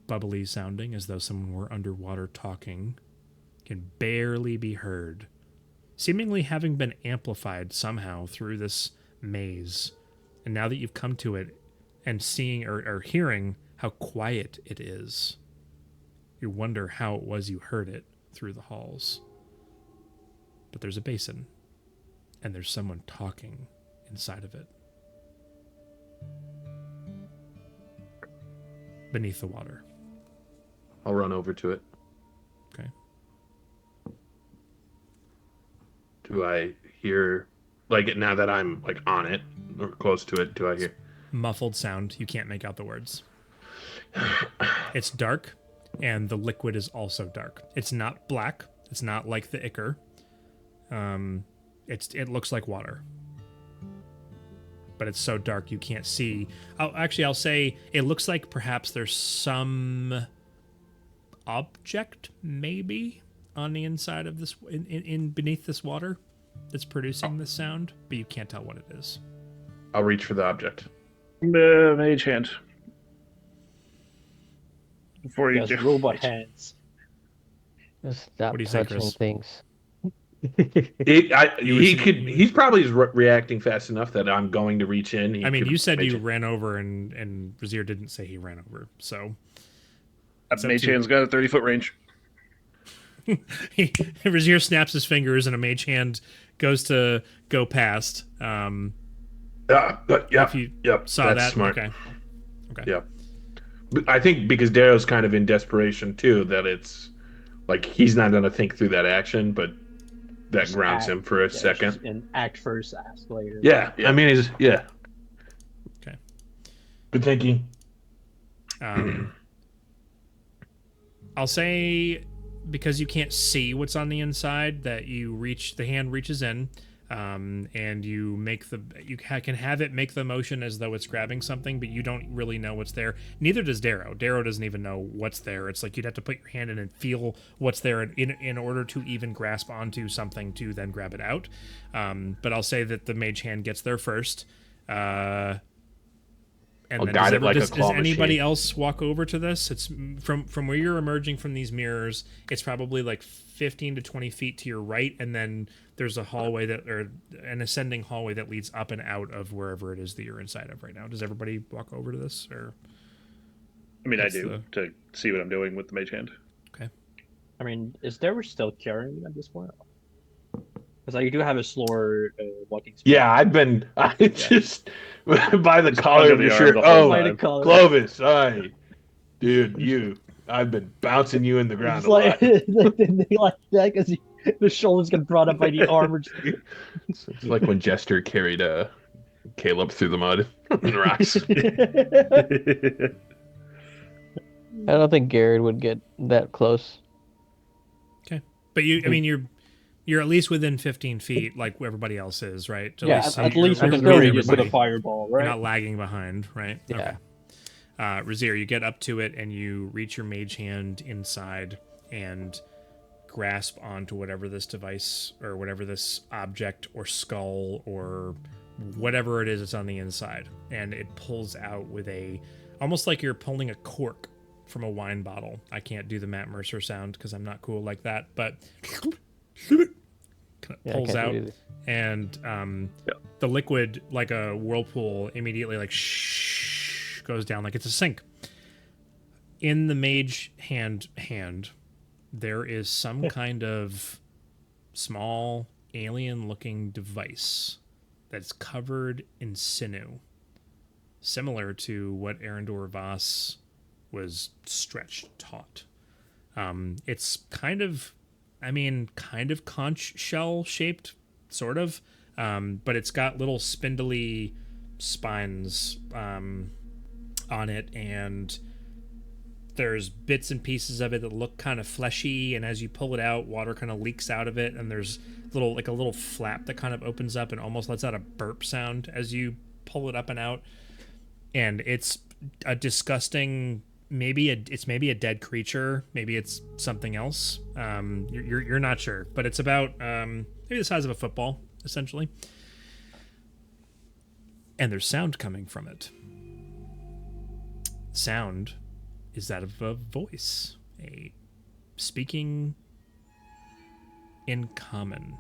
bubbly sounding, as though someone were underwater talking, can barely be heard, seemingly having been amplified somehow through this maze. And now that you've come to it and seeing or hearing how quiet it is, you wonder how it was you heard it through the halls. But there's a basin, and there's someone talking inside of it. Beneath the water. I'll run over to it. Okay. Do I hear, like, now that I'm, like, on it, or close to it, do I hear? Muffled sound. You can't make out the words. It's dark, and the liquid is also dark. It's not black. It's not like the ichor. It looks like water. But it's so dark you can't see. I'll say it looks like perhaps there's some object, maybe, on the inside of this, in beneath this water, that's producing this sound, but you can't tell what it is. I'll reach for the object. Mage hand. Before you Yes, do. robot hands. Just stop What do you say, touching Chris? things. He's probably reacting fast enough that I'm going to reach in. I mean, you said you it. ran over, and Rezzyr didn't say he ran over, so... Mage hand's got a 30-foot range. Rezzyr snaps his fingers, and a mage hand goes to go past. But yeah, If you yep, saw that's that, smart. okay. Yep. But I think because Darrow's kind of in desperation too, that it's like he's not going to think through that action, but that Just grounds act- him for a yeah, second. just an act first, ask later. Yeah, Yeah. I mean, he's Okay. Good thinking. I'll say, because you can't see what's on the inside, that the hand reaches in, and you can have it make the motion as though it's grabbing something, but you don't really know what's there. Neither does Darrow. Darrow doesn't even know what's there. It's like you'd have to put your hand in and feel what's there in order to even grasp onto something to then grab it out. But I'll say that the mage hand gets there first. And I'll then guide it like a does claw anybody machine. else walk over to this? It's from where you're emerging from these mirrors. It's probably like 15 to 20 feet to your right, and then there's a hallway or an ascending hallway that leads up and out of wherever it is that you're inside of right now. Does everybody walk over to this, or? I mean, I That's do, to see what I'm doing with the mage hand. Okay. I mean, is there still carrying at this point? Because you do have a slower walking speed. Yeah, I just by the collar under of the your arm shirt. the whole Oh, By the time. collar. Clovis, hi, dude, I've been bouncing you in the ground It's a lot. they like that because the shoulders get brought up by the armor. It's like when Jester carried Caleb through the mud and rocks. I don't think Garrett would get that close. But I mean, you're at least within 15 feet, like everybody else is, right? To Yeah, least at see- least you're with the with radius of the everybody. fireball, You're right? not lagging behind, right? Yeah. Rezzyr, you get up to it and you reach your mage hand inside and grasp onto whatever this device or whatever this object or skull or whatever it is that's on the inside, and it pulls out with almost like you're pulling a cork from a wine bottle. I can't do the Matt Mercer sound because I'm not cool like that, but kind of Yeah, I pulls can't out, do it either. and the liquid, like a whirlpool, immediately goes down like it's a sink. In the mage hand, there is some kind of small alien-looking device that's covered in sinew, similar to what Arendor Voss was stretched taut. It's kind of I mean, kind of conch shell shaped, sort of, but it's got little spindly spines on it, and there's bits and pieces of it that look kind of fleshy, and as you pull it out, water kind of leaks out of it, and there's a little flap that kind of opens up and almost lets out a burp sound as you pull it up and out. And it's a disgusting, maybe a dead creature, maybe it's something else. You're not sure, but it's about maybe the size of a football, essentially. And there's sound coming from it. Sound is that of a voice, a speaking in common.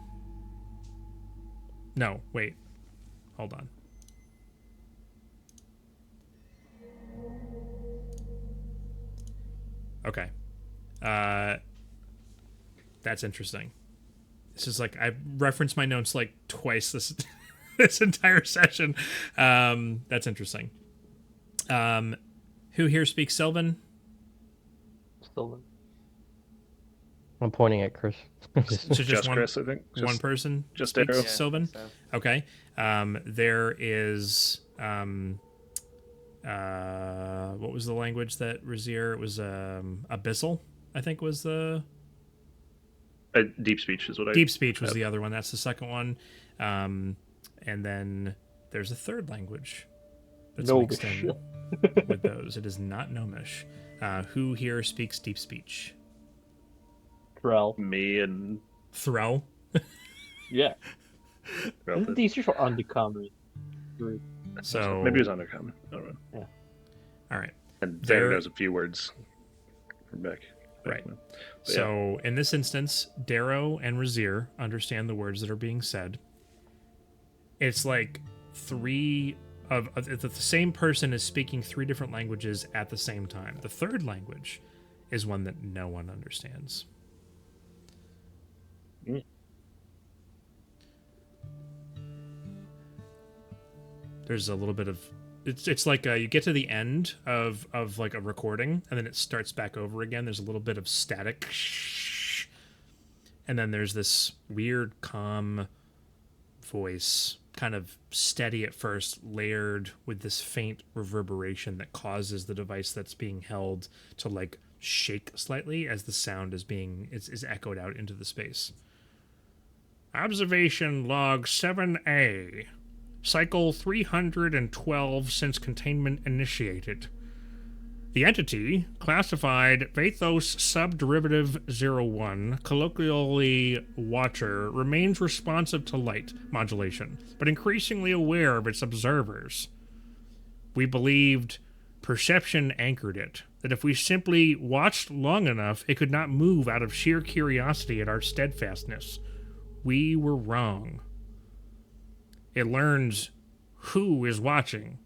No, wait. Hold on. Okay. That's interesting. This is like, I've referenced my notes like twice this this entire session. That's interesting. Who here speaks Sylvan? Sylvan. I'm pointing at Chris. Just Chris, I think. One person just speaks Darrow. Yeah, Sylvan? so. Okay. There is what was the language that Rezzyr, it was Abyssal, I think was the Deep speech is what I. Deep speech was the other one. That's the second one. And then there's a third language that's mixed in with those. It is not Gnomish. Who here speaks deep speech? Thrall. Me and Thrall? Yeah. Thrall did. These are uncommon. So Maybe it was undercommon. I don't know. all right. And There- Darren knows a few words from back. Right. when. But So in this instance, Darrow and Rezzyr understand the words that are being said. It's like the same person is speaking three different languages at the same time. The third language is one that no one understands. Mm. There's a little bit of it's like you get to the end of like a recording, and then it starts back over again. There's a little bit of static, and then there's this weird calm voice, kind of steady at first, layered with this faint reverberation that causes the device that's being held to like shake slightly as the sound is echoed out into the space. Observation log 7A. Cycle 312 since containment initiated. The entity, classified Vathos Subderivative 01, colloquially Watcher, remains responsive to light modulation, but increasingly aware of its observers. We believed perception anchored it, that if we simply watched long enough, it could not move out of sheer curiosity at our steadfastness. We were wrong. It learns who is watching.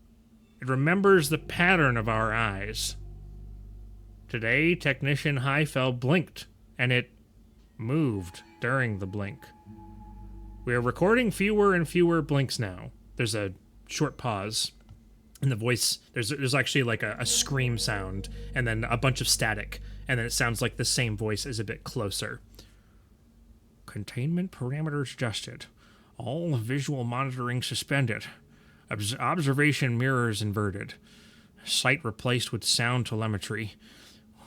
It remembers the pattern of our eyes. Today, Technician Highfell blinked, and it moved during the blink. We are recording fewer and fewer blinks now. There's a short pause, and the voice, there's actually like a scream sound, and then a bunch of static, and then it sounds like the same voice is a bit closer. Containment parameters adjusted. All visual monitoring suspended. Observation mirrors inverted. Sight replaced with sound telemetry.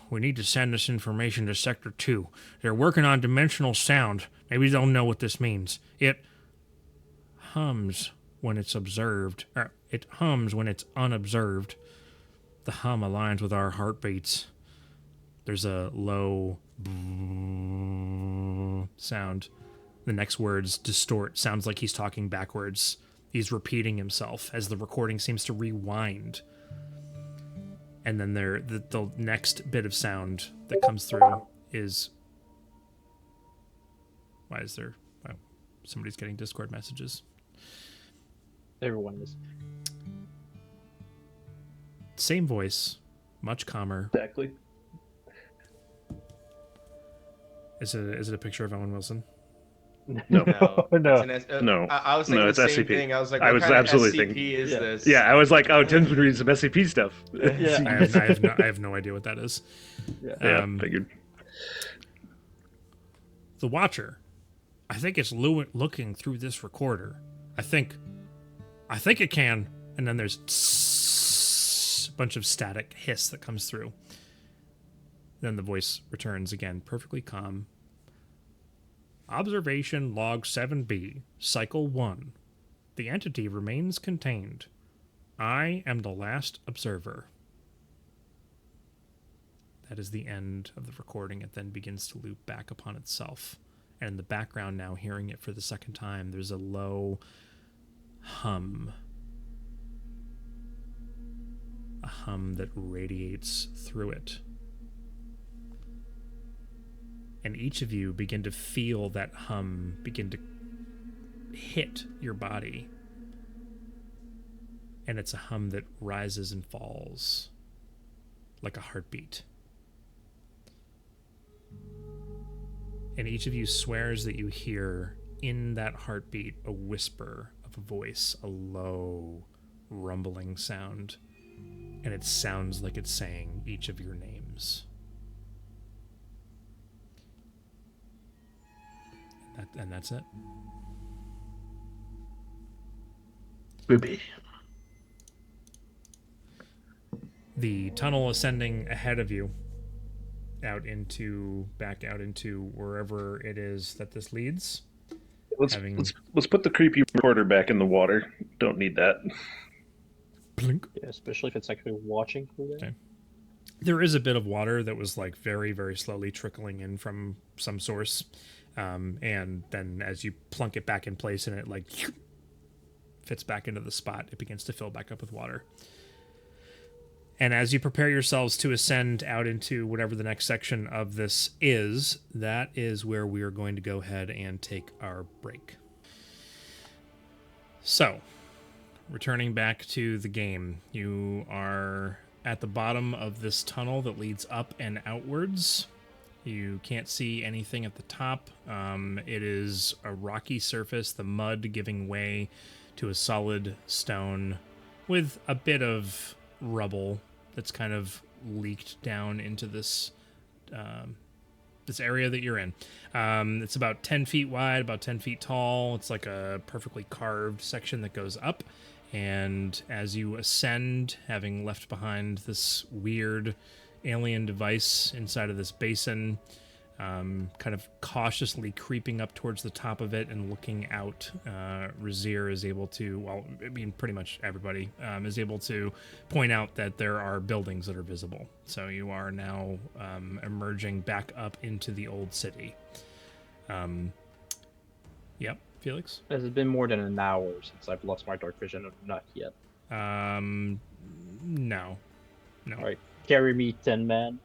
We need to send this information to Sector 2. They're working on dimensional sound. Maybe they'll know what this means. It hums when it's observed. It hums when it's unobserved. The hum aligns with our heartbeats. There's a low sound. The next words distort. Sounds like he's talking backwards. He's repeating himself as the recording seems to rewind. And then the next bit of sound that comes through is... Why is there... Wow, somebody's getting Discord messages. Everyone is. Same voice, much calmer. Exactly. Is it a picture of Owen Wilson? No. No. No. I was No, thinking it's the same SCP. thing. I was like, I what was kind absolutely of SCP thinking- is Yeah. this? Yeah, I was like, oh, Tim's been reading some SCP stuff. Yeah. I have no idea what that is. Yeah. Yeah, Um, figured. The Watcher. I think it's looking through this recorder. I think it can. And then there's a bunch of static hiss that comes through. Then the voice returns again, perfectly calm. Observation log 7B, cycle 1. The entity remains contained. I am the last observer. That is the end of the recording. It then begins to loop back upon itself. And in the background now, hearing it for the second time, there's a low hum. A hum that radiates through it. And each of you begin to feel that hum begin to hit your body. And it's a hum that rises and falls like a heartbeat. And each of you swears that you hear in that heartbeat a whisper of a voice, a low, rumbling sound. And it sounds like it's saying each of your names. And that's it. Boopy. The tunnel ascending ahead of you, back out into wherever it is that this leads. Let's put the creepy recorder back in the water. Don't need that. Blink. Yeah, especially if it's actually watching through there. Okay. There is a bit of water that was like very, very slowly trickling in from some source. And then as you plunk it back in place and it like fits back into the spot, it begins to fill back up with water. And as you prepare yourselves to ascend out into whatever the next section of this is, that is where we are going to go ahead and take our break. So, returning back to the game, you are at the bottom of this tunnel that leads up and outwards. You can't see anything at the top. It is a rocky surface, the mud giving way to a solid stone with a bit of rubble that's kind of leaked down into this this area that you're in. It's about 10 feet wide, about 10 feet tall. It's like a perfectly carved section that goes up. And as you ascend, having left behind this weird alien device inside of this basin, kind of cautiously creeping up towards the top of it and looking out, Rezzyr is able to, well, I mean, pretty much everybody is able to point out that there are buildings that are visible. So you are now emerging back up into the old city. Yep, Felix? Has it been more than an hour since I've lost my dark vision? Or not yet. No. All right, carry me, 10 man.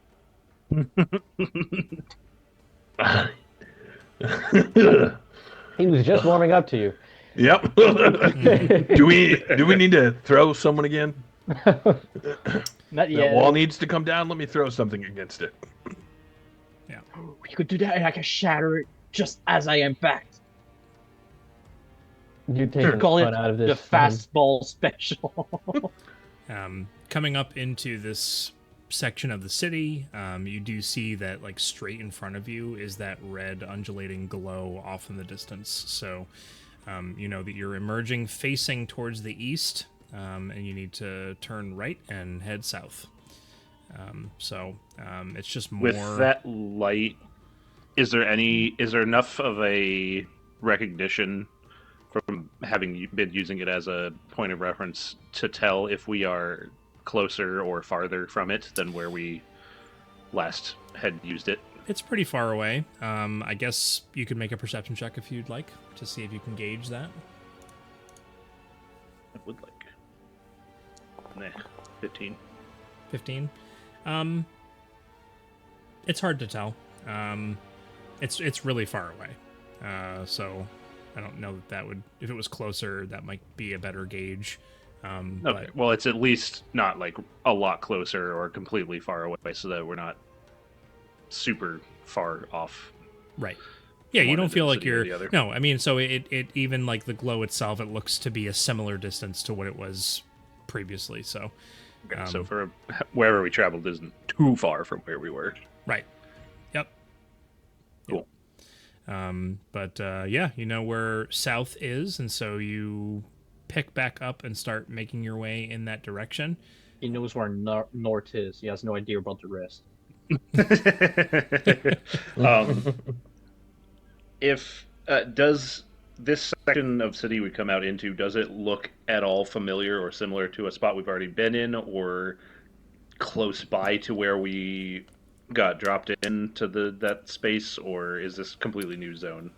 He was just warming up to you. Yep. do we need to throw someone again? Not The yet. wall needs to come down. Let me throw something against it. Yeah. We could do that and I can shatter it just as I impact. You take Call fun it out of the this. fastball special. Coming up into this section of the city, you do see that like straight in front of you is that red undulating glow off in the distance. So you know that you're emerging facing towards the east, and you need to turn right and head south. It's just more With that light, is there enough of a recognition from having been using it as a point of reference to tell if we are closer or farther from it than where we last had used it? It's pretty far away. I guess you could make a perception check if you'd like to see if you can gauge that. I would like. Nah, 15. 15. It's hard to tell. It's really far away. So I don't know that would, if it was closer, that might be a better gauge. Okay. But Well, it's at least not like a lot closer or completely far away, so that we're not super far off. right. Yeah, you one don't end of feel the like city or you're the other. no, I mean, so it even like the glow itself, it looks to be a similar distance to what it was previously. So Okay, so for wherever we traveled isn't too far from where we were. right. Yep. Cool. But yeah, you know where south is, and so you pick back up and start making your way in that direction. He knows where north is. He has no idea about the rest. um, if does this section of city we come out into, does it look at all familiar or similar to a spot we've already been in, or close by to where we got dropped into that space, or is this completely new zone?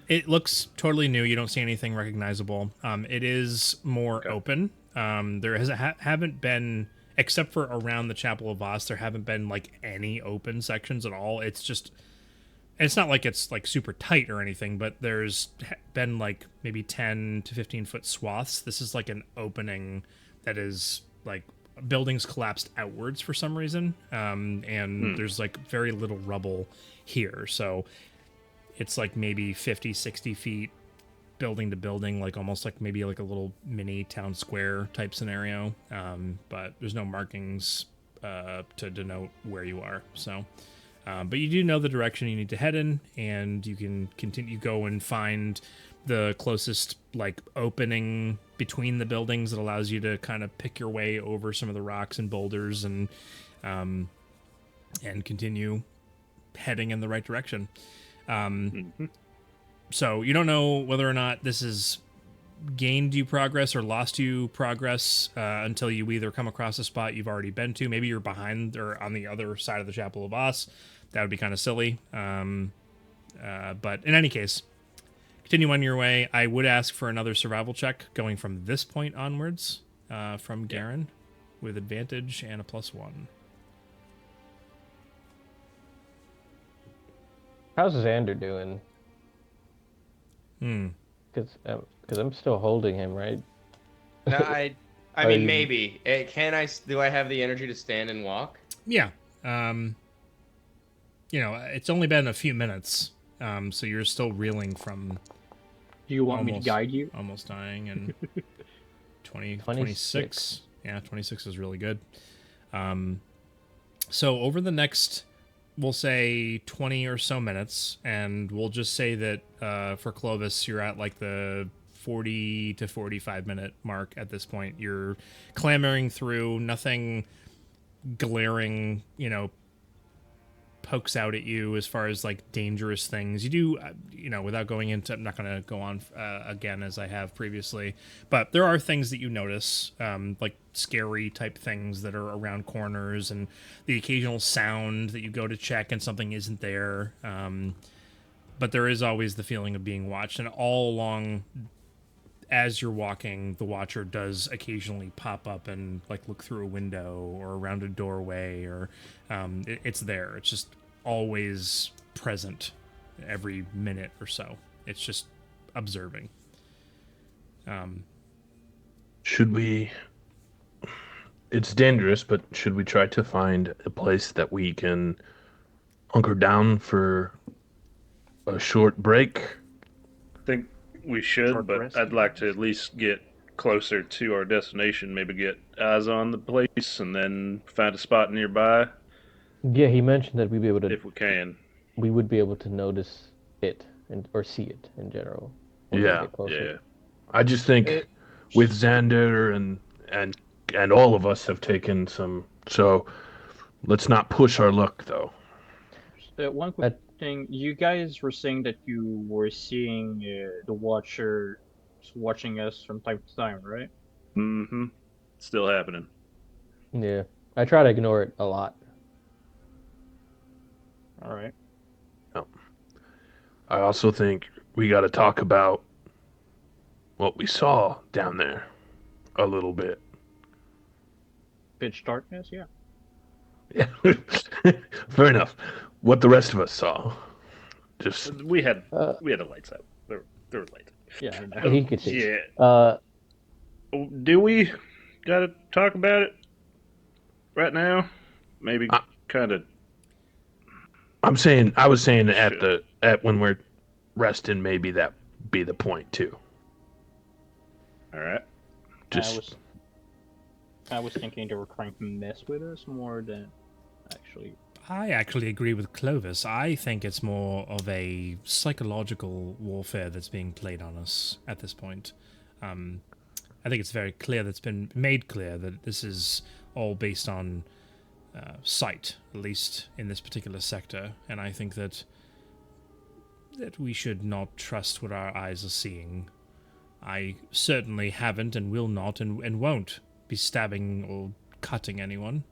It looks totally new. You don't see anything recognizable. It is more open. There haven't been, except for around the Chapel of Voss, there haven't been like any open sections at all. It's not like it's like super tight or anything, but there's been like maybe 10 to 15 foot swaths. This is like an opening that is like buildings collapsed outwards for some reason. And there's like very little rubble here. So it's like maybe 50, 60 feet building to building, like almost like maybe like a little mini town square type scenario. But there's no markings to denote where you are. So, but you do know the direction you need to head in, and you can go and find the closest like opening between the buildings that allows you to kind of pick your way over some of the rocks and boulders and continue heading in the right direction. So you don't know whether or not this has gained you progress or lost you progress until you either come across a spot you've already been to. Maybe you're behind or on the other side of the Chapel of Voss. That would be kind of silly. But in any case, continue on your way. I would ask for another survival check going from this point onwards from Garen with advantage and a +1. How's Xander doing? Because I'm still holding him, right? No, I Are mean, you- maybe. Do I have the energy to stand and walk? Yeah. You know, it's only been a few minutes, so you're still reeling from Do you want me to guide you? almost dying, and 26. 26. Yeah, 26 is really good. So over the next, we'll say 20 or so minutes, and we'll just say that for Clovis, you're at like the 40 to 45 minute mark at this point. You're clambering through, nothing glaring, you know, pokes out at you as far as like dangerous things. You do, you know, without going into, I'm not going to go on again as I have previously, but there are things that you notice, like scary type things that are around corners and the occasional sound that you go to check and something isn't there. But there is always the feeling of being watched, and all along as you're walking, the watcher does occasionally pop up and like look through a window or around a doorway, or it's there. It's just always present every minute or so. It's just observing. Should we? It's dangerous, but should we try to find a place that we can hunker down for a short break? I think we should, Short but rest. I'd like to at least get closer to our destination, maybe get eyes on the place, and then find a spot nearby Yeah, he mentioned that we'd be able to. if we can. We would be able to notice it or see it in general. when we Yeah, get closer. Yeah. I just think with Xander and all of us have taken some. So let's not push our luck, though. One quick thing. You guys were saying that you were seeing the Watcher watching us from time to time, right? Mm-hmm. Still happening. Yeah, I try to ignore it a lot. All right. I also think we got to talk about what we saw down there a little bit. Pitch darkness, yeah. Yeah, fair enough. What the rest of us saw. Just We had the lights out. They were lights. Yeah, I know. He could see. Yeah. Do we gotta talk about it right now? Maybe kind of. I was saying at when we're resting, maybe that be the point too. All right. Just I was thinking they were trying to mess with us more than actually. I actually agree with Clovis. I think it's more of a psychological warfare that's being played on us at this point. I think it's very clear that's been made clear that this is all based on sight, at least in this particular sector. And I think that we should not trust what our eyes are seeing. I certainly haven't and will not and won't be stabbing or cutting anyone.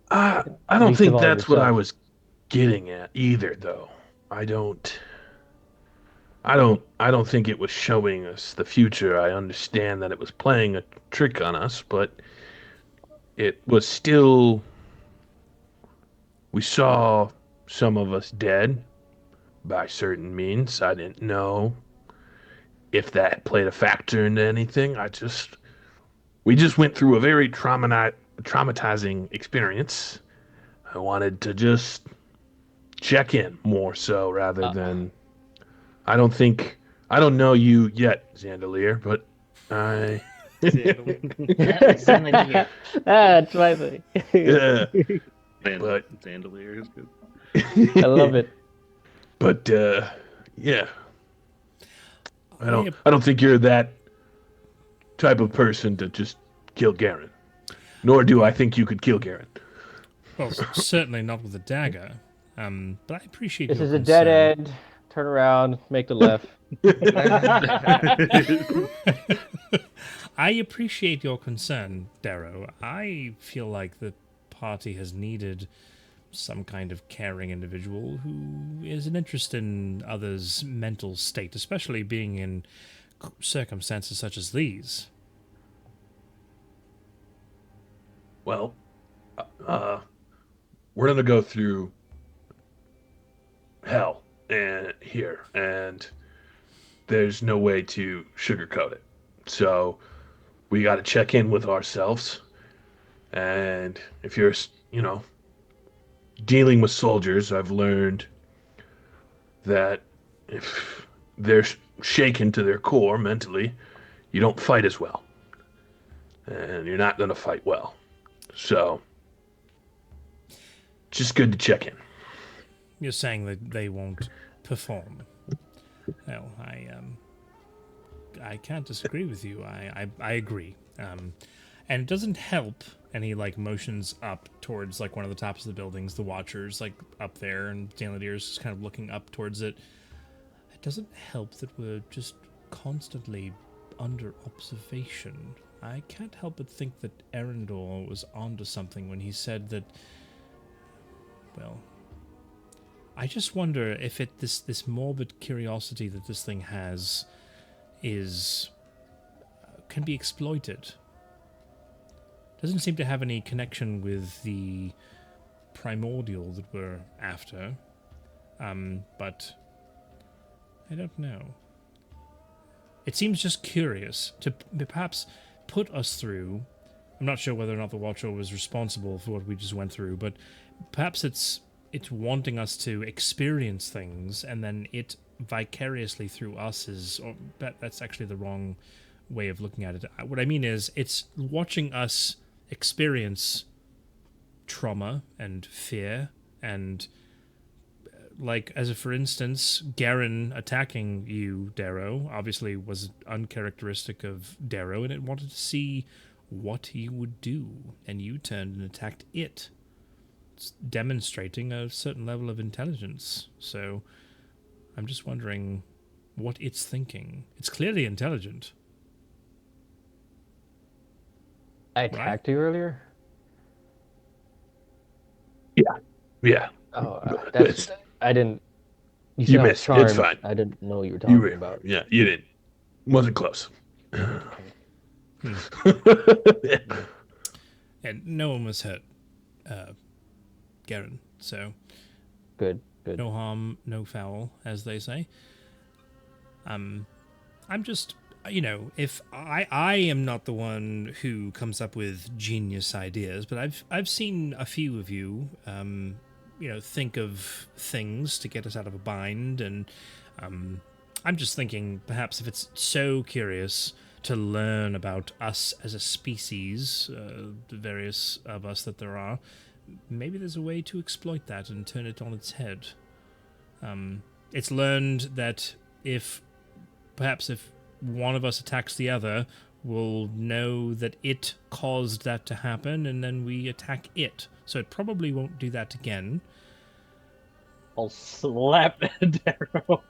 I don't think that's what I was getting at either, though. I don't think it was showing us the future. I understand that it was playing a trick on us, but it was still, we saw some of us dead by certain means. I didn't know if that played a factor into anything. We just went through a very traumatizing experience. I wanted to just check in more so rather than. I don't know you yet, Zandalier, but I. Zandalier. That's my thing. Yeah, But Zandalier is good. I love it. But yeah, I don't think you're that type of person to just kill Garen. Nor do I think you could kill Garen. Well, certainly not with a dagger. But I appreciate This your is a concern. dead end. Turn around, make the left. I appreciate your concern, Darrow. I feel like the party has needed some kind of caring individual who is an interest in others' mental state, especially being in circumstances such as these. Well, we're gonna go through hell here, and there's no way to sugarcoat it. So we got to check in with ourselves, and if you're, dealing with soldiers, I've learned that if they're shaken to their core mentally, you don't fight as well, and you're not gonna fight well. So, just good to check in. You're saying that they won't perform. Well, I can't disagree with you. I agree. And it doesn't help. And he motions up towards one of the tops of the buildings, the Watchers up there, and Danladier's just kind of looking up towards it. It doesn't help that we're just constantly under observation. I can't help but think that Arendor was onto something when he said that. Well, I just wonder if this morbid curiosity that this thing has can be exploited. Doesn't seem to have any connection with the primordial that we're after. But I don't know. It seems just curious to perhaps put us through. I'm not sure whether or not the Watcher was responsible for what we just went through, but perhaps it's wanting us to experience things, and then it vicariously through us that's actually the wrong way of looking at it. What I mean is, it's watching us experience trauma and fear, and for instance, Garen attacking you, Darrow, obviously was uncharacteristic of Darrow, and it wanted to see what he would do, and you turned and attacked it. Demonstrating a certain level of intelligence. So I'm just wondering what it's thinking. It's clearly intelligent. I attacked you earlier? Yeah. Oh, I didn't. You said missed. charmed. It's fine. I didn't know what you were talking about. Yeah, you didn't. Wasn't close. And no one was hurt, Garen. So Good. no harm, no foul, as they say. I'm just, if I am not the one who comes up with genius ideas, but I've seen a few of you, think of things to get us out of a bind, and I'm just thinking perhaps if it's so curious to learn about us as a species, the various of us that there are, maybe there's a way to exploit that and turn it on its head. It's learned that if one of us attacks the other, we'll know that it caused that to happen, and then we attack it. So it probably won't do that again. I'll slap Darrow.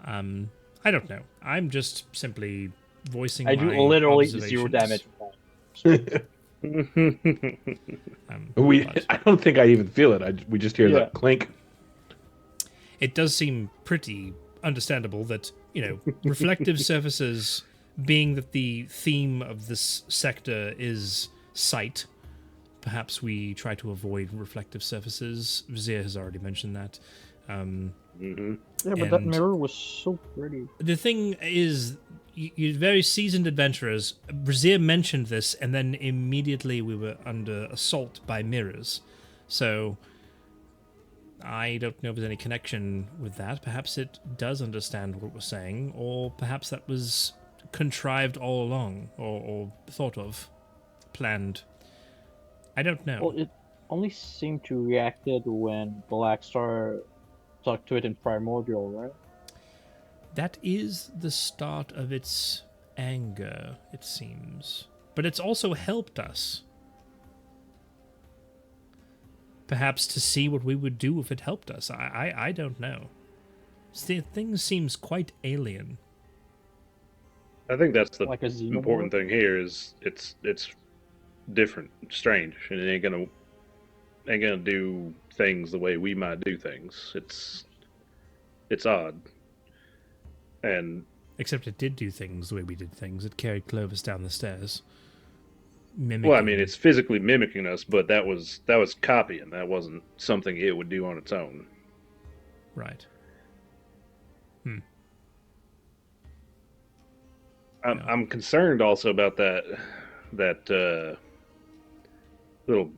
I don't know. I'm just simply voicing I my do literally 0 observations. damage. But I don't think I even feel it. We just hear the Yeah. clink. it does seem pretty understandable that, reflective surfaces, being that the theme of this sector is sight, perhaps we try to avoid reflective surfaces. Rezzyr has already mentioned that. Yeah, but that And- mirror was so pretty. The thing is, you're very seasoned adventurers. Rezzyr mentioned this, and then immediately we were under assault by mirrors. So I don't know if there's any connection with that. Perhaps it does understand what we're saying, or perhaps that was contrived all along, or thought of, planned. I don't know. Well, it only seemed to reacted when Black Star talked to it in Primordial, right? That is the start of its anger, it seems. But it's also helped us. Perhaps to see what we would do if it helped us. I don't know. The thing seems quite alien. I think that's the Like a xenomorph? important thing here is it's different, strange, and it ain't gonna do things the way we might do things. It's odd. And Except it did do things the way we did things. It carried Clovis down the stairs. Mimicking. well, I mean, it's physically mimicking us, but that was copying. That wasn't something it would do on its own. Right. I'm concerned also about that little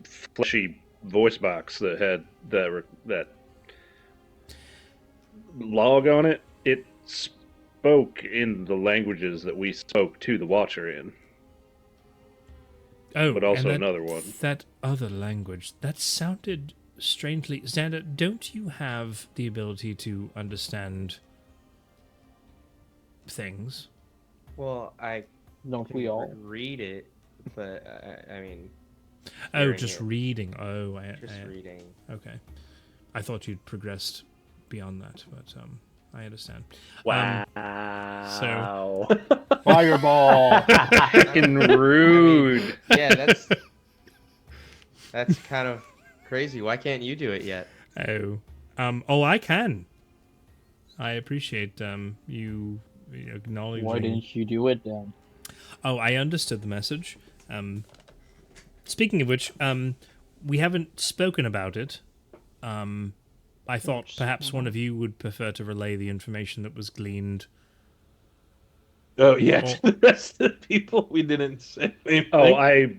fleshy voice box that had that log on it. It spoke in the languages that we spoke to the Watcher in. Oh, but also and another one. That other language, that sounded strangely... Xander, don't you have the ability to understand things? Well, I Don't can we all? read it, but I mean, Oh, hearing just it. reading. Oh, Just reading. Okay. I thought you'd progressed beyond that, but I understand. Wow. Fireball! Fucking rude. Yeah, that's kind of crazy. Why can't you do it yet? Oh, I can. I appreciate you acknowledging. Why didn't you do it then? Oh, I understood the message. Speaking of which, we haven't spoken about it. I thought perhaps one of you would prefer to relay the information that was gleaned. Oh yeah, Well- to the rest of the people we didn't say anything. Oh, I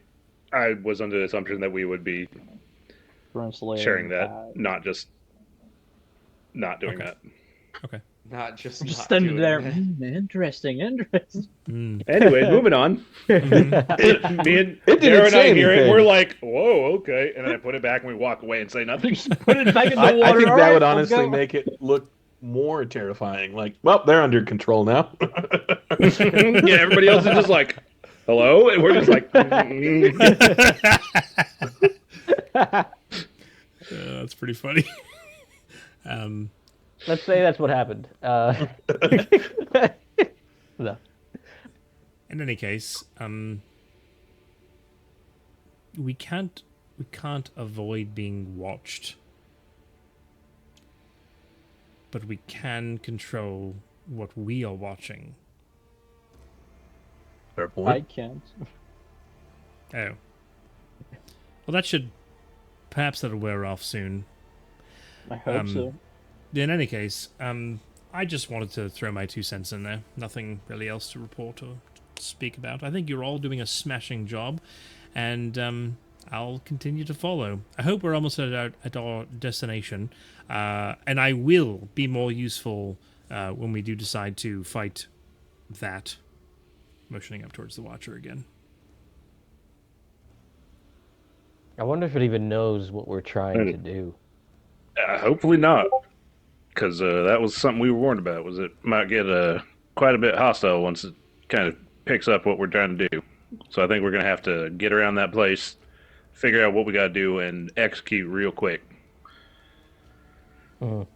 was under the assumption that we would be Translating sharing that, not just not doing Okay. that. Okay. Not just Just not standing doing there. that. Interesting. Anyway, moving on. Me and It didn't Dara and I say hear it, and anything. we're like, "Whoa, okay," and then I put it back, and we walk away and say nothing. Put it back in the I water. think that alright, would let's honestly go. make it look more terrifying. Like, well, they're under control now. Yeah, everybody else is just like, "Hello," and we're just like, That's pretty funny. Let's say that's what happened. No. In any case, we can't avoid being watched, but we can control what we are watching. Fair I point. can't. Oh, well, perhaps that'll wear off soon. I hope so. In any case, I just wanted to throw my 2 cents in there. Nothing really else to report or speak about. I think you're all doing a smashing job, and I'll continue to follow. I hope we're almost at our destination, and I will be more useful when we do decide to fight that. Motioning up towards the Watcher again. I wonder if it even knows what we're trying to do. Hopefully not, because that was something we were warned about. Was it might get quite a bit hostile once it kind of picks up what we're trying to do. So I think we're gonna have to get around that place, figure out what we got to do, and execute real quick. Mm.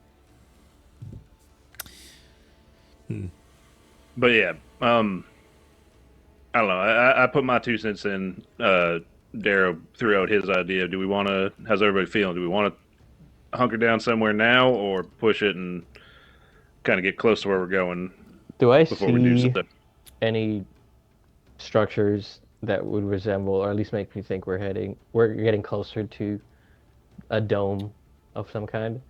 But yeah, I don't know. I put my 2 cents in. Darrow threw out his idea. Do we want to? How's everybody feeling? Do we want to hunker down somewhere now, or push it and kind of get close to where we're going Do I before we do see something? any structures that would resemble, or at least make me think we're getting closer to a dome of some kind?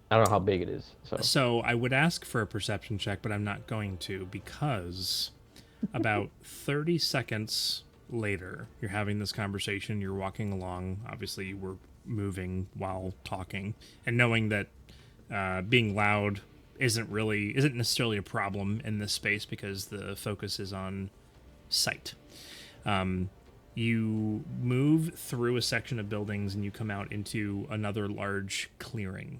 I don't know how big it is. So I would ask for a perception check, but I'm not going to, because about 30 seconds later, you're having this conversation, you're walking along. Obviously, you were moving while talking, and knowing that being loud isn't necessarily a problem in this space because the focus is on sight. You move through a section of buildings and you come out into another large clearing,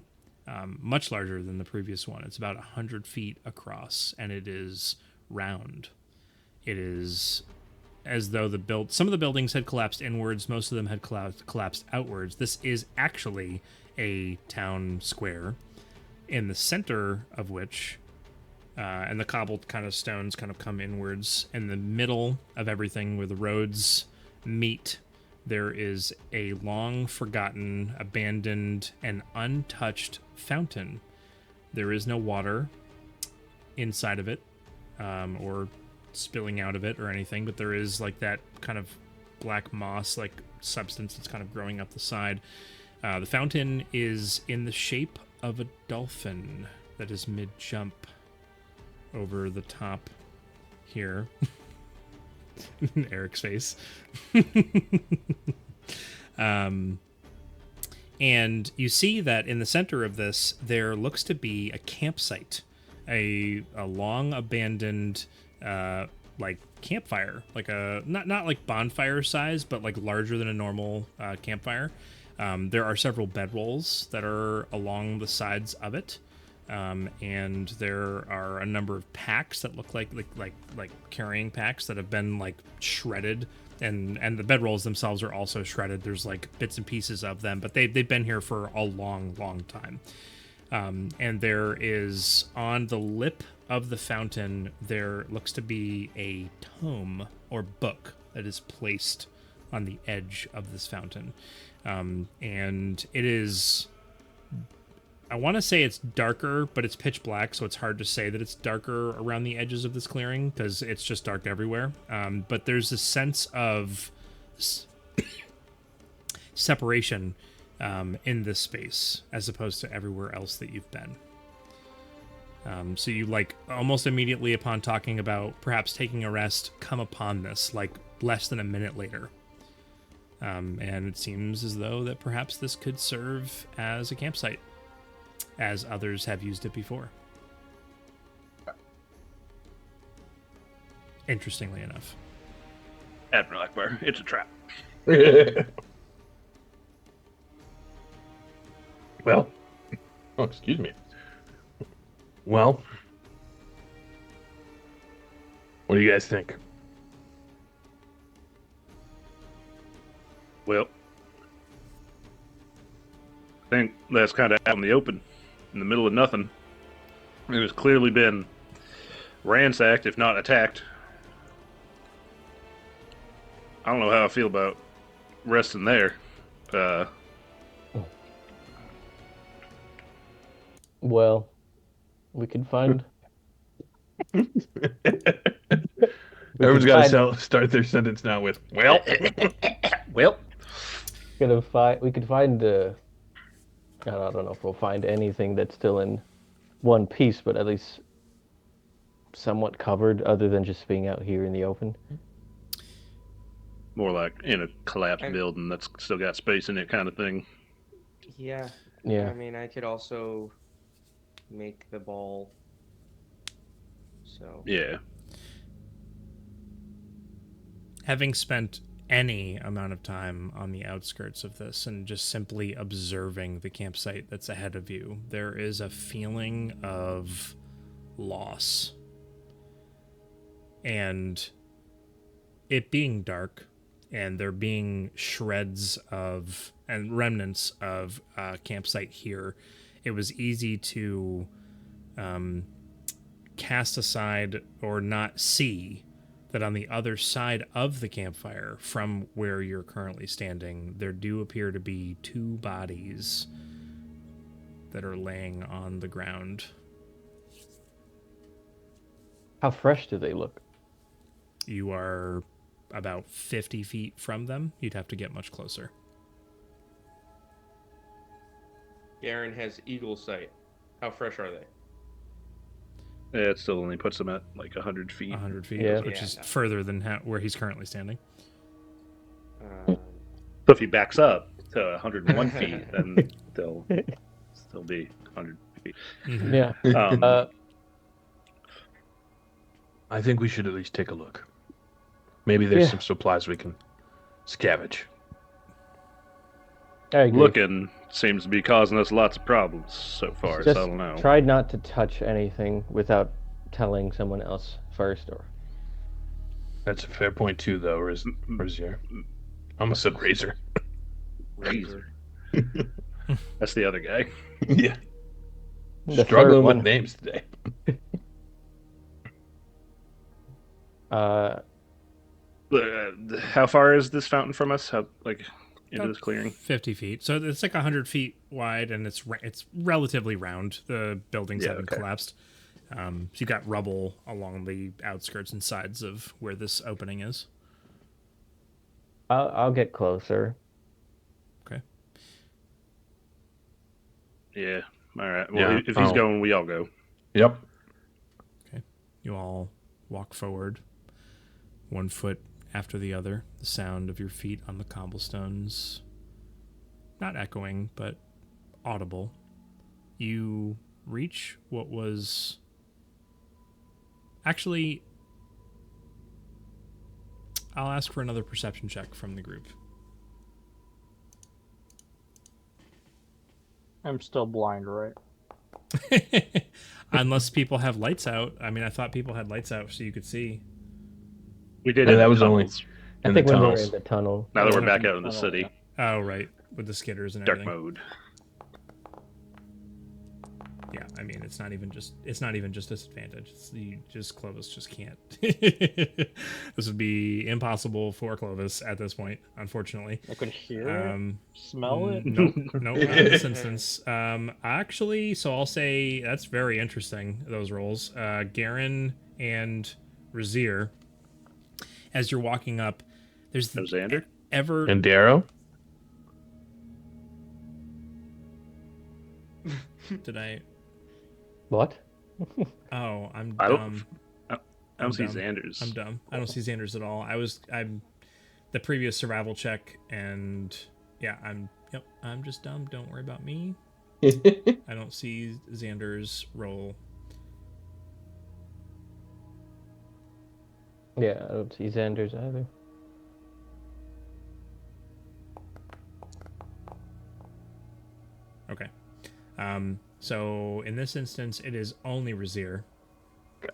much larger than the previous one. It's about 100 feet across, and it is round. It is as though some of the buildings had collapsed inwards, most of them had collapsed outwards. This is actually a town square, in the center of which, and the cobbled kind of stones kind of come inwards. In the middle of everything, where the roads meet, there is a long forgotten, abandoned, and untouched fountain. There is no water inside of it, or spilling out of it or anything, but there is like that kind of black moss like substance that's kind of growing up the side. The fountain is in the shape of a dolphin that is mid-jump over the top here. Eric's face. And you see that in the center of this, there looks to be a campsite, a long abandoned like campfire, like a not like bonfire size, but like larger than a normal campfire. There are several bedrolls that are along the sides of it, and there are a number of packs that look like carrying packs that have been like shredded, and the bedrolls themselves are also shredded. There's like bits and pieces of them, but they've been here for a long time. And there is, on the lip of the fountain, there looks to be a tome or book that is placed on the edge of this fountain. And it is, I want to say it's darker, but it's pitch black, so it's hard to say that it's darker around the edges of this clearing because it's just dark everywhere. But there's a sense of separation in this space as opposed to everywhere else that you've been. So you, like, almost immediately upon talking about perhaps taking a rest, come upon this, like, less than a minute later. And it seems as though that perhaps this could serve as a campsite, as others have used it before. Interestingly enough. Admiral Akbar, it's a trap. Well, oh, excuse me. Well, what do you guys think? Well, I think that's kind of out in the open, in the middle of nothing. It has clearly been ransacked, if not attacked. I don't know how I feel about resting there. Well, we could find. Everyone's got to start their sentence now with "well." Well, We could find the. I don't know if we'll find anything that's still in one piece, but at least somewhat covered, other than just being out here in the open. more like in a collapsed building that's still got space in it, kind of thing. Yeah. Yeah. I mean, I could also make the ball. So. Yeah. Having spent any amount of time on the outskirts of this and just simply observing the campsite that's ahead of you, there is a feeling of loss. And it being dark and there being shreds of and remnants of campsite here, it was easy to cast aside or not see that on the other side of the campfire from where you're currently standing, there do appear to be 2 bodies that are laying on the ground. How fresh do they look? You are about 50 feet from them. You'd have to get much closer. Garen has eagle sight. How fresh are they? Yeah, it still only puts them at like 100 feet. 100 feet, Yeah. which Yeah, is no. further than where he's currently standing. So if he backs up to 101 feet, then they'll still be 100 feet. Mhm. Yeah. I think we should at least take a look. Maybe there's Yeah. some supplies we can scavenge. I agree. Looking seems to be causing us lots of problems so far, Just so I don't know. try not to touch anything without telling someone else first. Or That's a fair point too, though. Rezzyr. I almost said Razor. Razor. That's the other guy. Yeah. the Struggling third with one. names today. How far is this fountain from us? How into this clearing? 50 feet. So it's like 100 feet wide, and it's relatively round. The buildings Yeah, haven't okay. collapsed. So you've got rubble along the outskirts and sides of where this opening is. I'll get closer. Okay. Yeah. All right. Well, Yeah, if he's I'll- going, we all go. Yep. You all walk forward, 1 foot after the other. The sound of your feet on the cobblestones, not echoing, but audible. You reach what was actually... I'll ask for another perception check from the group. I'm still blind, right? Unless people have lights out. I mean, I thought people had lights out so you could see. We did. Yeah, in that the was only tunnels. I in think the when we're tunnels. in the tunnel. Now that we're Yeah. back out in the Tunnel, city, Oh, right. With the skitters and dark everything. mode. Yeah, I mean, it's not even just disadvantage. Clovis just can't. This would be impossible for Clovis at this point, unfortunately. I could hear it, smell it. Nope, not in this instance. Actually, so I'll say that's very interesting, those rolls. Garen and Rezzyr, as you're walking up, there's No Xander? ever... And Darrow? Did I... What? Oh, I'm I dumb. don't. I don't see dumb. Xander's. I'm dumb. I don't see Xander's at all. I'm the previous survival check, and yeah, I'm just dumb. Don't worry about me. I don't see Xander's roll. Yeah, I don't see Xander's either. Okay. So in this instance, it is only Rezzyr.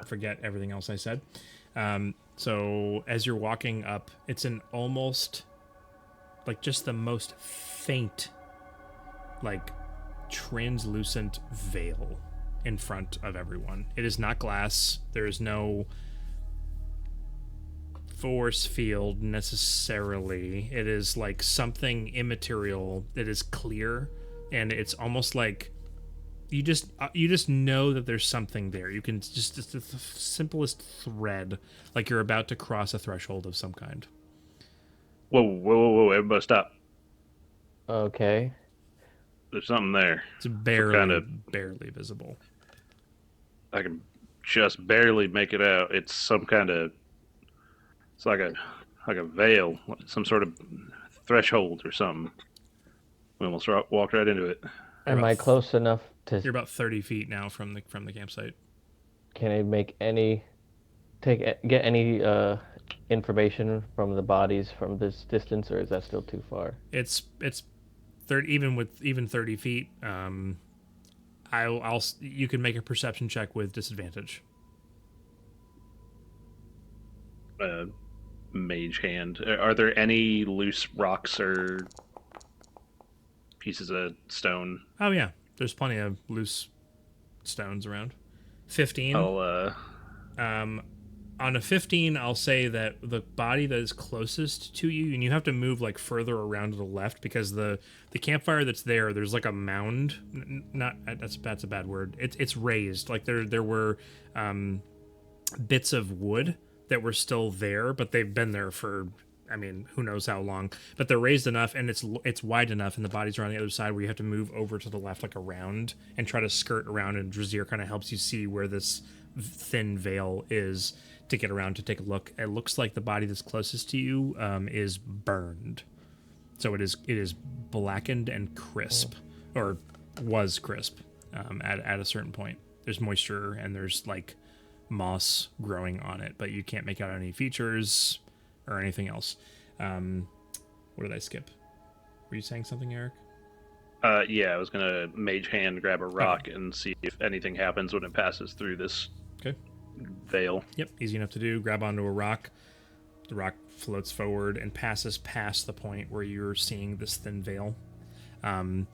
Forget everything else I said. So as you're walking up, it's an almost like just the most faint, like translucent veil in front of everyone. It is not glass. There is no force field necessarily. It is like something immaterial that is clear, and it's almost like you just know that there's something there. You can just it's the simplest thread, like you're about to cross a threshold of some kind. Whoa! Everybody stop! Okay. There's something there. It's barely kinda- barely visible. I can just barely make it out. It's some kind of. It's like a veil, some sort of threshold or something. We almost walked right into it. Am I close enough to? You're about 30 feet now from the campsite. Can I make any? Get any information from the bodies from this distance, or is that still too far? It's 30, even 30 feet. You can make a perception check with disadvantage. Mage hand. Are there any loose rocks or pieces of stone? Oh yeah, there's plenty of loose stones around. 15. I'll On a 15, I'll say that the body that is closest to you, and you have to move like further around to the left because the campfire that's there's like a mound. Not that's a bad word. It's raised. Like there were bits of wood that were still there, but they've been there for, I mean, who knows how long. But they're raised enough, and it's wide enough, and the bodies are on the other side where you have to move over to the left, like around, and try to skirt around. And Rezzyr kind of helps you see where this thin veil is to get around to take a look. It looks like the body that's closest to you is burned, so it is blackened and crisp, or was crisp at a certain point. There's moisture and there's like moss growing on it, but you can't make out any features or anything else. What did I skip? Were you saying something, Eric? Yeah, I was gonna mage hand grab a rock and see if anything happens when it passes through this veil. Yep, easy enough to do. Grab onto a rock. The rock floats forward and passes past the point where you're seeing this thin veil. There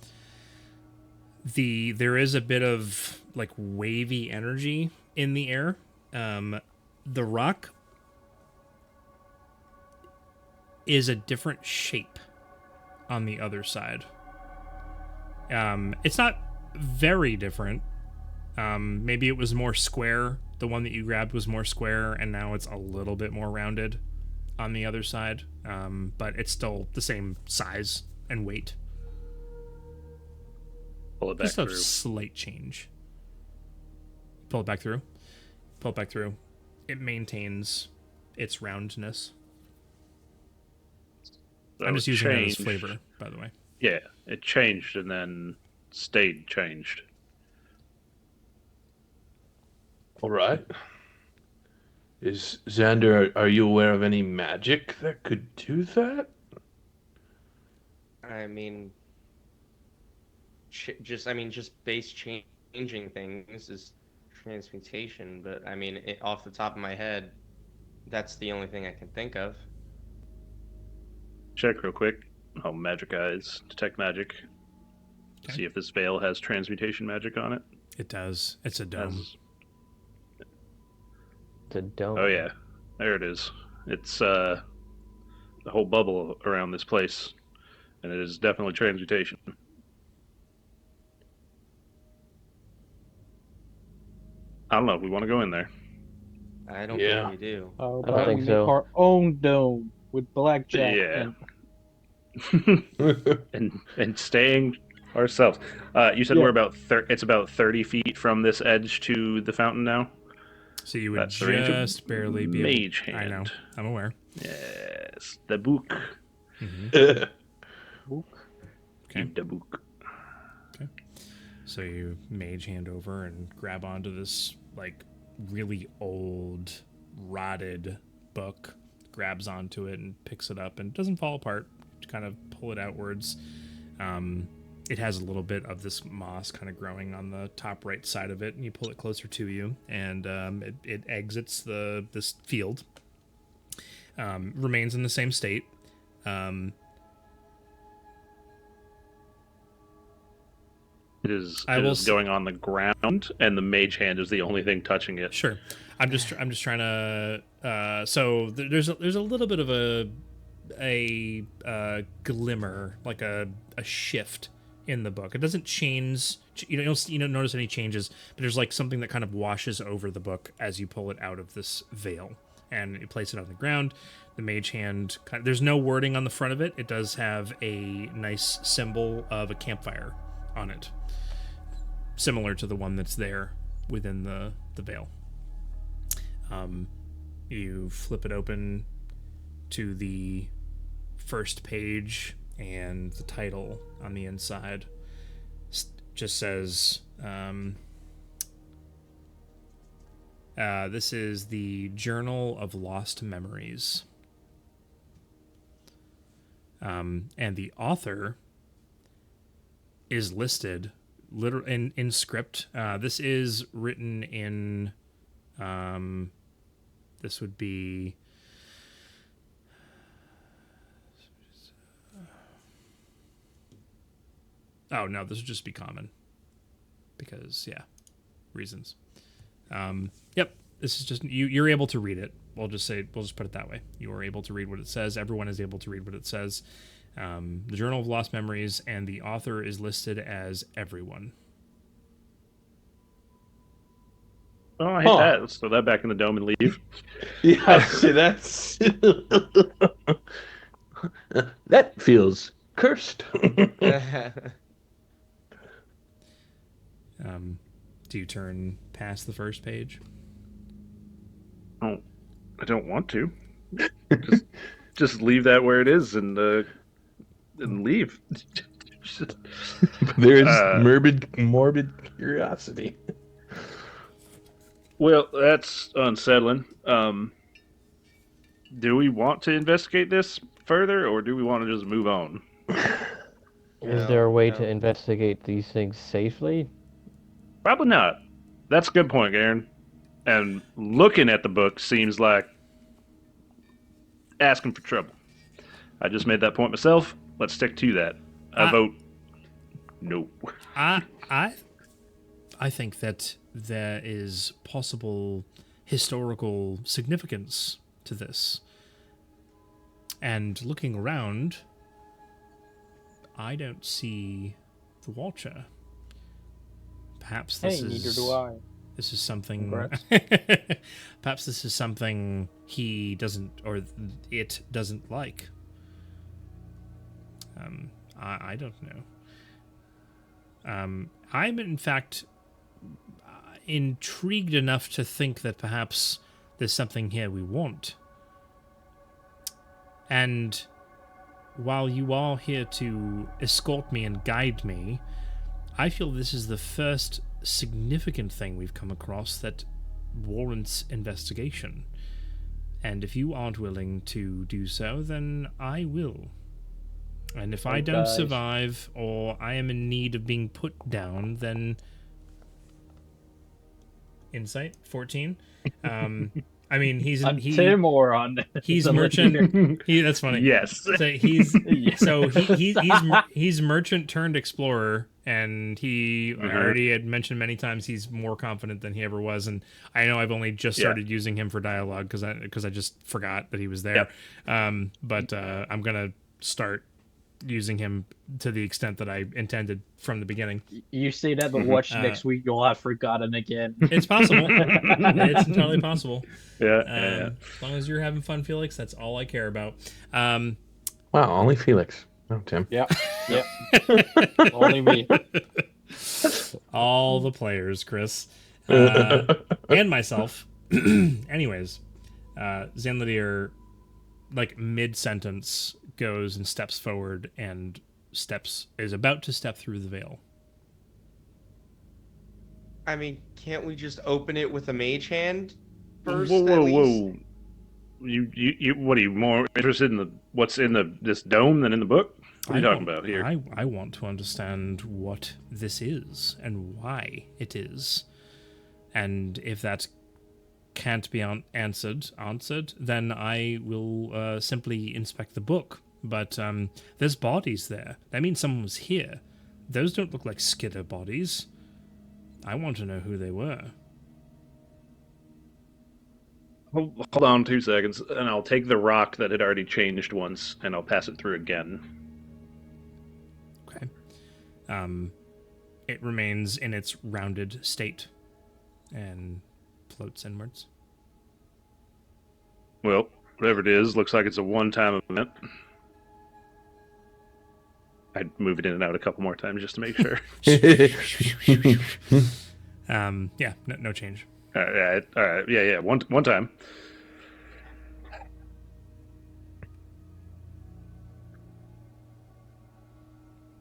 is a bit of like wavy energy in the air. The rock is a different shape on the other side. It's not very different. Maybe it was more square. The one that you grabbed was more square, and now it's a little bit more rounded on the other side. But it's still the same size and weight. Pull it back Just through. a slight change. Pull it back through. Pull it back through. It maintains its roundness. So I'm just it using that as changed. flavor, by the way. Yeah, it changed and then stayed changed. All right. Is Xander, are you aware of any magic that could do that? I mean, just base changing things is transmutation, but I mean, off the top of my head, that's the only thing I can think of. Check real quick. Oh, magic eyes. Detect magic. Okay. See if this veil has transmutation magic on it. It does. It's a dome. Has- It's a dome. Oh yeah, there it is. It's the whole bubble around this place, and it is definitely transmutation. I don't know if we want to go in there. I don't Yeah. think we do. How I don't about think we so. make our own dome with blackjack? Yeah. And and staying ourselves. You said Yeah. we're about it's about 30 feet from this edge to the fountain now. So you would That's the range of just barely be mage able... I know. hand. I'm aware. Yes, the book. Okay. The book. So you mage hand over and grab onto this like really old, rotted book, grabs onto it and picks it up and doesn't fall apart. You kind of pull it outwards. It has a little bit of this moss kind of growing on the top right side of it, and you pull it closer to you, and it exits this field. Remains in the same state. It is will going on the ground, and the mage hand is the only thing touching it. Sure, I'm just trying to. So there's a little bit of a glimmer, like a shift in the book. It doesn't change. You don't notice any changes, but there's like something that kind of washes over the book as you pull it out of this veil, and you place it on the ground. The mage hand. There's no wording on the front of it. It does have a nice symbol of a campfire on it, similar to the one that's there within the veil. You flip it open to the first page, and the title on the inside just says This is the Journal of Lost Memories. And the author is listed in script. This is written in... this would be... Oh, no, this would just be common. Because, yeah, reasons. Yep, this is just... You're able to read it. We'll just put it that way. You are able to read what it says. Everyone is able to read what it says. The Journal of Lost Memories, and the author is listed as everyone. Oh, I hate that. Let's throw that back in the dome and leave. Yeah, see, that's that feels cursed. Do you turn past the first page? Oh, I don't want to. Just leave that where it is and leave. There is morbid curiosity. Well, that's unsettling. Do we want to investigate this further, or do we want to just move on? Is there a way to investigate these things safely? Probably not. That's a good point, Aaron. And looking at the book seems like asking for trouble. I just made that point myself. Let's stick to that. I vote no. I think that there is possible historical significance to this. And looking around, I don't see the Watcher. Perhaps this is... neither do I. This is something... Congrats. Perhaps this is something he doesn't, or it doesn't like. I don't know. I'm, in fact, intrigued enough to think that perhaps there's something here we want. And while you are here to escort me and guide me, I feel this is the first significant thing we've come across that warrants investigation. And if you aren't willing to do so, then I will. And if I don't survive, or I am in need of being put down, then... Insight? 14? I mean, he's merchant. That's funny. Yes. So he's merchant turned explorer, and he already had mentioned many times he's more confident than he ever was. And I know I've only just started using him for dialogue because I just forgot that he was there. Yep. But I'm gonna start using him to the extent that I intended from the beginning. You say that, but watch next week, you'll have forgotten again. It's possible. It's entirely possible. Yeah, As long as you're having fun, Felix, that's all I care about. Wow, only Felix. Oh, Tim. Yep. Only me. All the players, Chris. And myself. Anyways, Zanladier, like mid-sentence, goes and steps forward and is about to step through the veil. I mean, can't we just open it with a mage hand first? Whoa. You what are you more interested in what's in this dome than in the book? What are you talking about here? I want to understand what this is and why it is. And if that can't be answered, then I will simply inspect the book. But there's bodies there. That means someone was here. Those don't look like skitter bodies. I want to know who they were. Hold on 2 seconds, and I'll take the rock that had already changed once, and I'll pass it through again. Okay. It remains in its rounded state and floats inwards. Well, whatever it is, looks like it's a one-time event. I'd move it in and out a couple more times just to make sure. Yeah, no change. All right, yeah, one time.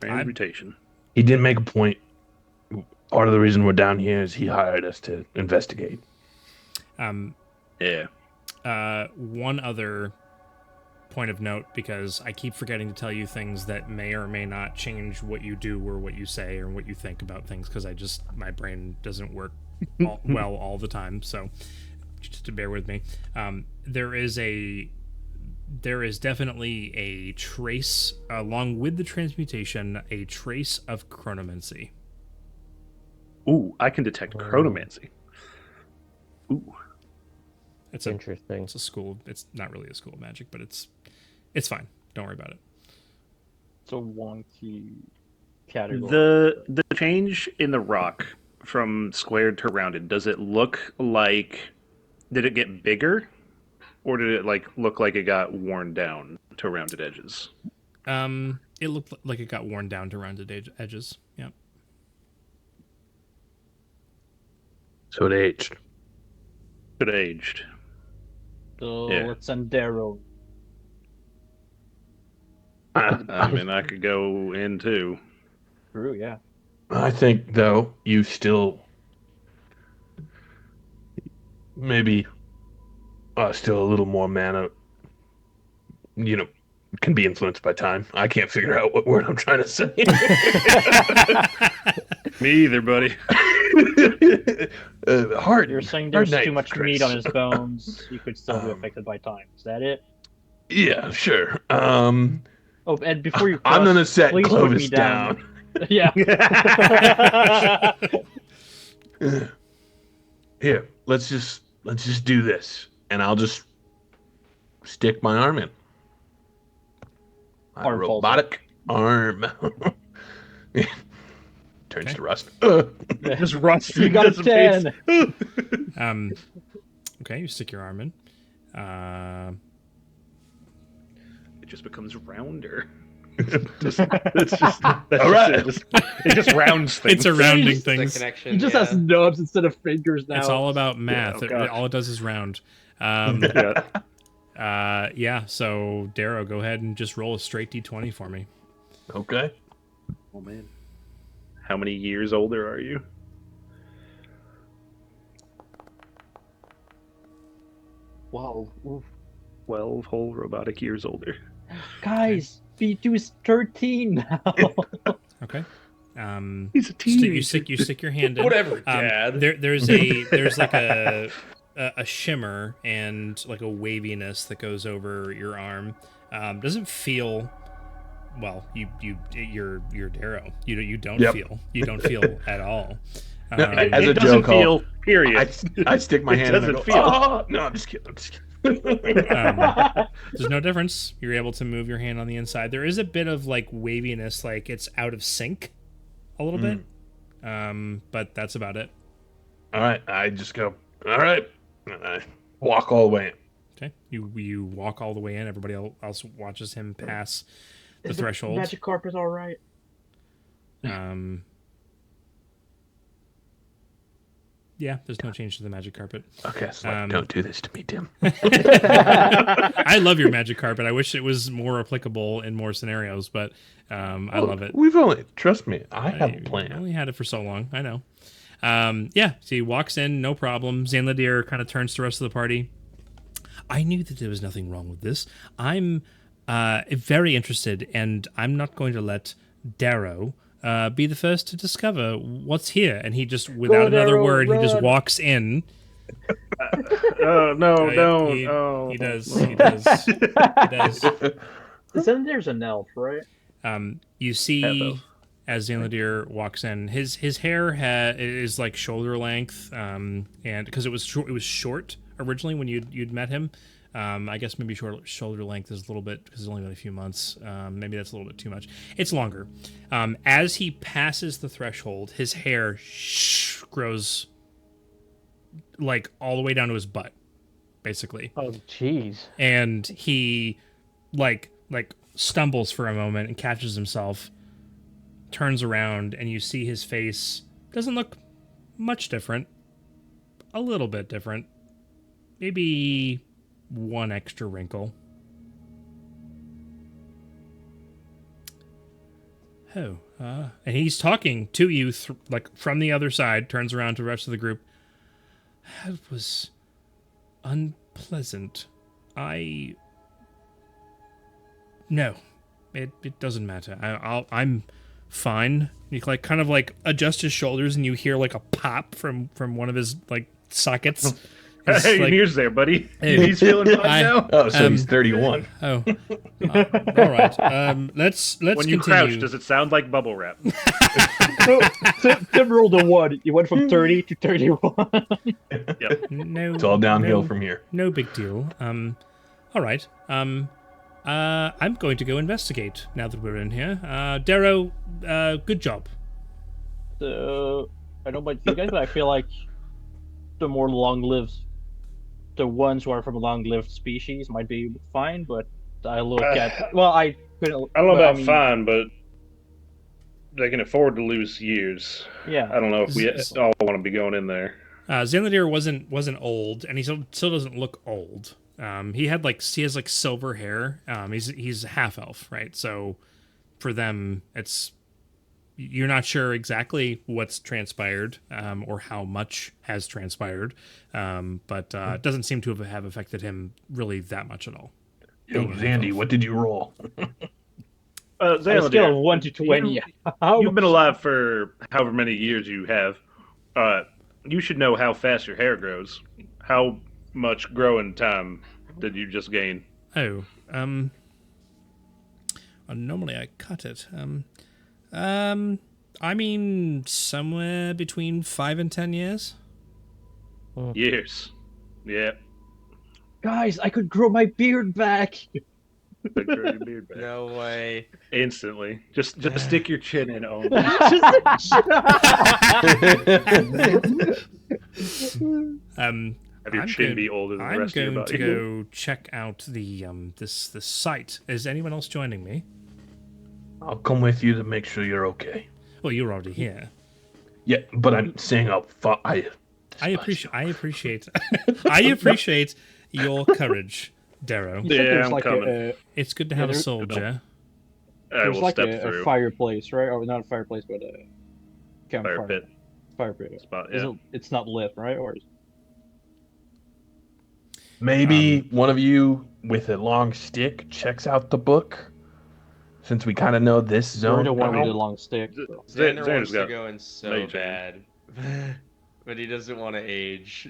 Invitation. He did make a point. Part of the reason we're down here is he hired us to investigate. Yeah. One other point of note, because I keep forgetting to tell you things that may or may not change what you do or what you say or what you think about things, because my brain doesn't work well all the time. So just to bear with me. There is definitely a trace, along with the transmutation, a trace of chronomancy. Ooh, I can detect chronomancy. Ooh. It's Interesting. It's a school. It's not really a school of magic, but it's fine. Don't worry about it. It's a wonky category. The change in the rock from squared to rounded, does it look like, did it get bigger, or did it look like it got worn down to rounded edges? It looked like it got worn down to rounded edges. Yep. So it aged. It aged. So Yeah. let's send Darrow. I mean, I could go in too. True, yeah. I think, though, you still maybe still a little more mana, can be influenced by time. I can't figure out what word I'm trying to say. Me either, buddy. Hard. You're saying hard there's night, too much Chris. meat on his bones. You could still be affected by time. Is that it? Yeah, sure. Oh, and before you I'm cross, gonna set please put Clovis me down. down. Yeah. Here, let's just do this, and I'll just stick my arm in. My Arm falls robotic arm turns Okay. to rust. Just rust. You got a doesn't fade. 10. Okay, you stick your arm in. It just becomes rounder. That's All right. It just rounds things. It's a rounding The things. connection. He just yeah. has nubs instead of fingers now. It's all about math. oh gosh. All it does is round. Yeah. Yeah. So Darrow, go ahead and just roll a straight d20 for me. Okay. Oh man. How many years older are you? Wow. Oof. 12 whole robotic years older. Guys, B2 is 13 now. Okay. He's a You stick your hand in. Whatever, Dad. There's like a shimmer and like a waviness that goes over your arm. Doesn't feel well. You're Darrow. You don't Yep. feel. You don't feel at all. No, as It a doesn't joke, feel, period. I stick my It hand in and I doesn't go, feel. "Oh!" No, I'm just kidding. There's no difference. You're able to move your hand on the inside. There is a bit of like waviness, like it's out of sync a little bit. But that's about it. All right, I just go, all right, and I walk all the way in. Okay. You walk all the way in. Everybody else watches him pass the Is threshold. Magic carpet all right? Yeah, there's no change to the magic carpet. Okay, so don't do this to me, Tim. I love your magic carpet. I wish it was more applicable in more scenarios, but I love it. Trust me, I have a I plan. only had it for so long. I know. Yeah, so he walks in, no problem. Zanladir kind of turns to the rest of the party. I knew that there was nothing wrong with this. I'm very interested, and I'm not going to let Darrow be the first to discover what's here. And he just, without another Darrow, word, he just run. walks in. Oh, no, don't. He, oh. he does. He does. He does. Then there's an elf, right? You see, as Zanladir walks in, his hair is like shoulder length, and because it was short originally when you'd met him. I guess maybe shoulder length is a little bit, because it's only been a few months. Maybe that's a little bit too much. It's longer. As he passes the threshold, his hair grows like all the way down to his butt, basically. Oh, jeez. And he like stumbles for a moment and catches himself, turns around, and you see his face doesn't look much different. A little bit different. Maybe one extra wrinkle. Oh, and he's talking to you like from the other side, turns around to the rest of the group. That was unpleasant. No, it doesn't matter. I'm fine. He like kind of like adjusts his shoulders, and you hear like a pop from one of his like sockets. Hey, like, Mir's there, buddy. Hey. He's feeling fine now. Oh, so he's 31. Oh, all right. Let's When you continue. crouch, does it sound like bubble wrap? So, Tim rolled a 1. You went from 30 to 31. Yep. No, It's all downhill no, from here. No big deal. All right. I'm going to go investigate now that we're in here. Darrow, good job. So, I don't know about you guys, but I feel like the more long-lived, the ones who are from long-lived species might be fine, but I look at... Well, I couldn't... I don't know well, about fine, but they can afford to lose years. Yeah. I don't know if we all want to be going in there. Xanladir wasn't old, and he still doesn't look old. He has like silver hair. He's half elf, right? So for them, you're not sure exactly what's transpired or how much has transpired, but it doesn't seem to have affected him really that much at all. Yo, Zandy, what did you roll? On a scale of Xanladir, 1 to 20. you've been alive for however many years you have. You should know how fast your hair grows. How much growing time did you just gain? Oh, normally I cut it. I mean, somewhere between 5 and 10 years. Years. Yeah. Guys, I could grow my beard back. Grow your beard back. No way. Instantly. Just stick your chin in. Oh. Have your chin be older than the rest of your body. I'm going to go check out the this site. Is anyone else joining me? I'll come with you to make sure you're okay. Well, you're already here. Yeah, but I'm saying I appreciate I appreciate your courage, Darrow. Yeah, I'm coming. It's good to have a soldier. I There's will like step a through. fireplace, right? Or not a fireplace, but a campfire. Fire pit. Fire pit. Spot, yeah. It's not lit, right? Or Maybe one of you with a long stick checks out the book, since we kind of know this you're zone. the one with now. the long stick. So. Xander Xander's wants to got go in so major. bad, but he doesn't want to age.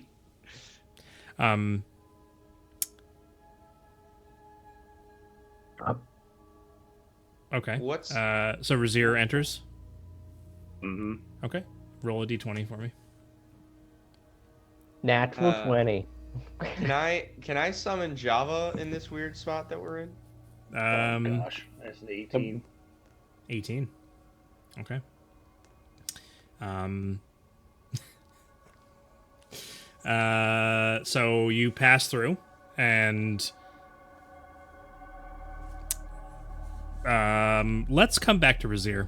Okay. What's so Rezzyr enters. Mm-hmm. Okay. Roll a d20 for me. Natural 20. Can I summon Java in this weird spot that we're in? Gosh, that's an 18. 18. Okay. So you pass through, and let's come back to Rezzyr.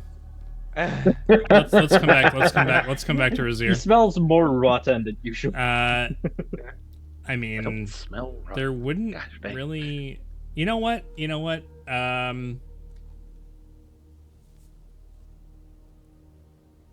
let's come back. Let's come back to He Rezzyr. smells more rotten than usual. I I mean, don't smell right. there wouldn't Gosh, dang. really. You know what?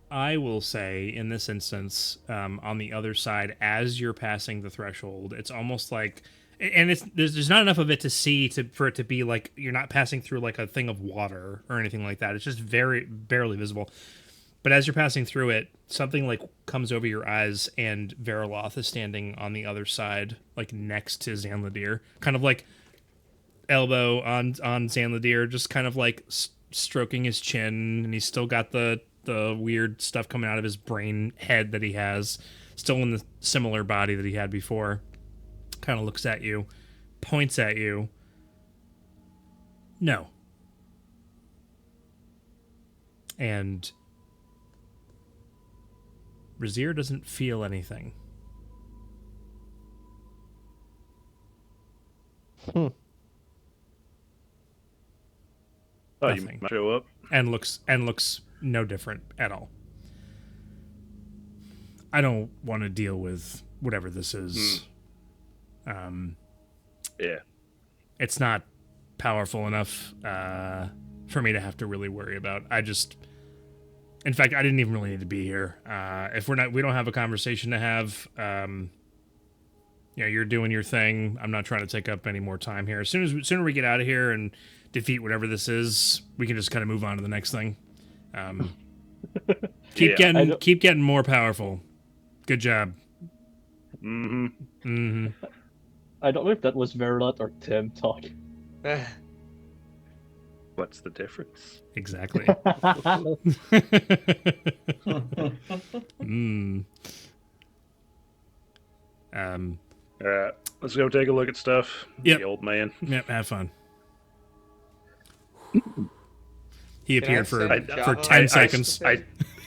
I will say in this instance, on the other side, as you're passing the threshold, it's almost like, and there's not enough of it to see for it to be like you're not passing through like a thing of water or anything like that. It's just very barely visible. But as you're passing through it, something like comes over your eyes, and Veriloth is standing on the other side, like next to Xanladir, kind of like elbow on Xanladir, just kind of like stroking his chin, and he's still got the weird stuff coming out of his brain head that he has, still in the similar body that he had before. Kind of looks at you, points at you. No. And Rezzyr doesn't feel anything. Oh, you Nothing. might show up. And looks no different at all. I don't want to deal with whatever this is. Yeah. It's not powerful enough for me to have to really worry about. In fact, I didn't even really need to be here. If we don't have a conversation to have, you're doing your thing. I'm not trying to take up any more time here. Sooner we get out of here and defeat whatever this is, we can just kind of move on to the next thing. Keep getting more powerful. Good job. Mm-hmm. Mm-hmm. I don't know if that was Verlet or Tim talking. What's the difference? Exactly. mm. All right, let's go take a look at stuff. Yep. The old man. Yep, have fun. He Can I appeared for send Java? 10 seconds.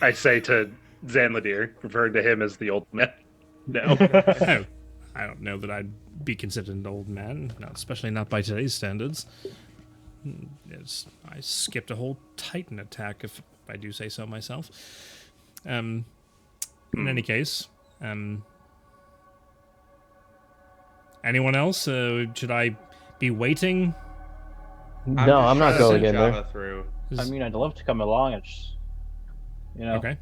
I say to Zanladir, referring to him as the old man. No. I don't know that I'd be considered an old man, especially not by today's standards. I skipped a whole Titan attack, if I do say so myself. In any case, anyone else? Should I be waiting? No, I'm not going in there. Through. I mean, I'd love to come along. It's, Okay.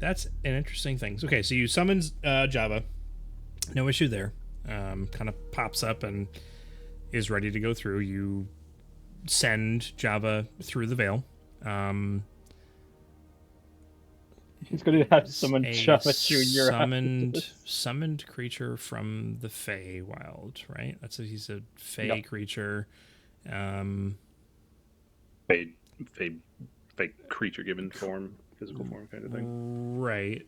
That's an interesting thing. Okay, so you summons Java. No issue there. Kind of pops up and is ready to go through. You send Java through the veil. He's going to have summon Java Junior. Summoned creature from the Feywild, right? He's a Fey creature. Fey creature given form, physical form kind of thing. Right.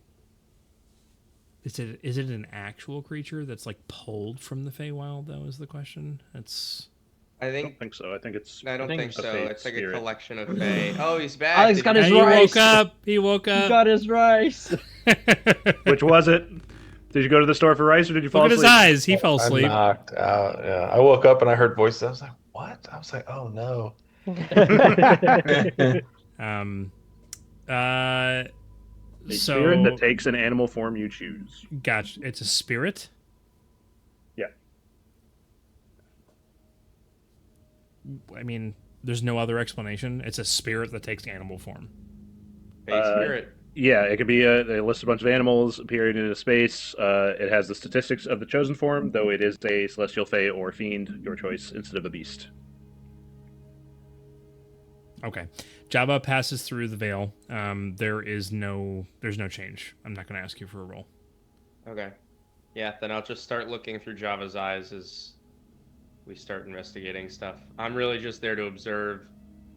Is it an actual creature that's like pulled from the Feywild, though, is the question? I I don't think so. I think it's. I don't think so. It's like spirit. a collection of Fey. Oh, he's back. Oh, he's got his He rice. woke up. He woke up. He got his rice. Which was it? Did you go to the store for rice, or did you fall Look at asleep? his eyes. He fell I asleep. knocked out. Yeah, I woke up and I heard voices. I was like, "What?" I was like, "Oh no." A So spirit that takes an animal form you choose. gotcha. It's a spirit. Yeah. I mean, there's no other explanation. It's a spirit that takes animal form. Fey spirit. Yeah, it could be they list a bunch of animals appearing into space. It has the statistics of the chosen form, though it is a celestial fey or fiend, your choice, instead of a beast. Okay. Java passes through the veil. There's no change. I'm not going to ask you for a roll. Okay. Yeah, then I'll just start looking through Java's eyes as we start investigating stuff. I'm really just there to observe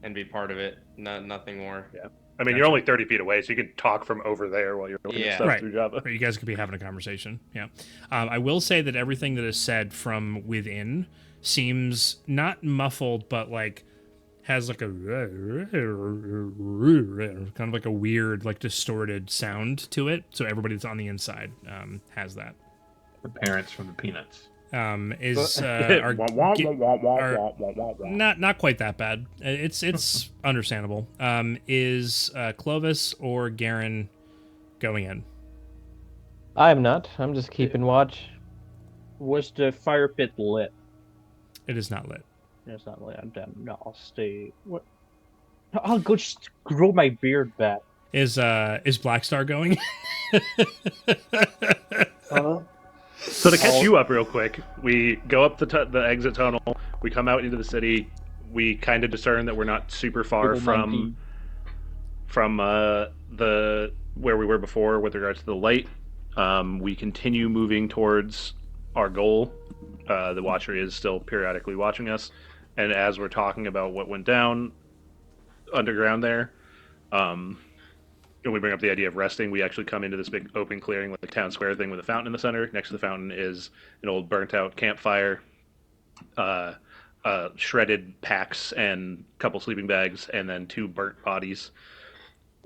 and be part of it. Nothing more. Yeah. I mean, you're only 30 feet away, so you can talk from over there while you're looking at stuff Right. through Java. Or you guys could be having a conversation. Yeah. I will say that everything that is said from within seems not muffled, but like has like a kind of like a weird, like distorted sound to it. So everybody that's on the inside has that. The parents from the Peanuts. Not quite that bad. It's understandable. Is Clovis or Garen going in? I'm not. I'm just keeping watch. Was the fire pit lit? It is not lit. It's not lit. I'm done. No, I'll stay. What? I'll go just grow my beard back. Is Blackstar going? So to catch you up real quick, we go up the exit tunnel. We come out into the city. We kind of discern that we're not super far from the where we were before with regards to the light. We continue moving towards our goal. The Watcher is still periodically watching us, and as we're talking about what went down underground there, and we bring up the idea of resting, we actually come into this big open clearing with a town square thing with a fountain in the center. Next to the fountain is an old burnt out campfire, shredded packs and a couple sleeping bags, and then 2 burnt bodies.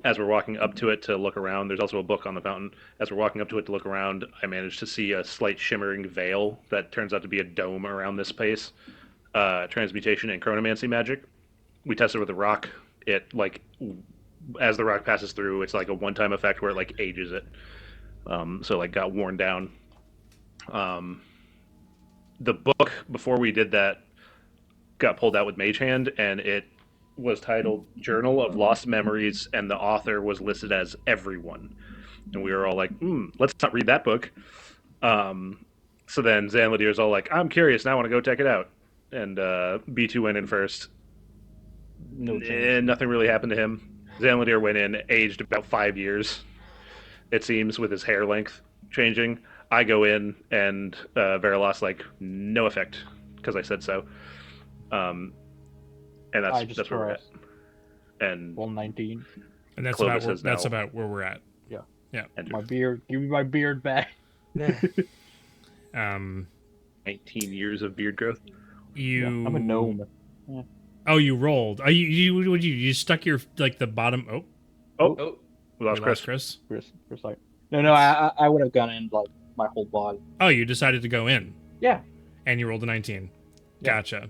As we're walking up to it to look around, there's also a book on the fountain. As we're walking up to it to look around, I managed to see a slight shimmering veil that turns out to be a dome around this place. Transmutation and chronomancy magic. We tested with a rock. It, like, as the rock passes through, it's like a one-time effect where it, like, ages it. So, like, got worn down. The book, before we did that, got pulled out with Mage Hand, and it was titled Journal of Lost Memories, and the author was listed as Everyone. And we were all like, let's not read that book. So then Zanladir's all like, I'm curious, now I want to go check it out. And B2 went in first. No change. And nothing really happened to him. Zanladir went in, aged about 5 years, it seems, with his hair length changing. I go in, and Verilas like, no effect, because I said so. And that's where we're at. And 119. And that's Clovis about has now- about where we're at. Yeah. Yeah. My beard. Give me my beard back. 19 years of beard growth. You. Yeah, I'm a gnome. Oh, you rolled. Oh, you stuck your like the bottom. Oh, Oh, We lost we Chris. lost Chris. For a second. No, I would have gone in like my whole body. Oh, you decided to go in. Yeah. And you rolled a 19. Yeah. Gotcha.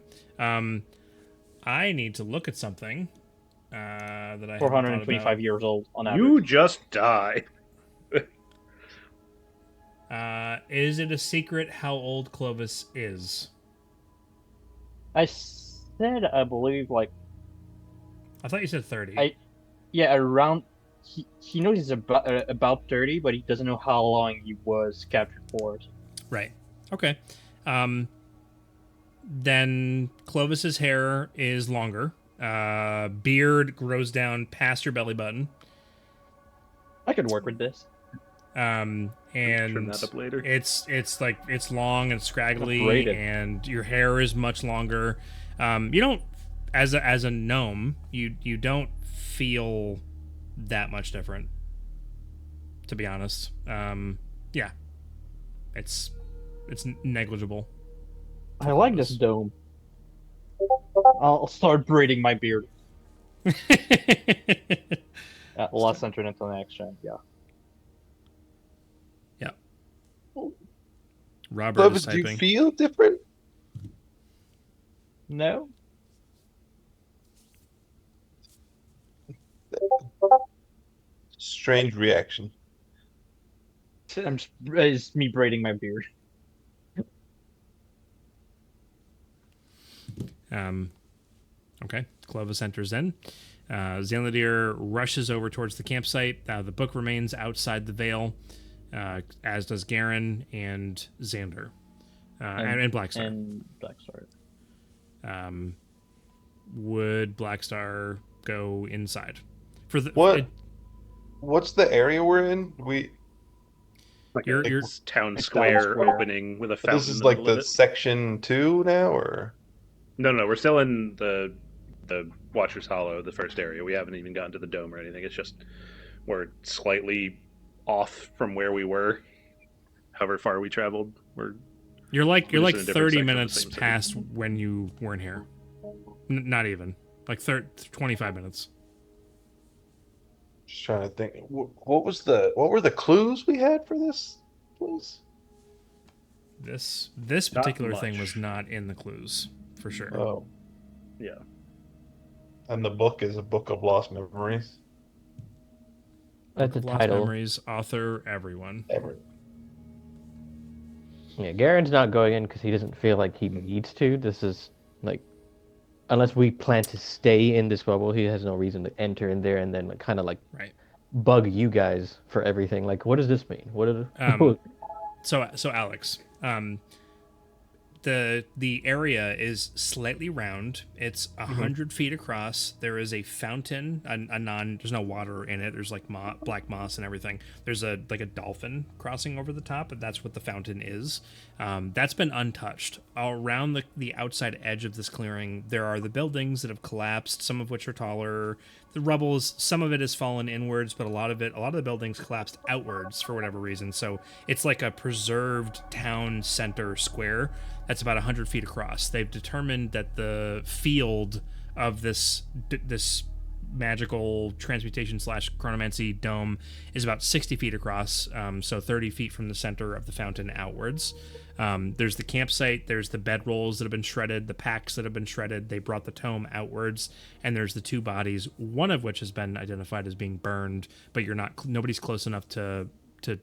I need to look at something that I haven't thought 425 about. years old on average. You just die. Is it a secret how old Clovis is? I said, I believe, like, I thought you said 30. yeah, around. He knows he's about 30, but he doesn't know how long he was captured for. Right. Okay. Then Clovis's hair is longer. Beard grows down past your belly button. I could work with this. And Turn that up later. it's like it's long and scraggly, Braided. and your hair is much longer. You don't, as a gnome, you don't feel that much different, to be honest. Yeah, it's negligible. I like this dome. I'll start braiding my beard. Let's enter into the next gen. Yeah. Robert Clovis, is do you typing. feel different? No. Strange reaction. It's me braiding my beard. Okay, Clovis enters in. Zanladir rushes over towards the campsite. The book remains outside the veil, as does Garen and Xander, and Blackstar. And Blackstar. Would Blackstar go inside? For the What? What's the area we're in? You're It's town square opening with a fountain. This is in the like middle of the it. section 2 now, or No, we're still in the Watcher's Hollow, the first area. We haven't even gotten to the dome or anything. It's just we're slightly off from where we were. However far we traveled, you're like just in a different 30 section of the minutes same city. past when you weren't here. Not even like 25 minutes. just trying to think. What were the clues we had for this place? This Not particular thing much. was not in the clues for sure. Oh, yeah. and the book is a book of lost memories. That's the Lost title. Memories, author, everyone. Yeah, Garen's not going in because he doesn't feel like he needs to. This is like, unless we plan to stay in this bubble, he has no reason to enter in there and then like, kind of like Right. bug you guys for everything. Like, what does this mean? What is So Alex, the area is slightly round. It's 100 feet across. There is a fountain. There's no water in it. There's like black moss and everything. There's a dolphin crossing over the top, and that's what the fountain is. That's been untouched. Around the outside edge of this clearing, there are the buildings that have collapsed. Some of which are taller. The rubble is, some of it has fallen inwards, but a lot of the buildings collapsed outwards for whatever reason. So it's like a preserved town center square that's about 100 feet across. They've determined that the field of this magical transmutation / chronomancy dome is about 60 feet across, so 30 feet from the center of the fountain outwards. There's the campsite, there's the bedrolls that have been shredded, the packs that have been shredded. They brought the tome outwards, and there's the two bodies, one of which has been identified as being burned, but nobody's close enough to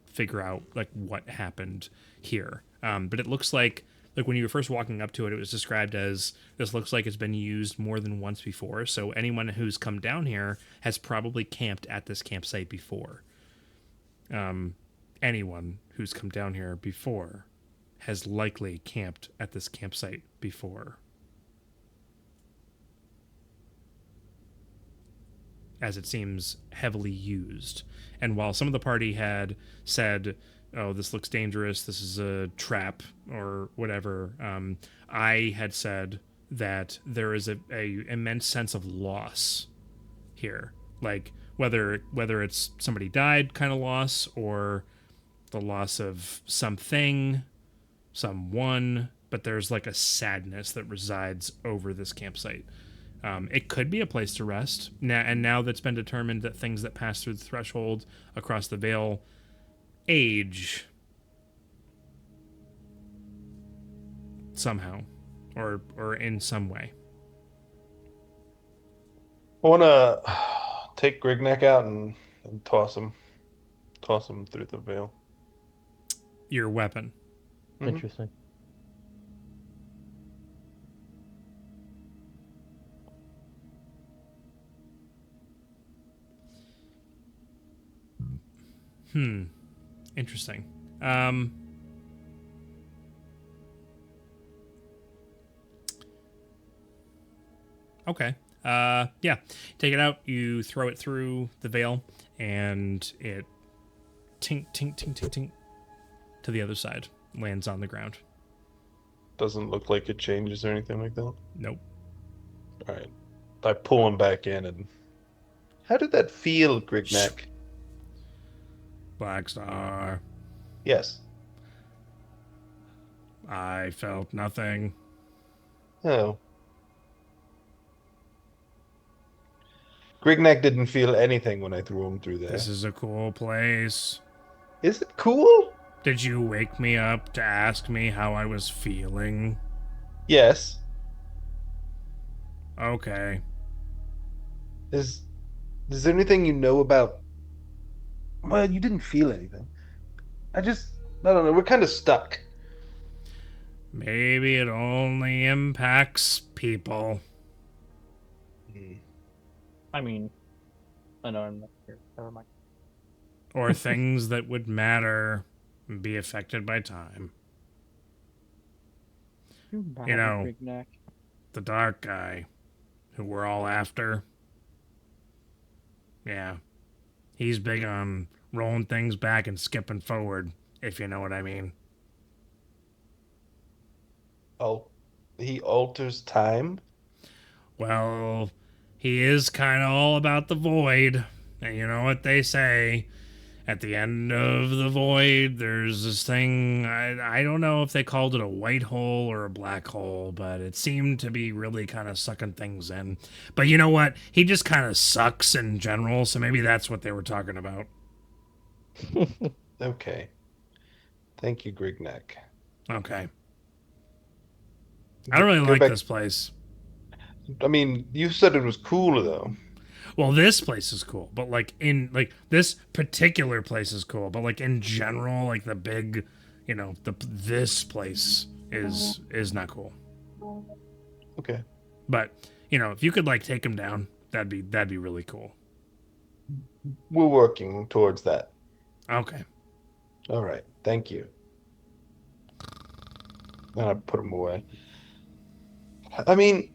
figure out like what happened here. But it looks like when you were first walking up to it, it was described as, this looks like it's been used more than once before. So anyone who's come down here has probably camped at this campsite before. anyone who's come down here before has likely camped at this campsite before. As it seems heavily used. And while some of the party had said, oh, this looks dangerous, this is a trap, or whatever, I had said that there is a immense sense of loss here. Like, whether it's somebody died kind of loss, or the loss of something, someone, but there's like a sadness that resides over this campsite. It could be a place to rest. Now that's been determined that things that pass through the threshold across the veil age somehow, or in some way. I want to take Grigneck out and toss him through the veil. Your weapon. Interesting. Interesting. Okay. Yeah. Take it out. You throw it through the veil, and it tink, tink, tink, tink, tink to the other side. Lands on the ground. Doesn't look like it changes or anything like that. Nope. All right. I pull him back in and... How did that feel, Grigneck? Black Star. Yes. I felt nothing. Oh. Grigneck didn't feel anything when I threw him through there. This is a cool place. Is it cool? Did you wake me up to ask me how I was feeling? Yes. Okay. Is there anything you know about... Well, you didn't feel anything. I don't know. We're kind of stuck. Maybe it only impacts people. I mean, I know I'm not here. Never mind. Or things that would matter and be affected by time. You know, Grigneck. the dark guy who we're all after. Yeah. He's big on rolling things back and skipping forward, if you know what I mean. Oh, he alters time? Well, he is kind of all about the void. And you know what they say. At the end of the void, there's this thing, I don't know if they called it a white hole or a black hole, but it seemed to be really kind of sucking things in. But you know what? He just kind of sucks in general, so maybe that's what they were talking about. Okay. Thank you, Grigneck. Okay. I don't really Go like back- this place. I mean, you said it was cool, though. Well, this place is cool, but this particular place is cool, but like in general, like the big, this place is not cool. Okay. But if you could like take him down, that'd be really cool. We're working towards that. Okay. All right. Thank you. And I put him away. I mean,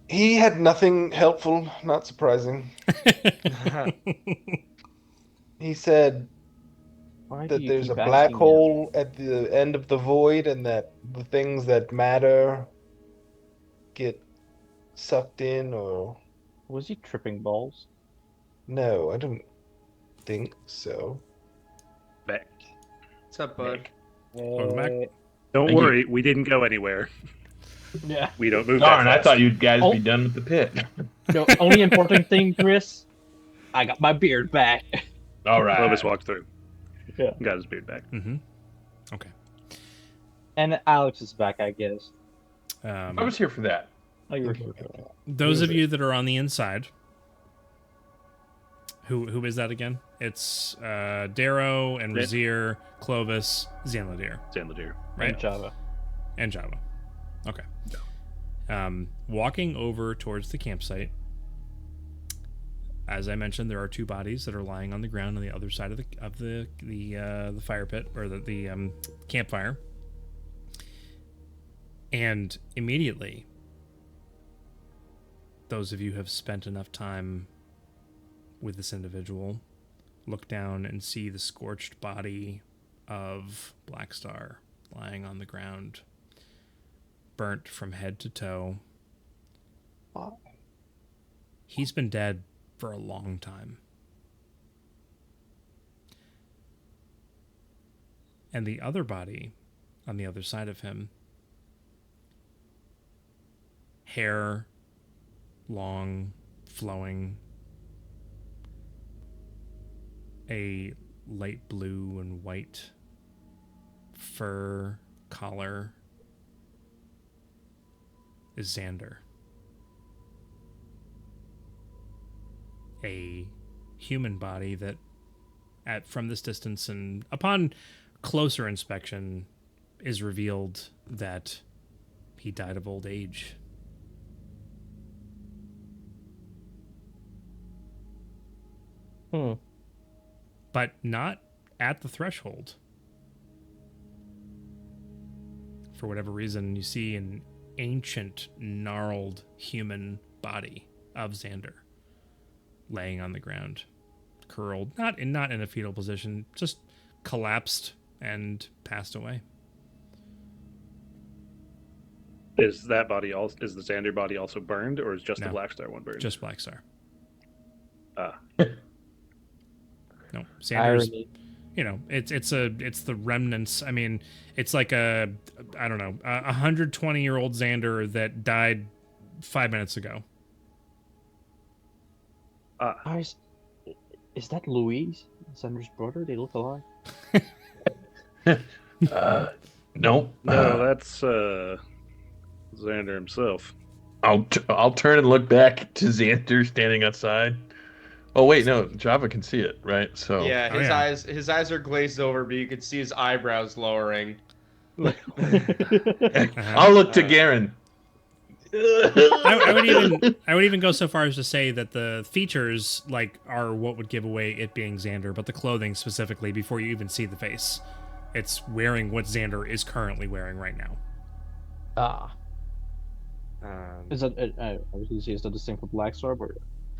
he had nothing helpful, not surprising. He said Why do that you there's a keep black asking me hole at the end of the void and that the things that matter get sucked in or... that? Was he tripping balls? No, I don't think so. Back. What's up, bud? Welcome back. Don't Thank you. worry, we didn't go anywhere. Yeah. We don't move Darn, that I fast. thought you guys Oh. be done with the pit. No, only important thing, Chris. I got my beard back. All right. Novus walked through. Yeah. Got his beard back. Mm-hmm. Okay. And Alex is back, I guess. I was here for that. Oh, you were here. Those of you that are on the inside, who is that again? It's Darrow and Yeah. Rezzyr, Clovis, Xanladir, Xanladir. right? And Java. And Java. Okay. Walking over towards the campsite, as I mentioned, there are two bodies that are lying on the ground on the other side of the fire pit, or the campfire. And immediately, those of you who have spent enough time with this individual look down and see the scorched body of Blackstar lying on the ground, burnt from head to toe. He's been dead for a long time. And the other body on the other side of him, hair long, flowing, a light blue and white fur collar, is Xander. A human body that, from this distance and upon closer inspection, is revealed that he died of old age. But not at the threshold. For whatever reason, you see an ancient, gnarled human body of Xander laying on the ground, curled, not in a fetal position, just collapsed and passed away. Is that body also? Is the Xander body also burned, or is just No. the Blackstar one burned? Just Blackstar. Ah. No, Xander's. Irony. You know, it's the remnants. I mean, it's like a 120-year-old Xander that died 5 minutes ago. Is that Louise, Xander's brother? They look alike. Nope. No, that's Xander himself. I'll turn and look back to Xander standing outside. Oh wait, no, Java can see it, right? So Yeah, Oh, yeah. his eyes are glazed over, but you could see his eyebrows lowering. I'll look to Garen. I would even go so far as to say that the features are what would give away it being Xander, but the clothing specifically, before you even see the face, it's wearing what Xander is currently wearing right now. Is that I was gonna say, is that distinct from Blackstar, but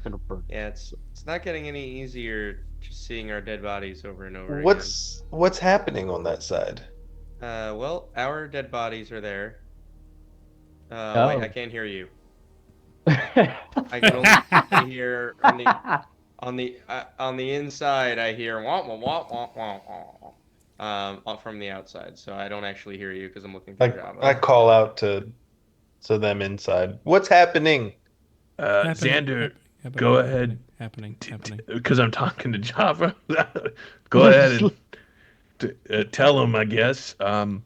kind of burnt? Yeah, it's not getting any easier just seeing our dead bodies over and over What's happening on that side? again. Well, our dead bodies are there. Wait, Oh. I can't hear you. I can only hear on the inside. I hear wah wah wah wah wah wah from the outside. So I don't actually hear you because I'm looking for Java. I call out to them inside. What's happening? Xander, go ahead. Happening. Because I'm talking to Java. Go ahead and tell him, I guess. I'm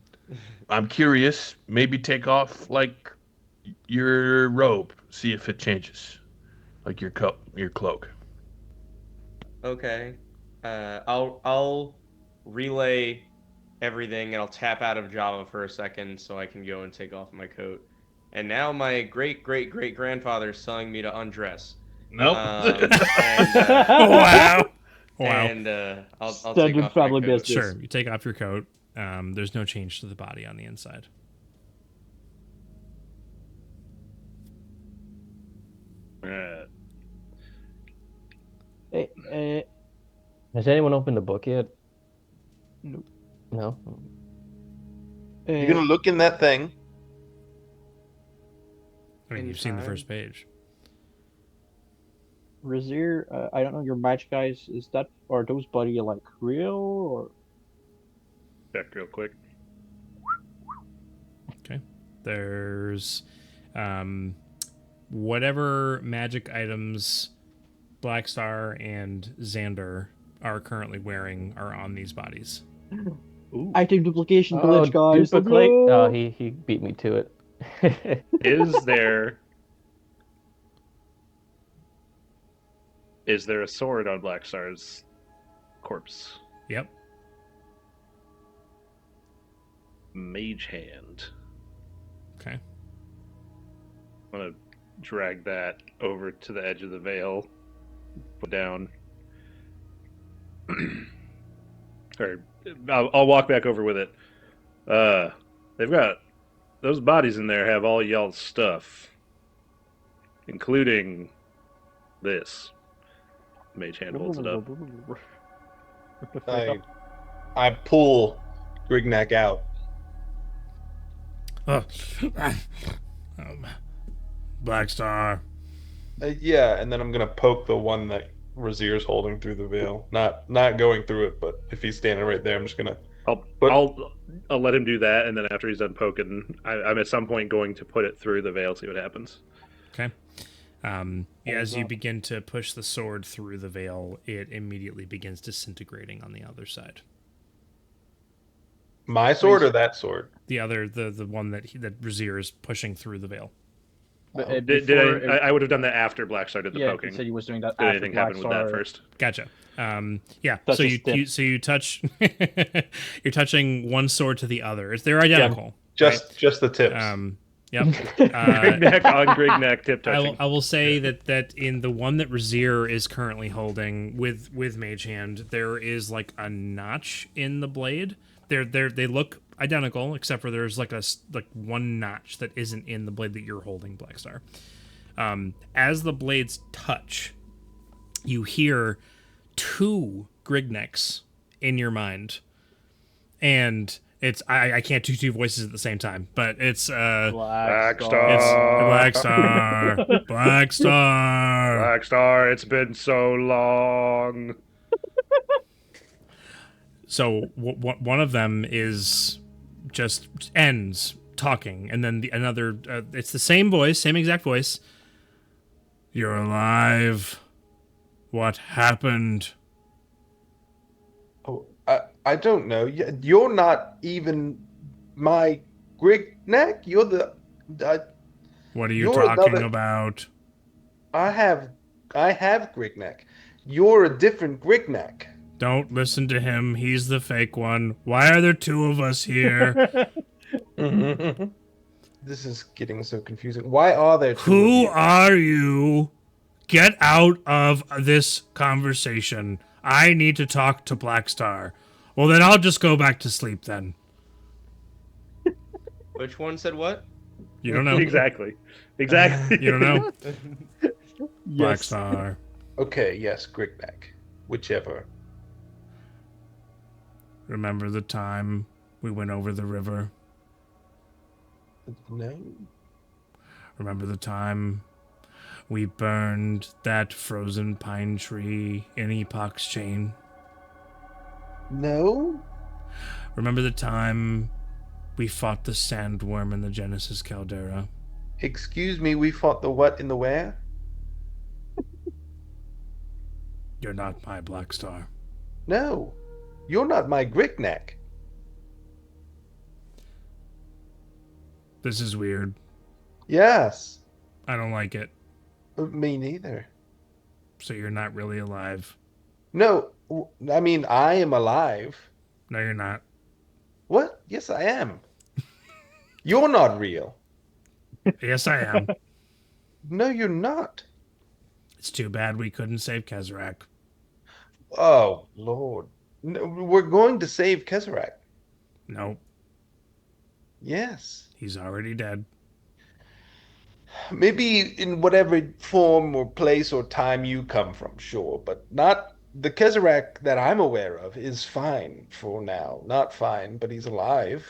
curious. Maybe take off your robe. See if it changes, like your cloak. Okay. I'll relay everything and I'll tap out of Java for a second so I can go and take off my coat. And now my great grandfather is telling me to undress. Nope. Wow. And I'll take Standard off my family coat. business. Sure, you take off your coat. There's no change to the body on the inside. Has anyone opened the book yet? Nope. No. You're gonna look in that thing. I mean, you've seen the first page. Rezzyr, I don't know your magic guys. Is that, are those buddy real or? Check real quick. Okay. There's whatever magic items Blackstar and Xander are currently wearing are on these bodies. Item duplication glitch, guys. Duplicate. No! Oh, he beat me to it. Is there a sword on Blackstar's corpse? Yep. Mage hand. Okay. I'm gonna drag that over to the edge of the veil put down. Or I'll walk back over with it. They've got those bodies in there have all y'all's stuff, including this. Mage hand holds it up. I pull Grignac out. Oh. Black Star. Yeah, and then I'm gonna poke the one that Rezzyr's holding through the veil. Not going through it, but if he's standing right there, I'm just gonna. I'll let him do that, and then after he's done poking, I'm at some point going to put it through the veil, see what happens. Okay. As you begin to push the sword through the veil, it immediately begins disintegrating on the other side. My sword or that sword? The other, the one that Rezzyr is pushing through the veil. But, Did I would have done that after Blackstar did the yeah, poking. he said he was doing that Did after anything happen with that Blackstar- first? Gotcha. Yeah. Touch So his tip. you touch. You're touching one sword to the other. They're identical. Just the tips. Yep. Grignac on Grignac tip touching. I will say that in the one that Rezzyr is currently holding with Mage Hand, there is like a notch in the blade. They look identical, except for there's like one notch that isn't in the blade that you're holding, Blackstar. As the blades touch, you hear two Grignecks in your mind, and it's I can't do two voices at the same time, but it's Blackstar. it's Blackstar, Blackstar. Blackstar, it's been so long. So one of them is just ends talking, and then another. It's the same voice, same exact voice. You're alive. What happened? Oh, I don't know. You're not even my Grignac. You're the. What are you You're talking another- about? I have Grignac. You're a different Grignac. Don't listen to him. He's the fake one. Why are there two of us here? This is getting so confusing. Why are there two Who of you? are you? Get out of this conversation. I need to talk to Blackstar. Well, then I'll just go back to sleep then. Which one said what? You don't know. Exactly. You don't know. Yes. Blackstar. Okay, yes, Grignac. Whichever. Remember the time we went over the river? No. Remember the time we burned that frozen pine tree in Epoch's chain? No. Remember the time we fought the sandworm in the Genesis caldera? Excuse me, we fought the what in the where? You're not my Blackstar. No. You're not my Grignac. This is weird. Yes. I don't like it. Me neither. So you're not really alive. No, I mean, I am alive. No, you're not. What? Yes, I am. You're not real. Yes, I am. No, you're not. It's too bad we couldn't save Kezrak. Oh, Lord. No, we're going to save Kezrak. Nope, Yes. he's already dead. Maybe in whatever form or place or time you come from, sure, but not the Kezrak that I'm aware of is fine for now. Not fine, but he's alive.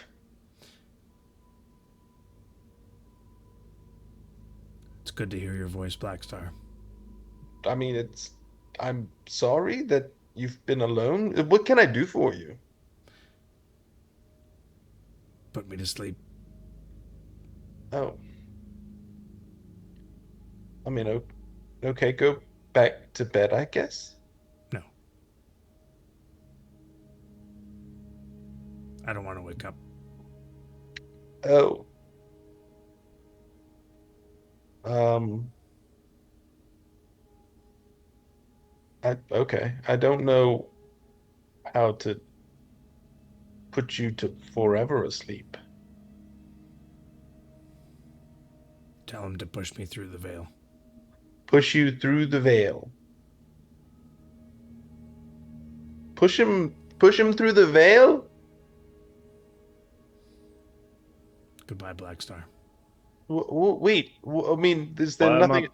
It's good to hear your voice, Blackstar. I mean, I'm sorry that you've been alone. What can I do for you? Put me to sleep. Oh. I mean, okay, go back to bed, I guess. No. I don't want to wake up. Oh. Okay. I don't know how to put you to forever asleep. Tell him to push me through the veil. Push you through the veil. push him through the veil? Goodbye, Blackstar. Wait, I mean, is there Why am nothing?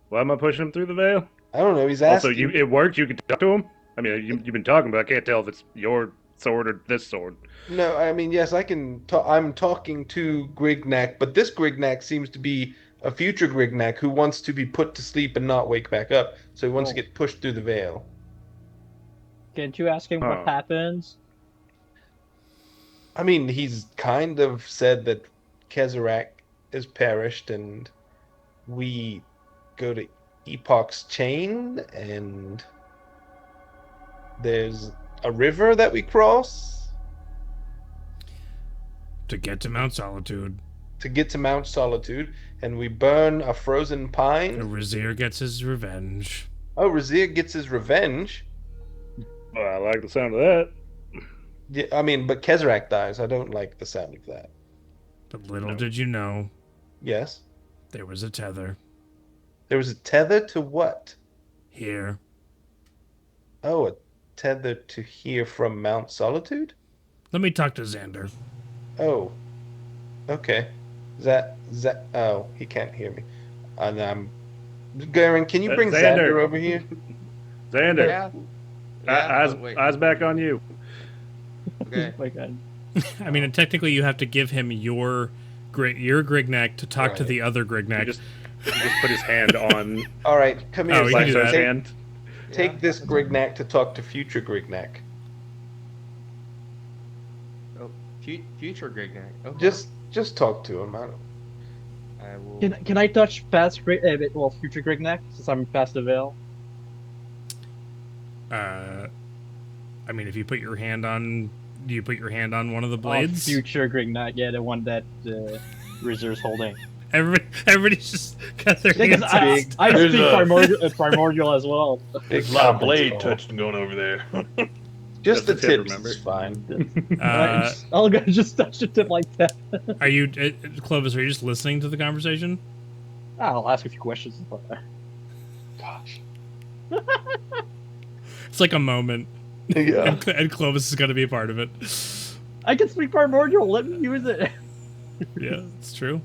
Why am I pushing him through the veil? I don't know. He's Also, asking. it worked. You can talk to him. I mean, you've been talking, but I can't tell if it's your sword or this sword. No, I mean, yes, I can. I'm talking to Grignac, but this Grignac seems to be a future Grignac who wants to be put to sleep and not wake back up. So he wants to Oh. get pushed through the veil. Can't you ask him what Huh. happens? I mean, he's kind of said that Kezerac is perished, and we go to Epoch's chain, and there's a river that we cross To get to Mount Solitude, to get to Mount Solitude, and we burn a frozen pine. Rezzyr gets his revenge. Oh, Rezzyr gets his revenge. Well, I like the sound of that. Yeah, I mean, but Kezerac dies. I don't like the sound of that. But little did you know, Yes. there was a tether There was a tether to what? here. Oh, a tether to here from Mount Solitude? Let me talk to Xander. Oh. Okay. Oh, he can't hear me. And Garen, can you bring Xander. Xander over here? Xander, Yeah. Yeah. eyes, but wait. eyes back on you. Okay. Oh my god. I mean, and technically, you have to give him your Grignac to talk to Right. the other He Grignac. just put his hand on All right, come here. Oh, you can do Blackstar's that. hand. Take Yeah. this Grignac to talk to future Grignac. Oh, future Grignac. Okay. Just talk to him. I will. Can I touch past future Grignac since I'm past the veil? I mean, if you put your hand on, do you put your hand on one of the Oh, blades? future Grignac, yeah, the one that Rezzyr's holding. Everybody's just got their Yeah, 'cause hands. I There's speak a- primordial as well. Big A lot of conference blade call. touching going over there. Just the Just the tip, tips remember? is fine. I'll go just touch the tip like that. Are you, Clovis? Are you just listening to the conversation? I'll ask a few questions. Gosh. It's like a moment, Yeah. and Clovis is going to be a part of it. I can speak primordial. Let me use it. Yeah, it's true.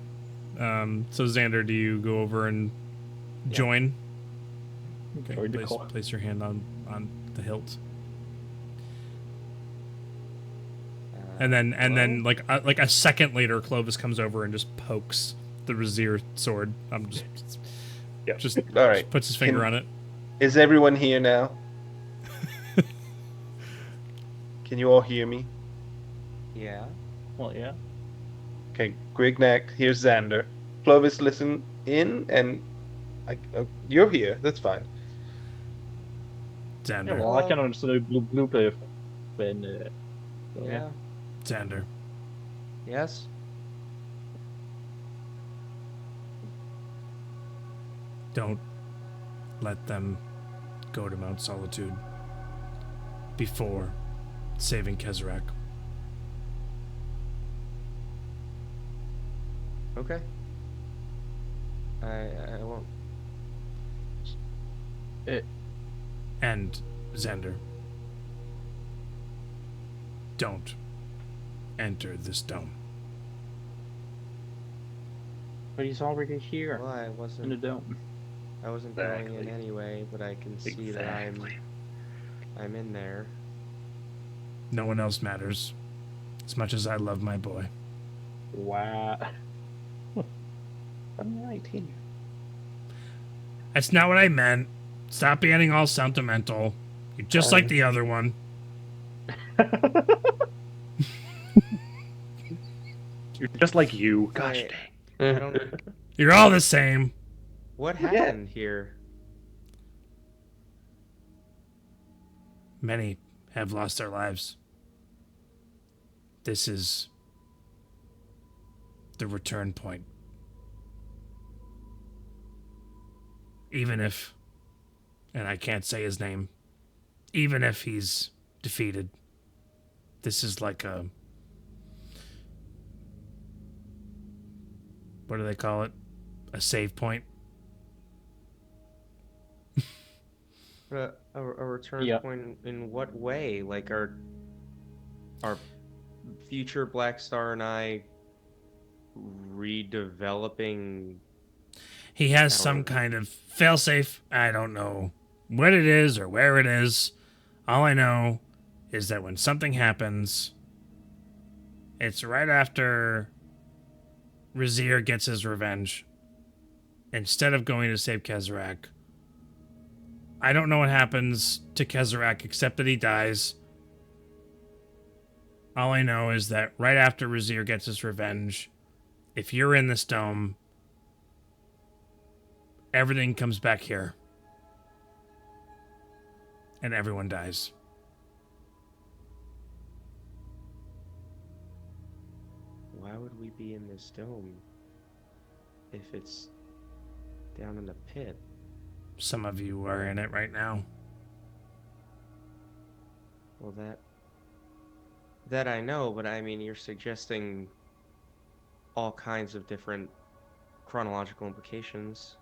So Xander, do you go over and join? Okay, Join the call. place your hand on the hilt, and then like a second later, Clovis comes over and just pokes the Rezzyr sword. Yeah. Just All right. puts his finger on it. Is everyone here now? Can you all hear me? Yeah. Well, yeah. Okay, Grignac, here's Xander. Clovis, listen in, and you're here. That's fine. Yeah, Xander, well, I can understand the blue play when. Yeah. Xander, Yes. don't let them go to Mount Solitude before saving Kezerac. Okay. I won't. And Xander, don't enter this dome. But he's already here Well, I in the wasn't. dome. I wasn't going in Exactly. anyway, but I can see that I'm in there. No one else matters as much as I love my boy. Wow. I'm 19. That's not what I meant. Stop being all sentimental. You're just like the other one. You're just like you. Gosh Wait, dang. I don't. You're all the same. What happened here? Many have lost their lives. This is the return point. Even if, and I can't say his name, even if he's defeated, this is like a, what do they call it? A save point? A return Yeah. point in what way? Like our future Black Star and I redeveloping He has some our. kind of failsafe. I don't know what it is or where it is. All I know is that when something happens, it's right after Rezzyr gets his revenge. Instead of going to save Kezrak, I don't know what happens to Kezrak except that he dies. All I know is that right after Rezzyr gets his revenge, if you're in this dome, everything comes back here. And everyone dies. Why would we be in this dome if it's down in the pit? Some of you are in it right now. Well, that I know, but I mean, you're suggesting all kinds of different chronological implications.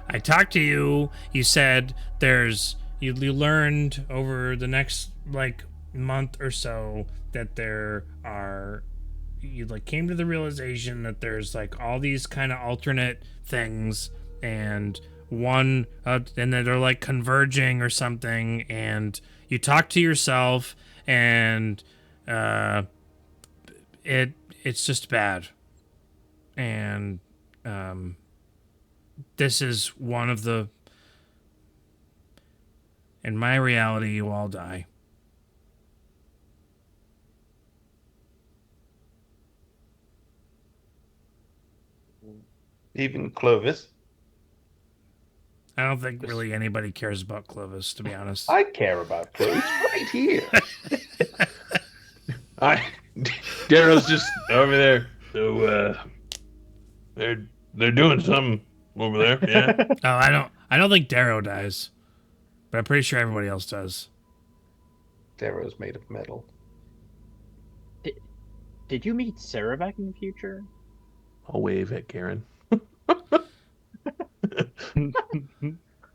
I talked to you. You said you learned over the next like month or so that there are you like came to the realization that there's like all these kind of alternate things and and that they're like converging or something, and you talk to yourself and it's just bad, and this is one of the. In my reality, you all die. Even Clovis. I don't think really anybody cares about Clovis, to be honest. I care about Clovis right here. Darrow's just over there. So they're doing something over there. Yeah. Oh, I don't think Darrow dies, but I'm pretty sure everybody else does. Darrow's made of metal. Did you meet Saravac in the future? I'll wave at Garen.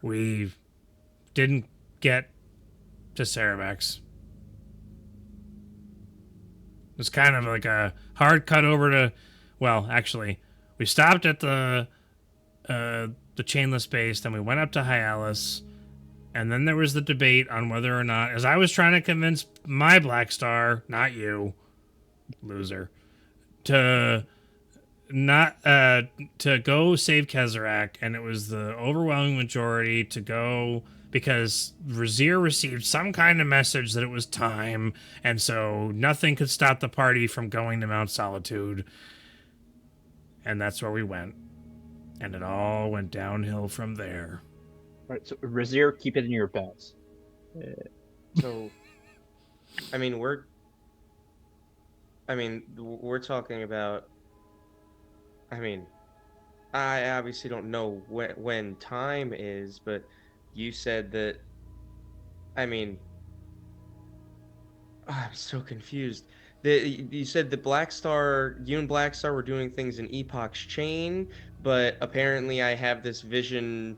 We didn't get to Saravax. It was kind of like a hard cut over to. Well, actually, we stopped at the chainless base, then we went up to Hyalus, and then there was the debate on whether or not, as I was trying to convince my Black Star, not you, loser, to not to go save Kezrak, and it was the overwhelming majority to go because Rezzyr received some kind of message that it was time, and so nothing could stop the party from going to Mount Solitude. And that's where we went. And it all went downhill from there. Right. So Rezzyr, keep it in your bets. So, I mean, we're talking about. I mean, I obviously don't know when time is, but you said that. I mean, I'm so confused. You said that Black Star, you and Black Star were doing things in Epoch's chain, but apparently I have this vision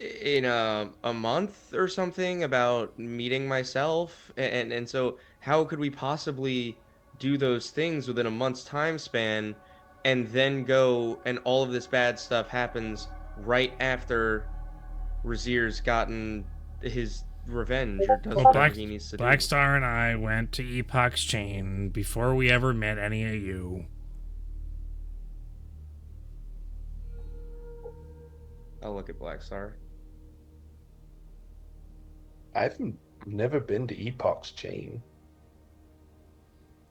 in a month or something about meeting myself, and so how could we possibly do those things within a month's time span, and then go and all of this bad stuff happens right after Rezzyr's gotten his revenge or does whatever he needs to do. Black Star and I went to Epoch's chain before we ever met any of you. I'll look at Black Star. I've never been to Epoch's chain.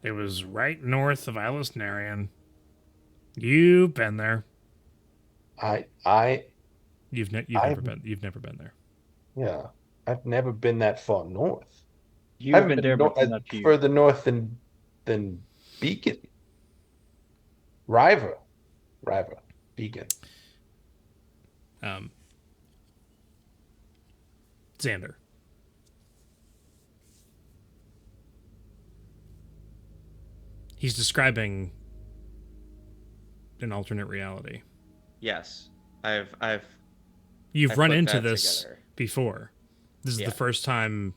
It was right north of Ilis Narian. You've been there. You've never been there. Yeah, I've never been that far north. You've been there, but not here. Further north than Beacon. Riva, Beacon. Xander. He's describing an alternate reality. Yes. I've You've I run put into that this together. before. This is Yeah. the first time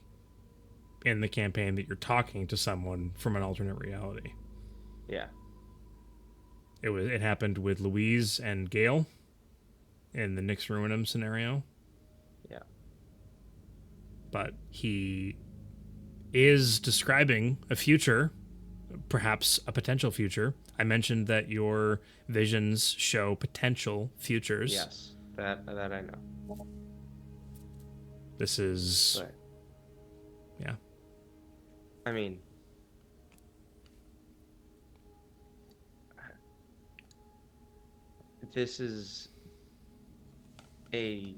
in the campaign that you're talking to someone from an alternate reality. Yeah. It happened with Louise and Gale in the Nix Ruinum scenario. Yeah. But he is describing a future, perhaps a potential future. I mentioned that your visions show potential futures. Yes. That I know. This is But yeah. I mean, this is a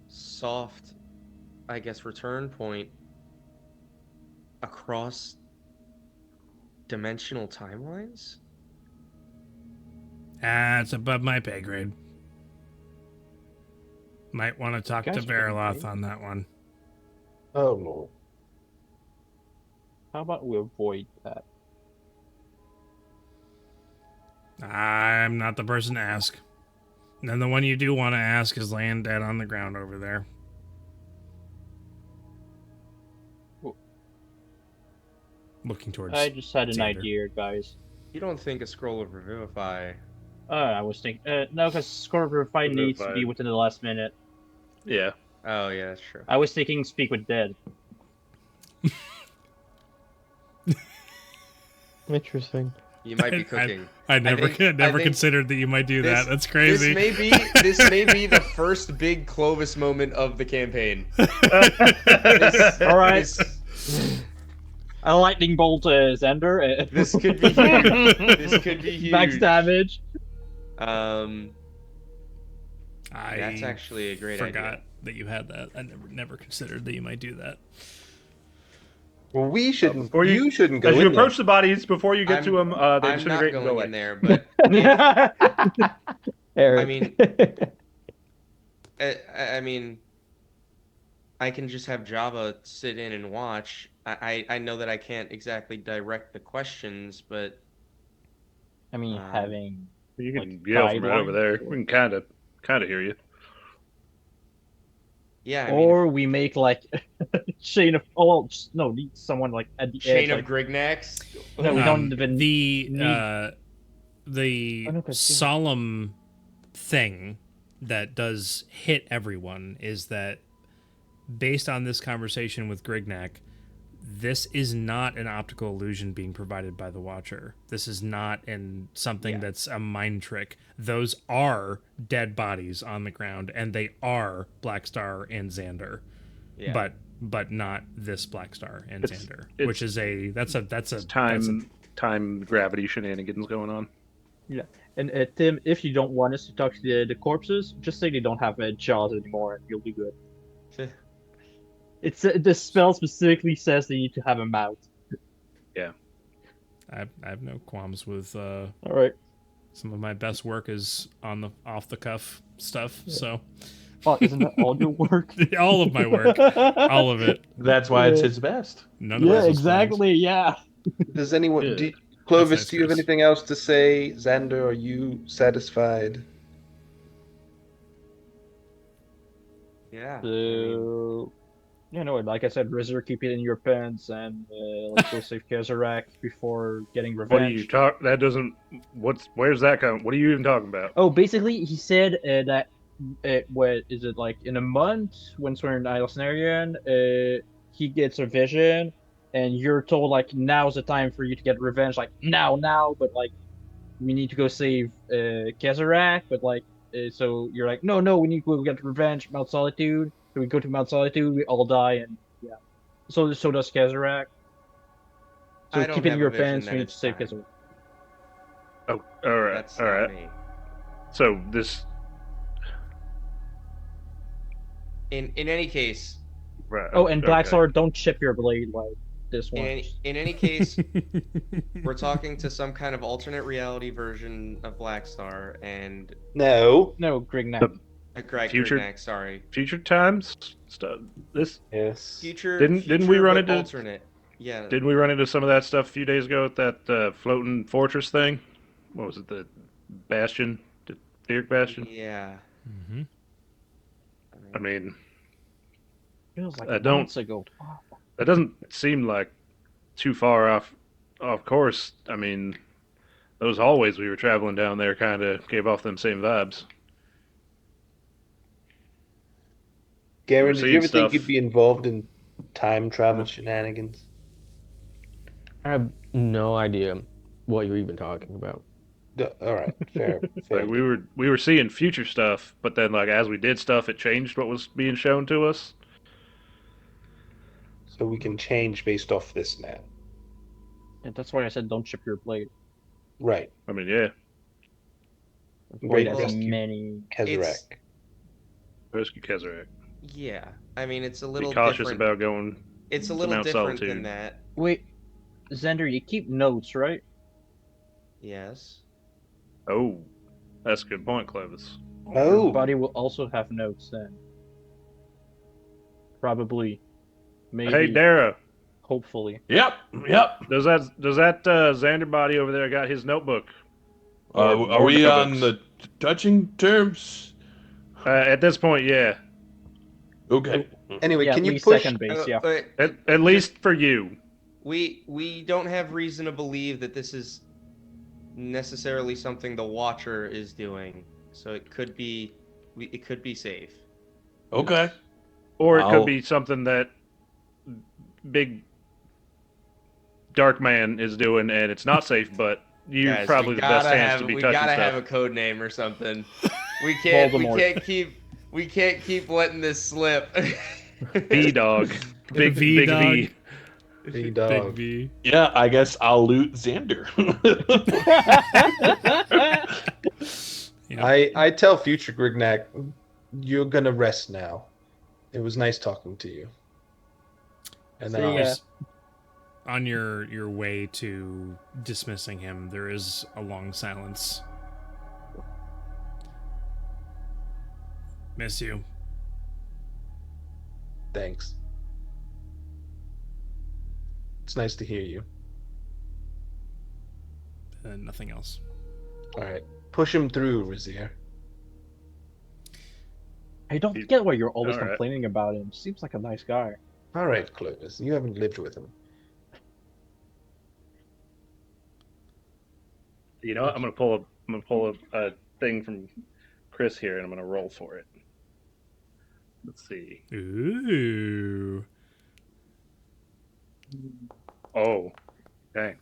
soft, I guess, return point across dimensional timelines. It's above my pay grade. Might want to talk to Guys, Veriloth on that one. Oh no. How about we avoid that? I'm not the person to ask. And then the one you do want to ask is laying dead on the ground over there. Looking towards. I just had an Xander. idea, guys. You don't think a scroll of revivify? I was thinking, no, because Scorpion Fight needs to be within the last minute. Yeah. Oh yeah, that's true. I was thinking Speak with Dead. Interesting. You might be cooking. I never think considered that you might do this- that. That's crazy. This may be the first big Clovis moment of the campaign. All right. This, A lightning bolt Xander. this could be huge. This could be huge. Max damage. Um, I that's actually a great forgot idea. that you had that. I never considered that you might do that. Well, we shouldn't. Before you shouldn't go As you in there. approach the bodies, before you get to them, they I'm not disintegrate and go going away. in there, but Eric. I mean, I mean, I can just have Java sit in and watch. I know that I can't exactly direct the questions, but I mean, having You can like, yell from right guidelines? over there. We can kind of hear you. yeah, I mean, or we make like chain of no, need someone like at the chain edge. of Like, Grignacks. no, we don't even the need- the Oh, no, 'cause- solemn thing that does hit everyone is that based on this conversation with Grignac, this is not an optical illusion being provided by the Watcher. This is not something that's a mind trick. Those are dead bodies on the ground, and they are Black Star and Xander. Yeah. But not this Black Star and It's- Xander, it's- which is that's a time gravity shenanigans going on. Yeah, and Tim, if you don't want us to talk to the corpses, just say they don't have jaws anymore, and you'll be good. It's the spell specifically says they need to have a mouth. I have no qualms with All right. some of my best work is on the off the cuff stuff. So Oh, isn't that all your work? all of my work, all of it, That's why it's his best. none of Yeah, this is exactly. Yeah. Does anyone? Yeah. Clovis, That's nice, do you have Chris. anything else to say? Xander, are you satisfied? Yeah. So, you know, like I said, Rezzyr, keep it in your pants and let's go save Kezarak before getting What are you revenge. talk? That doesn't. Where's that coming? What are you even talking about? Oh, basically, he said that what is it like in a month when we're in Islanarian, he gets a vision, and you're told like now's the time for you to get revenge, like now, but like we need to go save Kezarak, but like so you're like no, we need to go get revenge, Mount Solitude. So we go to Mount Solitude, we all die, and yeah. So does Kezarak. So I don't keep it in have your a vision pants. that We need to it's save time. Kezarak. Oh, all right, That's all not right. me. So this, In any case, right? Oh, and Black okay. Sword, don't chip your blade like this one. in any case, we're talking to some kind of alternate reality version of Black Star and No. No, Grignac. Greg Future- Grignac, sorry. Future times stuff. This Yes. Future. Didn't we future, run but into- alternate? Yeah. didn't we run into some of that stuff a few days ago at that floating fortress thing? What was it? The Bastion. Eric Bastion. Yeah. Mm-hmm. I mean, Feels like I don't- months ago. that doesn't seem like too far off course. I mean, those hallways we were traveling down there kind of gave off them same vibes. Garen, We're did seeing you ever think stuff. you'd be involved in time travel shenanigans? I have no idea what you're even talking about. All right, fair. Like we were seeing future stuff, but then like as we did stuff, it changed what was being shown to us. So we can change based off this now. And that's why I said don't chip your blade. Right. I mean, yeah, Blade Great has rescue. many. Kezarek. rescue Kezarek. Yeah. I mean, it's a Be little cautious different. about going. It's a to little Mount different Solitude. than that. Wait, Xander, you keep notes, right? Yes. Oh, that's a good point, Clovis. Oh. Your body will also have notes then. Probably. Maybe. Hey, Dara, Hopefully. Yep. does that Xander body over there got his notebook? Or Are more we notebooks? on the touching terms? At this point, yeah. Okay. Anyway, Yeah, can at you least push? second base, yeah. At least for you. We don't have reason to believe that this is necessarily something the Watcher is doing. So it could be safe. Okay. Or it I'll- could be something that big dark man is doing, and it's not safe. But you're Guys, probably the best hands to be we touching gotta stuff. have a code name or something. We can't Voldemort. we can't keep letting this slip. V dog, big V big dog. V. Big Big dog. V. Yeah, I guess I'll loot Xander. Yep. I tell future Grignac, you're gonna rest now. It was nice talking to you. And then See ya. On your way to dismissing him, there is a long silence. Miss you. thanks. It's nice to hear you. And nothing else. All right, push him through, Rezzyr. I don't get why you're always Alright. complaining about him. Seems like a nice guy. All right, Clovis, you haven't lived with him. You know what? I'm gonna pull a thing from Chris here, and I'm gonna roll for it. Let's see. Ooh. Oh, okay.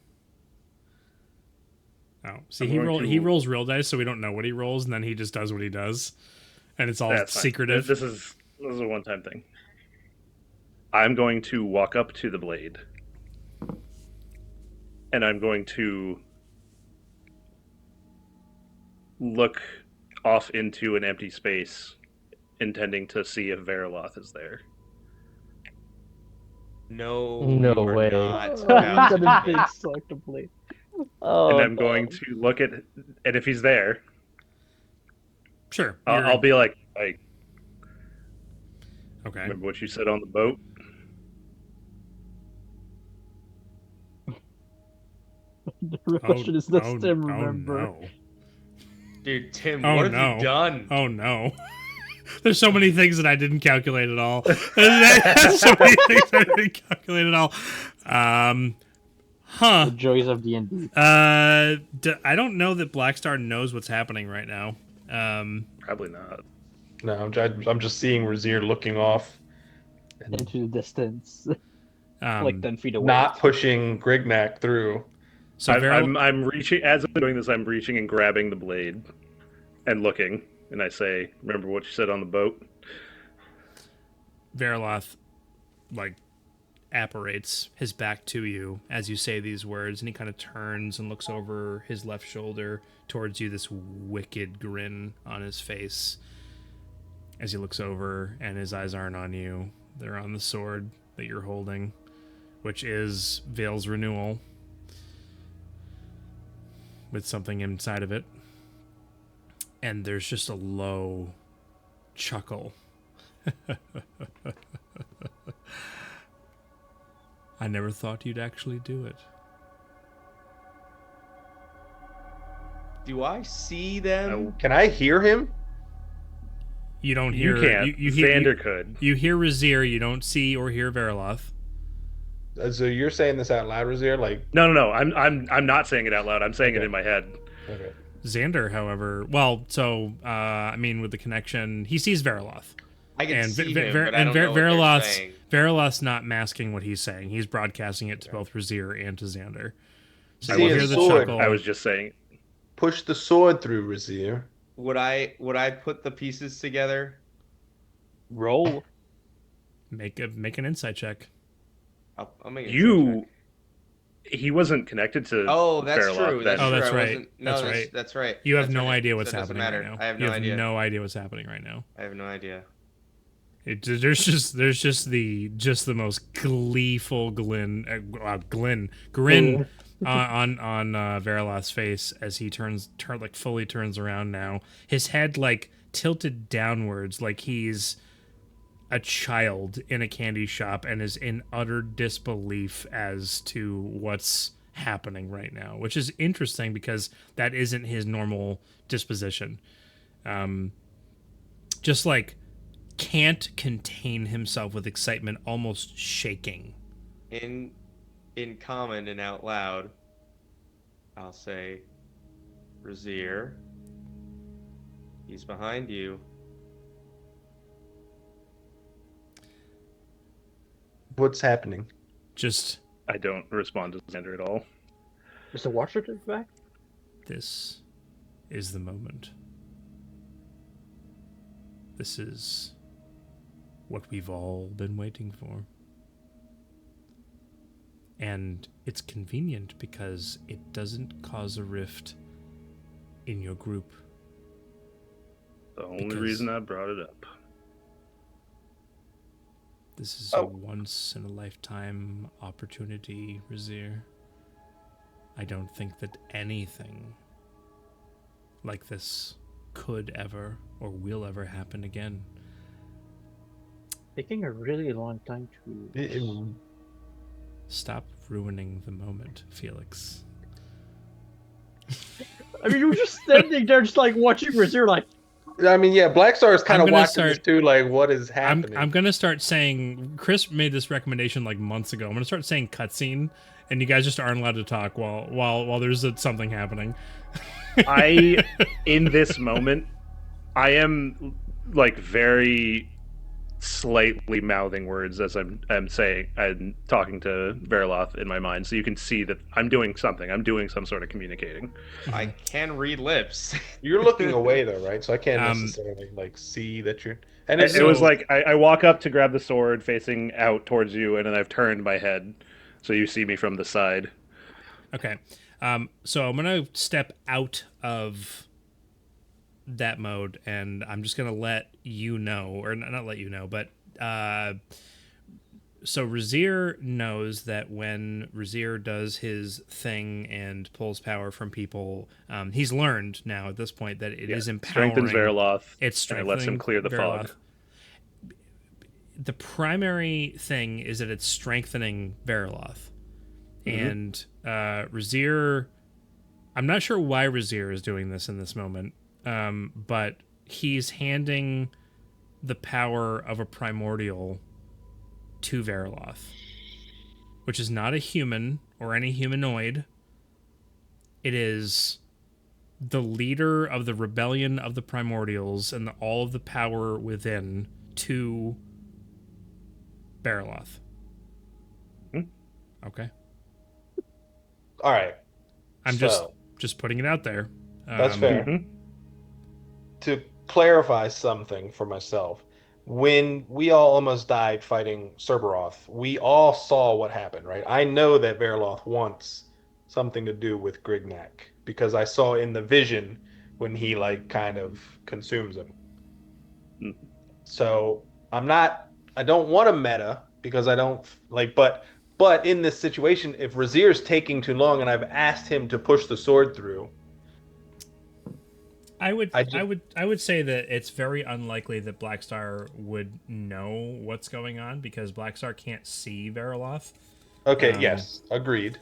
Oh, see, I'm he going to- rolls real dice, so we don't know what he rolls, and then he just does what he does, and it's all That's fine. secretive. This is a one-time thing. I'm going to walk up to the blade, and I'm going to look off into an empty space, intending to see if Veriloth is there. No, No you are way. not Oh, about you to got a do big that. suck to play. Oh, And I'm going to look at, and if he's there, Sure. I'll be like, okay. remember what you said on the boat? The question is, does Tim oh, remember? no. Dude, Tim, Oh, what have no. you done? Oh no. There's so many things that I didn't calculate at all. There's so many things I didn't calculate at all. The joys of D&D. I don't know that Blackstar knows what's happening right now. Probably not. No, I'm just seeing Rezzyr looking off, and Into the distance. Like 10 feet away. not pushing Grignac through. So I'm reaching, as I'm doing this, I'm reaching and grabbing the blade and looking, and I say, remember what you said on the boat? Veriloth, like, apparates his back to you as you say these words, and he kind of turns and looks over his left shoulder towards you, this wicked grin on his face as he looks over, and his eyes aren't on you. They're on the sword that you're holding, which is Vale's renewal, with something inside of it. And there's just a low chuckle. I never thought you'd actually do it. Do I see them? Can I hear him? You don't You hear. can't. Xander could. You hear Rezzyr. You don't see or hear Veriloth. So you're saying this out loud, Rezzyr? Like, No. I'm not saying it out loud. I'm saying it in my head. okay. Xander, however, I mean, with the connection, he sees Veriloth. I can And see him, but I don't know what they're saying. Veriloth's not masking what he's saying. He's broadcasting it to both Rezzyr and to Xander. So See you a hear the sword. chuckle. I was just saying. Push the sword through, Rezzyr. Would I put the pieces together? Roll. Make an insight check. I'll make it. You. He wasn't connected to. Oh, that's Fairlock true. then. That's Oh, true. that's I right. wasn't- No, That's that's right. That's right. You have That's no right. idea So what's it doesn't happening matter. right now. I have You no have idea. no idea what's happening right now. I have no idea. There's just the most gleeful grin on Veriloth's face as he fully turns around now. His head like tilted downwards like he's a child in a candy shop and is in utter disbelief as to what's happening right now, which is interesting because that isn't his normal disposition. Just like can't contain himself with excitement, almost shaking. In common and out loud, I'll say, Rezzyr, he's behind you. What's happening? Just I don't respond to Xander at all. Is the watcher back? this is the moment. This is what we've all been waiting for. And it's convenient because it doesn't cause a rift in your group. The only Because- reason I brought it up. This is a once-in-a-lifetime opportunity, Rezzyr. I don't think that anything like this could ever or will ever happen again. Taking a really long time to. Stop ruining the moment, Felix. I mean, you were just standing there, just like watching Rezzyr, like. I mean, yeah, Black Star is kind I'm of gonna watching this start- too. Like, what is happening? I'm gonna start saying. Chris made this recommendation like months ago. I'm gonna start saying cutscene, and you guys just aren't allowed to talk while there's something happening. In this moment, I am like very slightly mouthing words as I'm talking to Veriloth in my mind, so you can see that I'm doing something. I'm doing some sort of communicating. I can read lips. You're looking away though, right? So I can't Um, necessarily like see that you're. And It was like I walk up to grab the sword facing out towards you, and then I've turned my head so you see me from the side. Okay. So I'm going to step out of that mode, and I'm just going to let you know, or not let you know, but so Rezzyr knows that when Rezzyr does his thing and pulls power from people, he's learned now at this point that it is empowering. Strengthens Veriloth. It's and it lets him strengthening clear the fog. Veriloth. The primary thing is that it's strengthening Veriloth. And Rezzyr, I'm not sure why Rezzyr is doing this in this moment, but he's handing the power of a primordial to Veriloth, which is not a human or any humanoid. It is the leader of the rebellion of the primordials and all of the power within to Veriloth. Okay. all right. I'm So- just putting it out there. That's fair. Mhm. To clarify something for myself, when we all almost died fighting Cerberoth, we all saw what happened, right? I know that Veriloth wants something to do with Grignak because I saw in the vision when he like kind of consumes him. Mm. So I don't want a meta because I don't like, but in this situation, if Rezzyr's taking too long and I've asked him to push the sword through, I would say that it's very unlikely that Blackstar would know what's going on because Blackstar can't see Veriloth. okay, yes, agreed.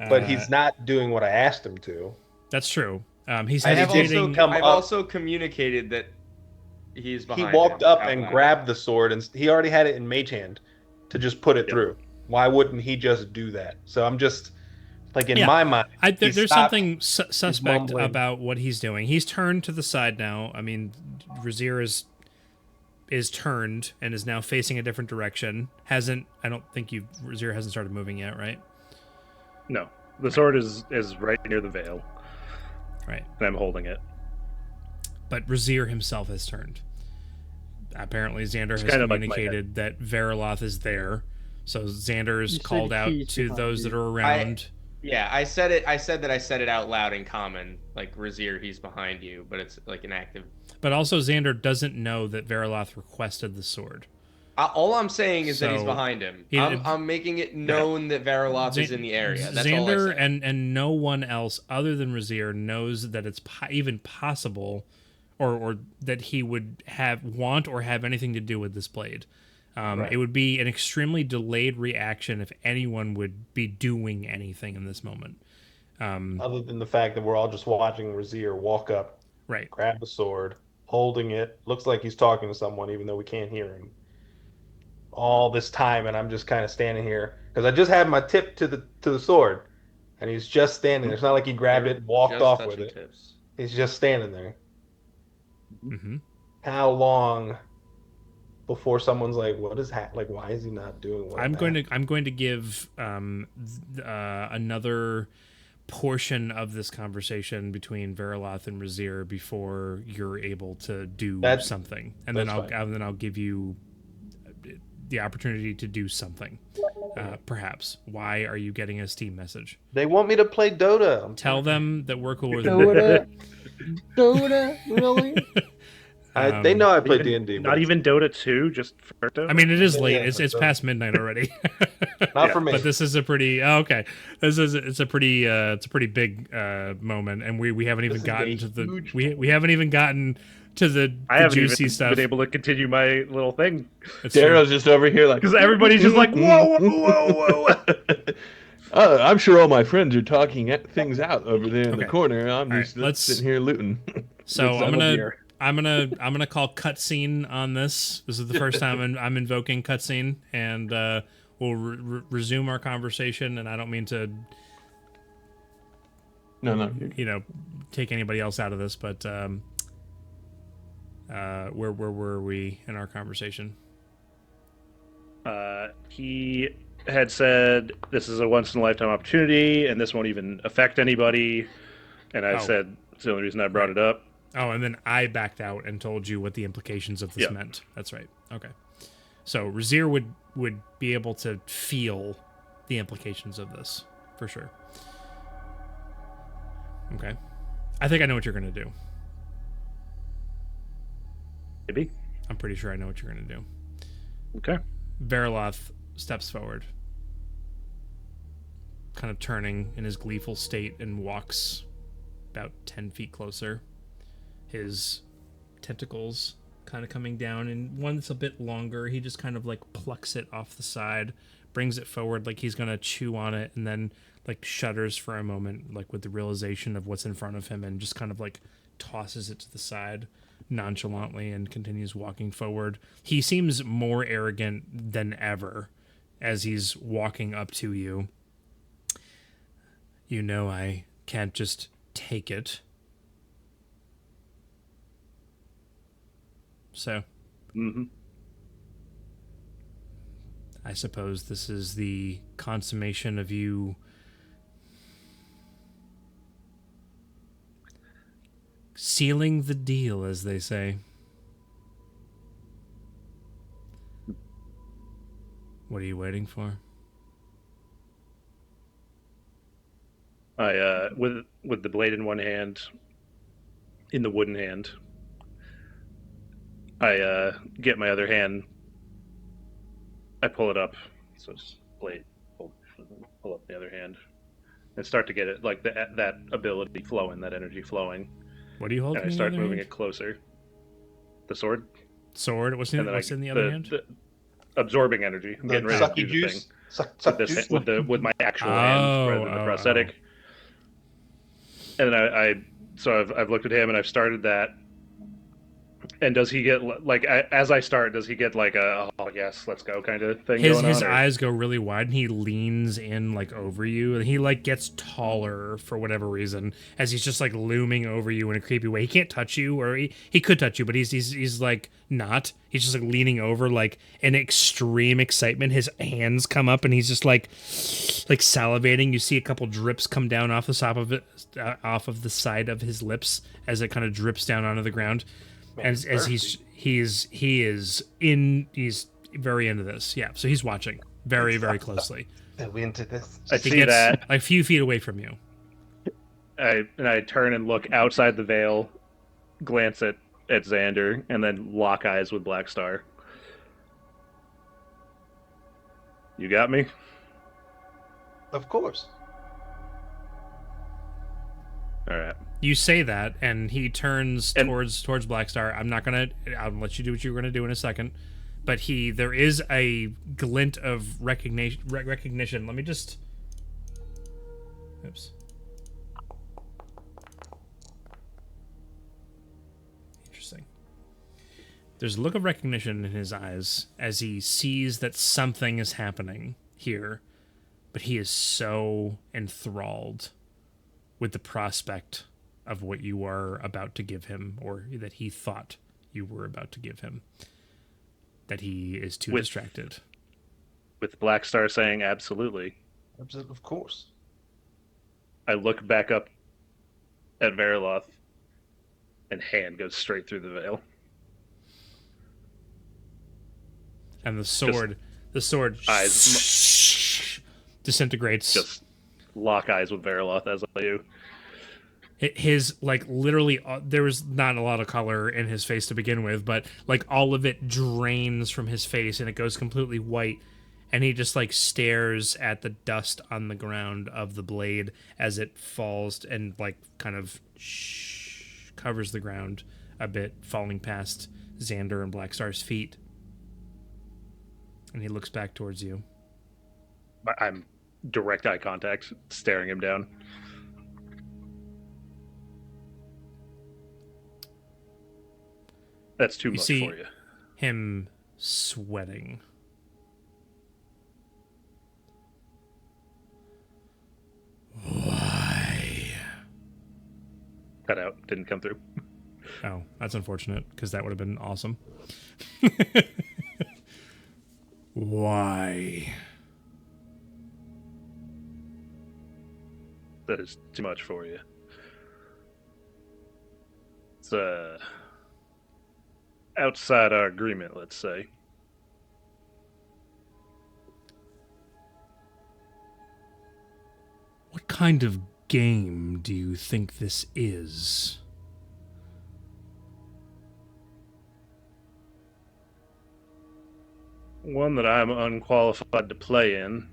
But he's not doing what I asked him to. That's true. He's I have hesitating. also come I've up. Also communicated that he's He behind walked him up out and loud. grabbed the sword, and he already had it in mage hand to just put it Yep. through. Why wouldn't he just do that? So I'm just like, in Yeah. my mind, he There's stopped, something he's suspect mumbling. about what he's doing. He's turned to the side now. I mean, Rezzyr is turned and is now facing a different direction. I don't think Rezzyr hasn't started moving yet, right? No, the sword is right near the veil, Right. and I'm holding it. But Rezzyr himself has turned. Apparently, Xander has kind of like my communicated that Veriloth is there. So Xander's You said called out he's to behind those that you. are around. Yeah, I said it. I said that I said it out loud in common, like Rezzyr, he's behind you, but it's like an active. But also, Xander doesn't know that Veriloth requested the sword. All I'm saying is that he's So, behind him. he- I'm making it known that Veriloth is in the area. That's all I Xander said. and no one else other than Rezzyr knows that it's even possible, or that he would want or have anything to do with this blade. Right. It would be an extremely delayed reaction if anyone would be doing anything in this moment. Other than the fact that we're all just watching Rezzyr walk up, Right. grab the sword, holding it. Looks like he's talking to someone, even though we can't hear him. All this time, and I'm just kind of standing here because I just had my tip to the sword, and he's just standing there. It's not like he grabbed it and walked Just off with touching it. tips. He's just standing there. Mm-hmm. How long before someone's like, "What is like? Why is he not doing what?" I'm going to give another portion of this conversation between Veriloth and Rezzyr before you're able to do something, and then I'll give you the opportunity to do something. Perhaps. Why are you getting a Steam message? They want me to play Dota. Tell them that we're cool with Dota? Dota? Really? They know I play D&D. Not even Dota 2, just for Dota. I mean, it is late. Yeah, It's past midnight already. Not for me. But this is a pretty it's a pretty big moment, and we haven't even gotten to the we haven't even gotten to the juicy even stuff. been able to continue my little thing It's true. Daryl's just over here like, because everybody's just like, whoa, whoa, whoa, whoa. I'm sure all my friends are talking things out over there in the Okay. corner. I'm All just right, let's- sitting here looting. So Let's I'm settle gonna here. I'm gonna call cutscene on this. This is the first time I'm invoking cutscene, and we'll resume our conversation. And I don't mean to, No. take anybody else out of this, but where were we in our conversation? He had said this is a once in a lifetime opportunity, and this won't even affect anybody. And I said it's the only reason I brought it up. Oh, and then I backed out and told you what the implications of this Yep. meant. That's right. Okay. So Rezzyr would be able to feel the implications of this, for sure. Okay. I think I know what you're going to do. Maybe. I'm pretty sure I know what you're going to do. Okay. Veriloth steps forward, kind of turning in his gleeful state, and walks about 10 feet closer. His tentacles kind of coming down, and one that's a bit longer, he just kind of like plucks it off the side, brings it forward like he's going to chew on it, and then like shudders for a moment, like with the realization of what's in front of him, and just kind of like tosses it to the side nonchalantly and continues walking forward. He seems more arrogant than ever as he's walking up to you. You know I can't just take it. So, I suppose this is the consummation of you sealing the deal, as they say. What are you waiting for? I with the blade in one hand, in the wooden hand, I get my other hand. I pull it up, so it's blade. Pull up the other hand, and start to get it like that ability flowing, that energy flowing. What are you holding? And I start moving it closer. The sword. Sword. What's in the other hand? The absorbing energy. I'm getting ready to do the thing. Suck juice. With my actual hand rather than the prosthetic. And then I So I've looked at him and I've started that. And does he get like as I start? Does he get like a oh yes, let's go kind of thing His going on? his or- eyes go really wide, and he leans in like over you, and he like gets taller for whatever reason as he's just like looming over you in a creepy way. He can't touch you, or he could touch you, but he's like not. He's just like leaning over, like in extreme excitement. His hands come up, and he's just like salivating. You see a couple drips come down off the top of it, off of the side of his lips as it kind of drips down onto the ground. As he's very into this, yeah. So he's watching very closely. Are we into this? I He see gets that. a few feet away from you. I turn and look outside the veil, glance at Xander, and then lock eyes with Black Star. You got me? Of course. All right. You say that, and he turns And- towards Blackstar. I'll let you do what you're gonna do in a second. But there is a glint of recognition. Let me just. Oops. Interesting. There's a look of recognition in his eyes as he sees that something is happening here, but he is so enthralled with the prospect of what you are about to give him, or that he thought you were about to give him, that he is too distracted. With Black Star saying absolutely, Of course. I look back up at Veriloth, and hand goes straight through the veil. And the sword Eyes disintegrates. just lock eyes with Veriloth as I do. His like literally there was not a lot of color in his face to begin with, but like all of it drains from his face and it goes completely white, and he just like stares at the dust on the ground of the blade as it falls and like kind of covers the ground a bit, falling past Xander and Blackstar's feet. And he looks back towards you. I'm direct eye contact, staring him down. That's too much see for you. Him sweating. Why? Cut out. Didn't come through. Oh, that's unfortunate, because that would have been awesome. Why? That is too much for you. It's outside our agreement, let's say. What kind of game do you think this is? One that I'm unqualified to play in,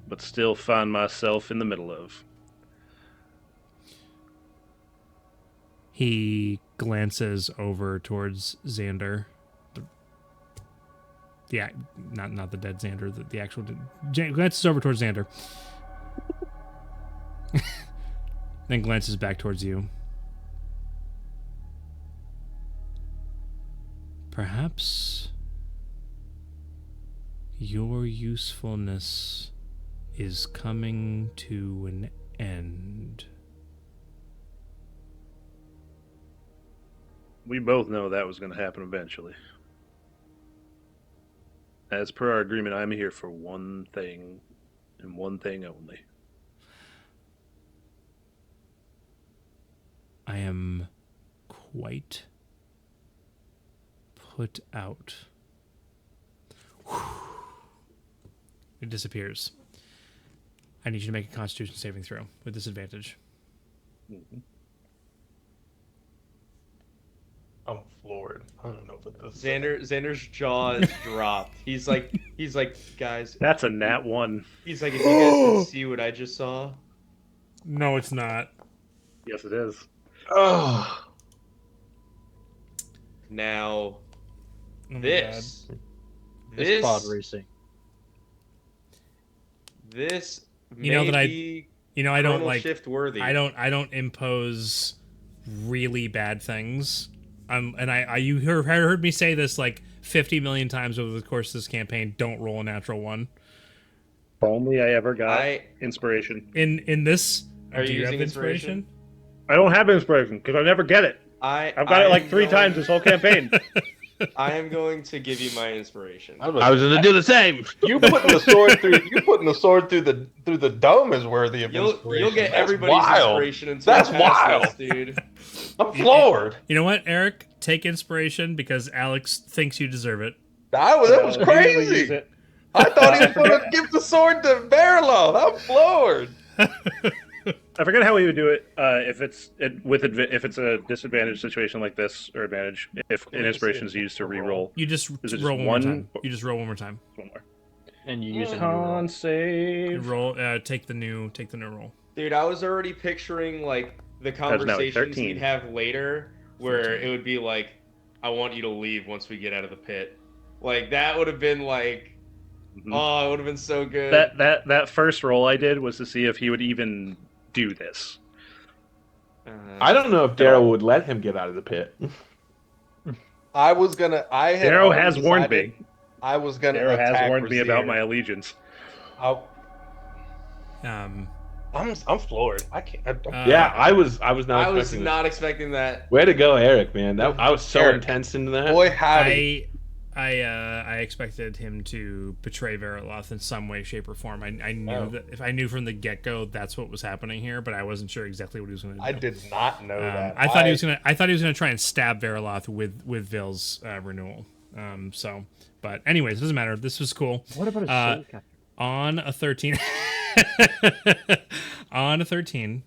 but still find myself in the middle of. He glances over towards Xander. Yeah, not the dead Xander, the actual. Glances over towards Xander. Then glances back towards you. Perhaps your usefulness is coming to an end. We both know that was going to happen eventually. As per our agreement, I'm here for one thing, and one thing only. I am quite put out. It disappears. I need you to make a Constitution saving throw with disadvantage. Mm-hmm. I'm floored. I don't know what this. Xander's jaw is dropped. He's like, guys. That's a nat 1. He's like, if you guys could see what I just saw. No, it's not. Yes, it is. Oh. Now, Oh my this It's pod racing. this You know that may You know, I don't Chronal like shift worthy. I don't impose really bad things. And you heard me say this like 50 million times over the course of this campaign. Don't roll a natural one. If only I ever got I inspiration. In this, Are do you you have using inspiration? I don't have inspiration because I never get it. I've got it like 3 times this whole campaign. I am going to give you my inspiration. I was going to do the same. You putting the sword through the dome is worthy of inspiration. You'll get That's everybody's wild. inspiration until That's you pass wild. this, dude. I'm floored. You know what, Eric? Take inspiration because Alex thinks you deserve it. That was Immediately use crazy. it. I thought he was going to give the sword to Verilov. I'm floored. I forget how we would do it if it's a disadvantage situation like this or advantage. If an inspiration is used to re-roll, You just Is it just roll one more one? time. You just roll one more time. one more. And you use a new Con roll. You save. roll. Take the new roll. Dude, I was already picturing like the now like conversations 13. we'd have later where it would be like, I want you to leave once we get out of the pit. Like that would have been like, Mhm. oh, it would have been so good. That first roll I did was to see if he would even do this. I don't know if Daryl would let him get out of the pit. I was gonna. I had. Darrow already has warned decided me. I was gonna. Darrow has attack warned me about Rezzyr. my allegiance. Um, I'm floored. I can't. Yeah, I was not. I was expecting not expecting that. This. Way to go, Eric! Man, I was so Eric. intense into that. Boy, howdy. I expected him to betray Veriloth in some way, shape, or form. I knew Oh. that if I knew from the get go that's what was happening here, but I wasn't sure exactly what he was going to do. I did not know that. I thought he was gonna try and stab Veriloth with Vil's renewal. But anyways, it doesn't matter. This was cool. What about a soul capture? On a 13 on a 13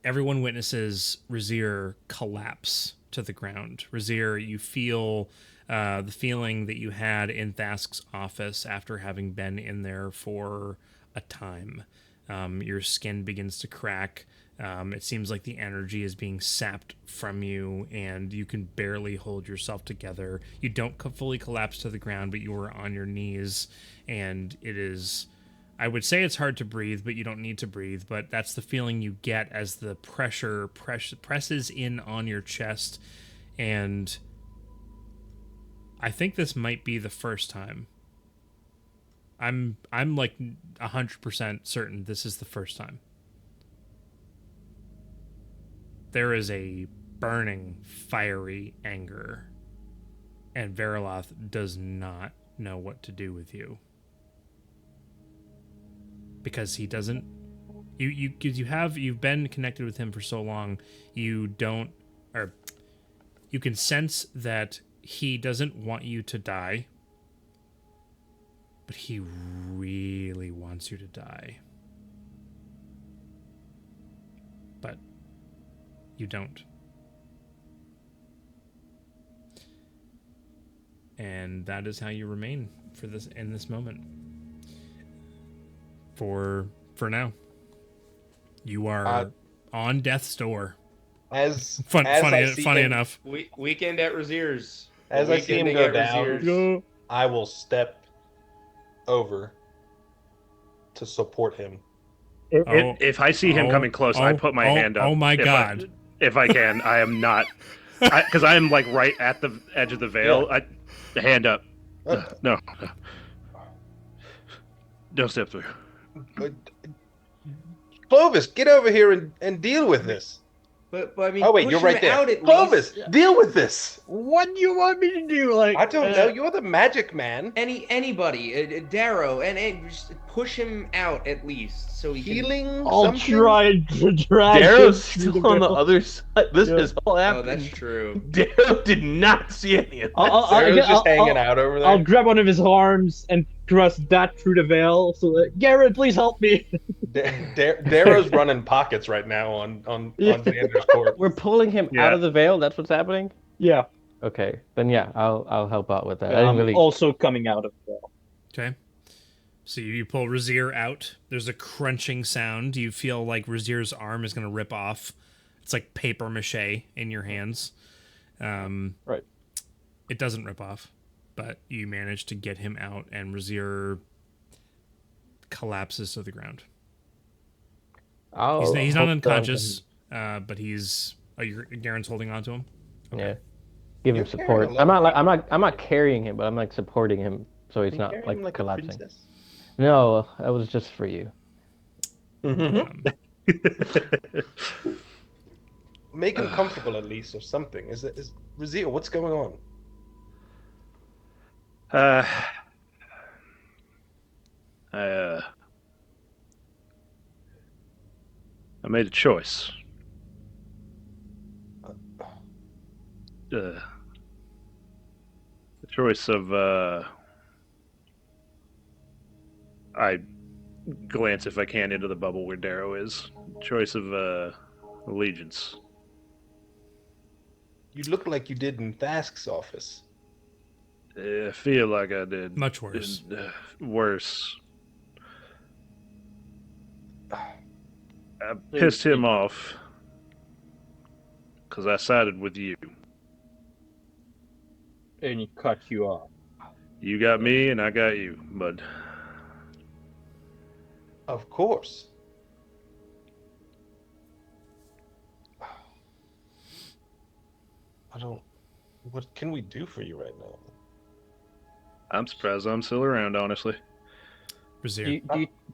everyone witnesses Rezzyr collapse to the ground. Rezzyr, you feel the feeling that you had in Thask's office after having been in there for a time. Your skin begins to crack. It seems like the energy is being sapped from you, and you can barely hold yourself together. You don't fully collapse to the ground, but you are on your knees, and it is... I would say it's hard to breathe, but you don't need to breathe. But that's the feeling you get as the pressure presses in on your chest. And I think this might be the first time. I'm like 100% certain this is the first time. There is a burning, fiery anger. And Veriloth does not know what to do with you. Because he doesn't, you've been connected with him for so long, you can sense that he doesn't want you to die, but he really wants you to die. But you don't. And that is how you remain in this moment. For now, you are on death's door. Funny enough. Weekend at Rezzyr's. As I see him go down, I will step over to support him. If I see him coming close, I put my hand up. Oh my god! If I can, I am not, because I am like right at the edge of the veil. The hand up. No. Don't step through. Clovis, get over here and deal with this. But I mean, Oh wait, push you're right him there. out at Clovis, least. deal with this. What do you want me to do? Like I don't know. You're the magic man. Anybody, Darrow, and just push him out at least, so he Healing. I'll something? try to drag Darrow's him through still on the veil. other side. This is all Can... Oh, happening. that's true. Darrow did not see any of this. Darrow's just hanging out over there. I'll grab one of his arms and thrust that through the veil. So that Garrett, please help me. Darrow's running pockets right now on Xander's court. We're pulling him Yeah. out of the veil. That's what's happening. Yeah, Okay, then yeah, I'll help out with that. I I'm didn't really. also coming out of the veil. Okay. So you pull Rezzyr out. There's a crunching sound. You feel like Rezzyr's arm is going to rip off. It's like paper mache in your hands. Right. It doesn't rip off, but you manage to get him out, and Rezzyr collapses to the ground. He's not hold on to unconscious, but he's. Oh, Garen's holding on to him. him. Yeah. Give him You're carrying support. a lot of I'm not carrying him, but I'm like supporting him so he's You not carry like him like a collapsing. princess. No, that was just for you. Um, Make him comfortable at least, or something. Is Rezzyr, what's going on? I I made a choice. The choice of I glance if I can into the bubble where Darrow is. Choice of allegiance. You look like you did in Thask's office. I feel like I did. Much worse. Worse. I pissed him off because I sided with you. And he cut you off. You got me and I got you, bud. Of course. I don't. What can we do for you right now? I'm surprised I'm still around, honestly. Rezzyr.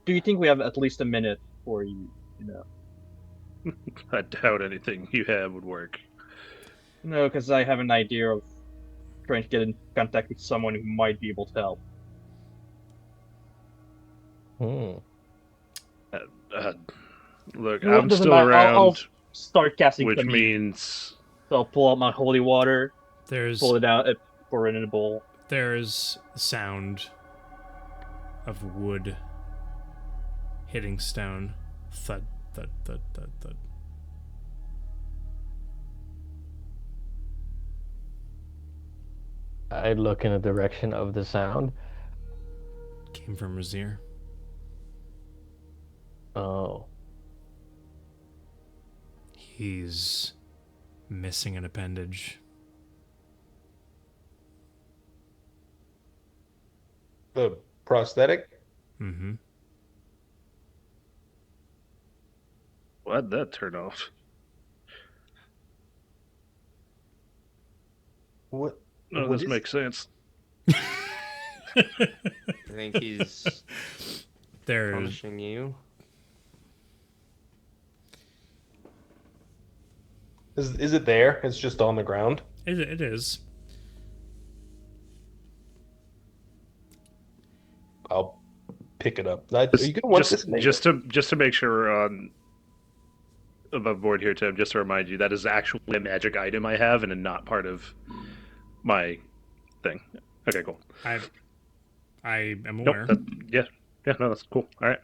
Do you think we have at least a minute for you? You know. I doubt anything you have would work. No, because I have an idea of trying to get in contact with someone who might be able to help. Hmm. Look, Well, I'm doesn't still matter. I'll around, start casting which commune. means So I'll pull out my holy water, There's pull it out, pour it in a bowl. there's sound of wood hitting stone. Thud, thud, thud, thud, thud. I look in the direction of the sound. Came from Rezzyr. Oh. He's missing an appendage. The prosthetic? Mm-hmm. why'd that turn off? What? No, What this is- makes sense. I think he's There's punishing you. Is it there? It's just on the ground. it is. I'll pick it up. Are you gonna want this? Nate? just to make sure we're on above board here, Tim. Just to remind you, that is actually a magic item I have, and not part of my thing. Okay, cool. I am Nope. aware. Yeah, no, that's cool. All right.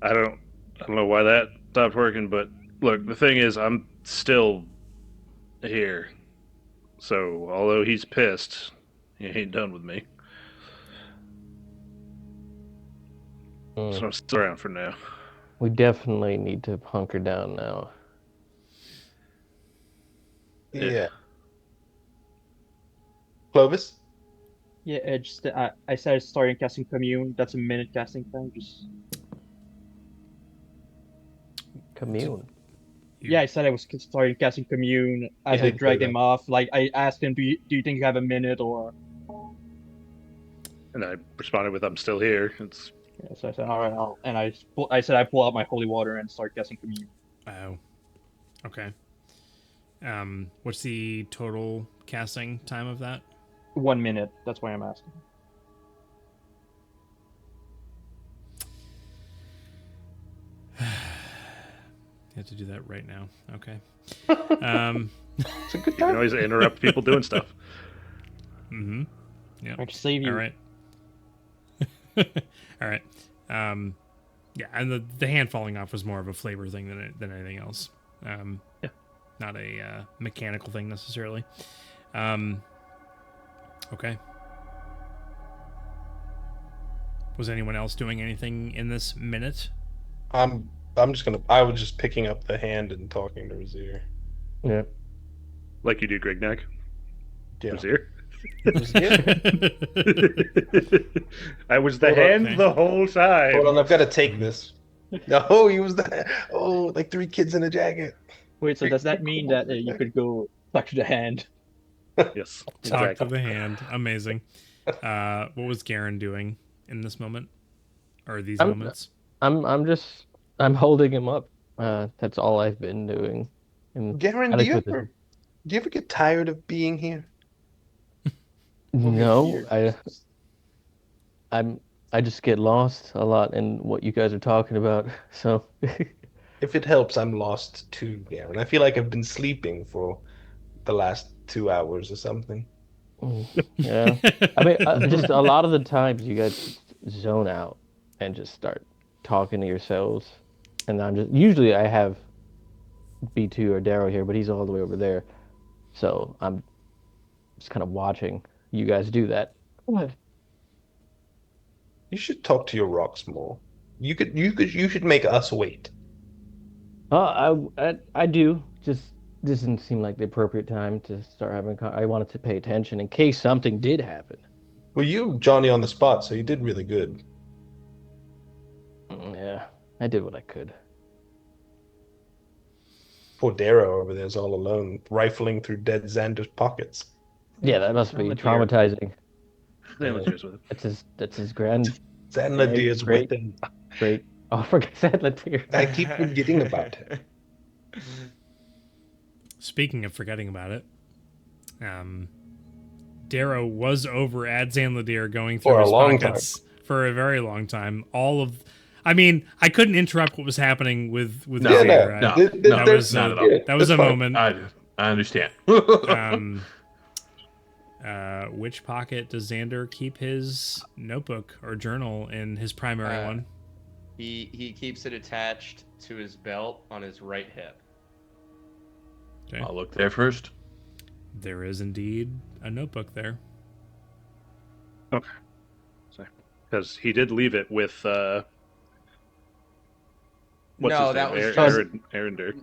I don't know why that stopped working, but look, the thing is, I'm still here. So, although he's pissed, he ain't done with me. Hmm. So I'm still around for now. We definitely need to hunker down now. Yeah. Clovis? Yeah, I started starting casting commune. That's a minute casting time. Just Commune. yeah, I said I was starting casting commune as Yeah, I you dragged said him off. Like I asked him, do you think you have a minute or? And I responded with, I'm still here. It's Yeah, so I said, all right, I said I pull out my holy water and start casting commune. Oh. Okay. What's the total casting time of that? 1 minute. That's why I'm asking. You have to do that right now. Okay. Um. It's a good you can time. always interrupt people doing stuff. Mm-hmm. Yeah. Trying to save you. All right. All right. Yeah, and the hand falling off was more of a flavor thing than anything else. Yeah. Not a mechanical thing necessarily. Okay. Was anyone else doing anything in this minute? I'm just gonna. I was just picking up the hand and talking to Rezzyr. Yeah. Like you do, Grignac. Yeah. Was here. Rezzyr? I was the Hold on, hand okay. the whole time. Hold on, I've got to take this. No, he was the like 3 kids in a jacket. Wait, so does that mean that you could go touch the hand? Yes. Talk to Exactly. the hand. Amazing. What was Garen doing in this moment? Or these I'm moments? I'm holding him up. That's all I've been doing. And Garen, at least with this. do you ever get tired of being here? No, I'm I just get lost a lot in what you guys are talking about. So If it helps, I'm lost too, Garen. I feel like I've been sleeping for the last 2 hours or something. yeah. I mean, just a lot of the times you guys zone out and just start talking to yourselves, and I'm just usually I have B2 or Darrow here, but he's all the way over there, so I'm just kind of watching you guys do that. What? You should talk to your rocks more. You should make us wait. I do. Just doesn't seem like the appropriate time to start having. I wanted to pay attention in case something did happen. Well, you Johnny on the spot, so you did really good. Yeah, I did what I could. Poor Darrow over there's all alone, rifling through dead Xander's pockets. Yeah, that must be Dear. traumatizing. Then let's with it. That's his grand. Xander's Great. with him. Great. Oh, forget that, Latir. I keep forgetting about him. Speaking of forgetting about it, Darrow was over at Zanladir going through For a his long pockets for a very long time. I mean, I couldn't interrupt what was happening with No, Rezzyr. no, that was not at all. that was That's a fine. moment. I understand. Which pocket does Xander keep his notebook or journal in? His primary one. He keeps it attached to his belt on his right hip. Okay. I'll look there first. There is indeed a notebook there. Because he did leave it with what's No, his that name? was just Arender.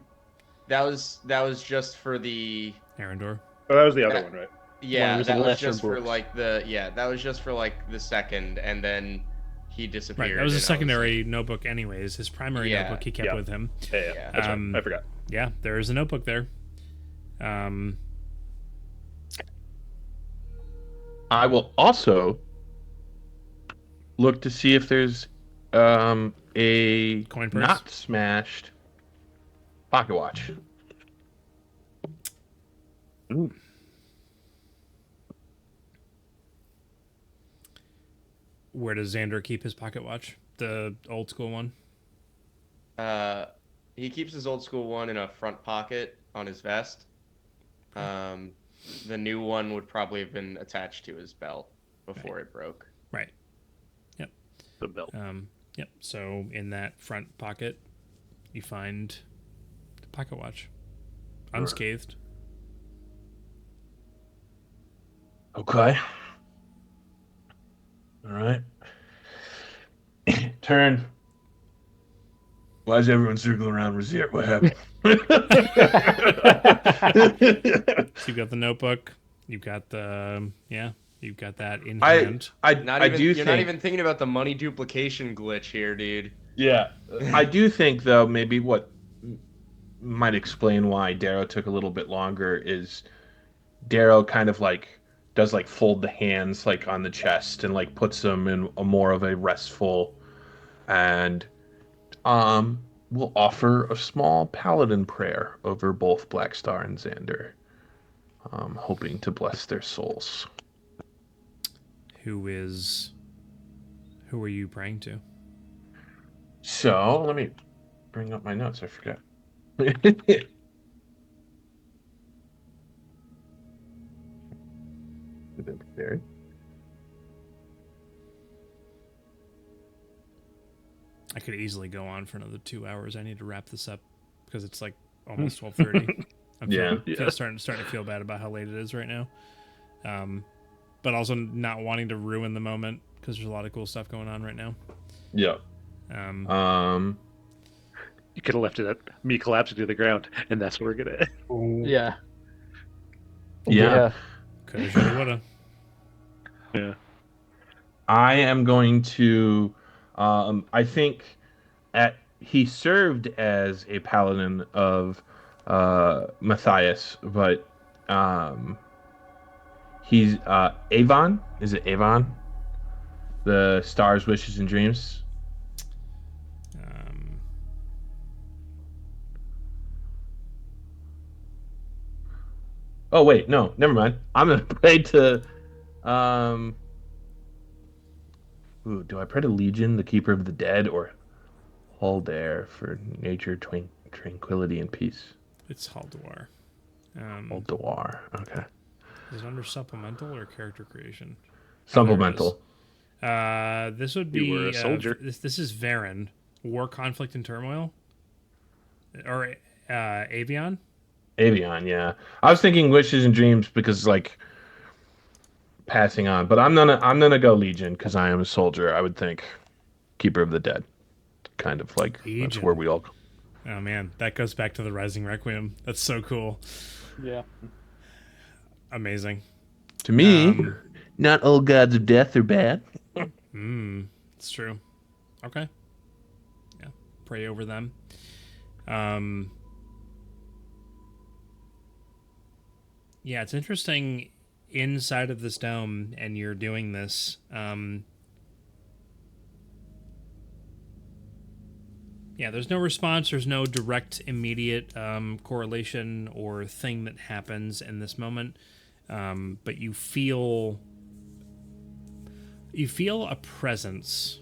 that was just for the Arendor. Oh, that was the other That- one, right? yeah, was that the was lesser just for books. like that was just for like the second, and then he disappeared. Right, that was a and I secondary notebook anyways. His primary Yeah. notebook he kept Yeah. with him. Yeah, Yeah. that's right. I forgot. Yeah, there is a notebook there. I will also look to see if there's a Coin purse? not smashed pocket watch. Where does Xander keep his pocket watch? The old school one? He keeps his old school one in a front pocket on his vest. The new one would probably have been attached to his belt before it broke. Right. Yep. The belt. Yep. So in that front pocket, you find the pocket watch, unscathed. Okay. All right. Turn. Why is everyone circling around Rezzyr? What happened? So you've got the notebook. You've got you've got that in I hand. You're not even thinking about the money duplication glitch here, dude. Yeah, I do think though maybe what might explain why Darrow took a little bit longer is Darrow kind of like does like fold the hands like on the chest and like puts them in a more of a restful, and will offer a small paladin prayer over both Blackstar and Xander, hoping to bless their souls. Who are you praying to? So let me bring up my notes. I forgot. Been prepared. I could easily go on for another 2 hours. I need to wrap this up because it's like almost 12:30. I'm starting to feel bad about how late it is right now. But also not wanting to ruin the moment because there's a lot of cool stuff going on right now. Yeah. You could have left it at me collapsing to the ground, and that's where we're gonna. Yeah. Yeah. Coulda, shoulda, woulda. Yeah. I am going to I think at he served as a paladin of Matthias, but um, he's Avon. Is it Avon? The stars, wishes, and dreams. Um, Oh wait, no, never mind. I'm gonna pray to. Um, ooh, do I pray to Legion, the keeper of the dead, or Haldair for nature, tranquility, and peace? it's Halduar. Haldair. Okay. Is it under supplemental or character creation? Oh, there it is. Supplemental. This would You were be a soldier. this is Varen, War, Conflict, and Turmoil, or Avion. Avion, yeah. I was thinking wishes and dreams because like passing on, but I'm gonna go Legion because I am a soldier. I would think keeper of the dead, kind of like that's where Legion. we all. Oh man, that goes back to the Rising Requiem. That's so cool. Yeah. Amazing. To me, not all gods of death are bad. It's true. Okay. Yeah. Pray over them. Yeah, it's interesting inside of this dome, and you're doing this. Yeah, there's no response. There's no direct, immediate correlation or thing that happens in this moment. But you feel a presence,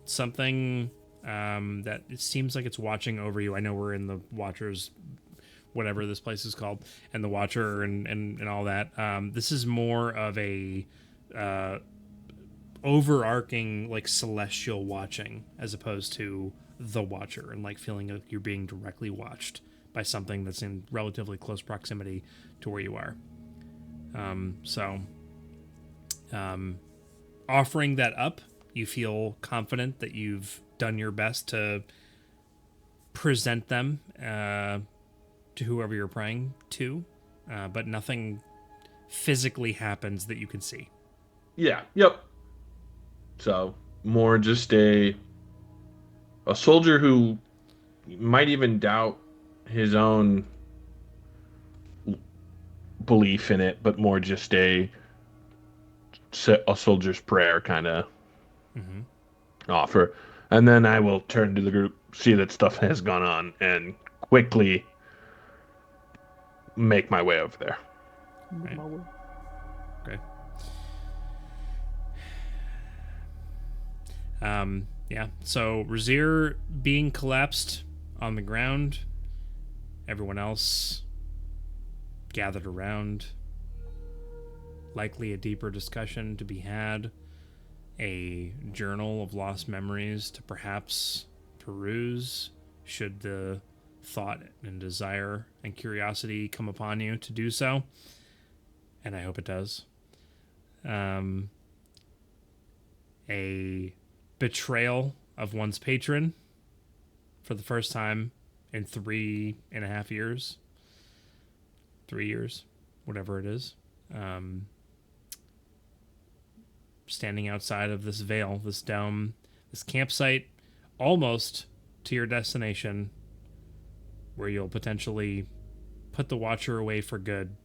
something that it seems like it's watching over you. I know we're in the Watchers, whatever this place is called, and the Watcher and all that. This is more of a overarching, like, celestial watching as opposed to the Watcher, and like feeling like you're being directly watched by something that's in relatively close proximity to where you are. Offering that up, you feel confident that you've done your best to present them to whoever you're praying to, but nothing physically happens that you can see. Yeah. Yep. So more just a soldier who might even doubt his own belief in it, but more just a soldier's prayer kind of offer. And then I will turn to the group, see that stuff has gone on, and quickly make my way over there. Right. Okay. Yeah. So Rezzyr being collapsed on the ground, everyone else gathered around. Likely a deeper discussion to be had, a journal of lost memories to perhaps peruse, should the thought and desire and curiosity come upon you to do so. And I hope it does. A betrayal of one's patron for the first time in 3.5 years. 3 years, whatever it is. Standing outside of this veil, this dome, this campsite, almost to your destination, where you'll potentially put the Watcher away for good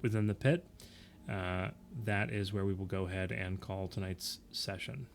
within the pit. That is where we will go ahead and call tonight's session.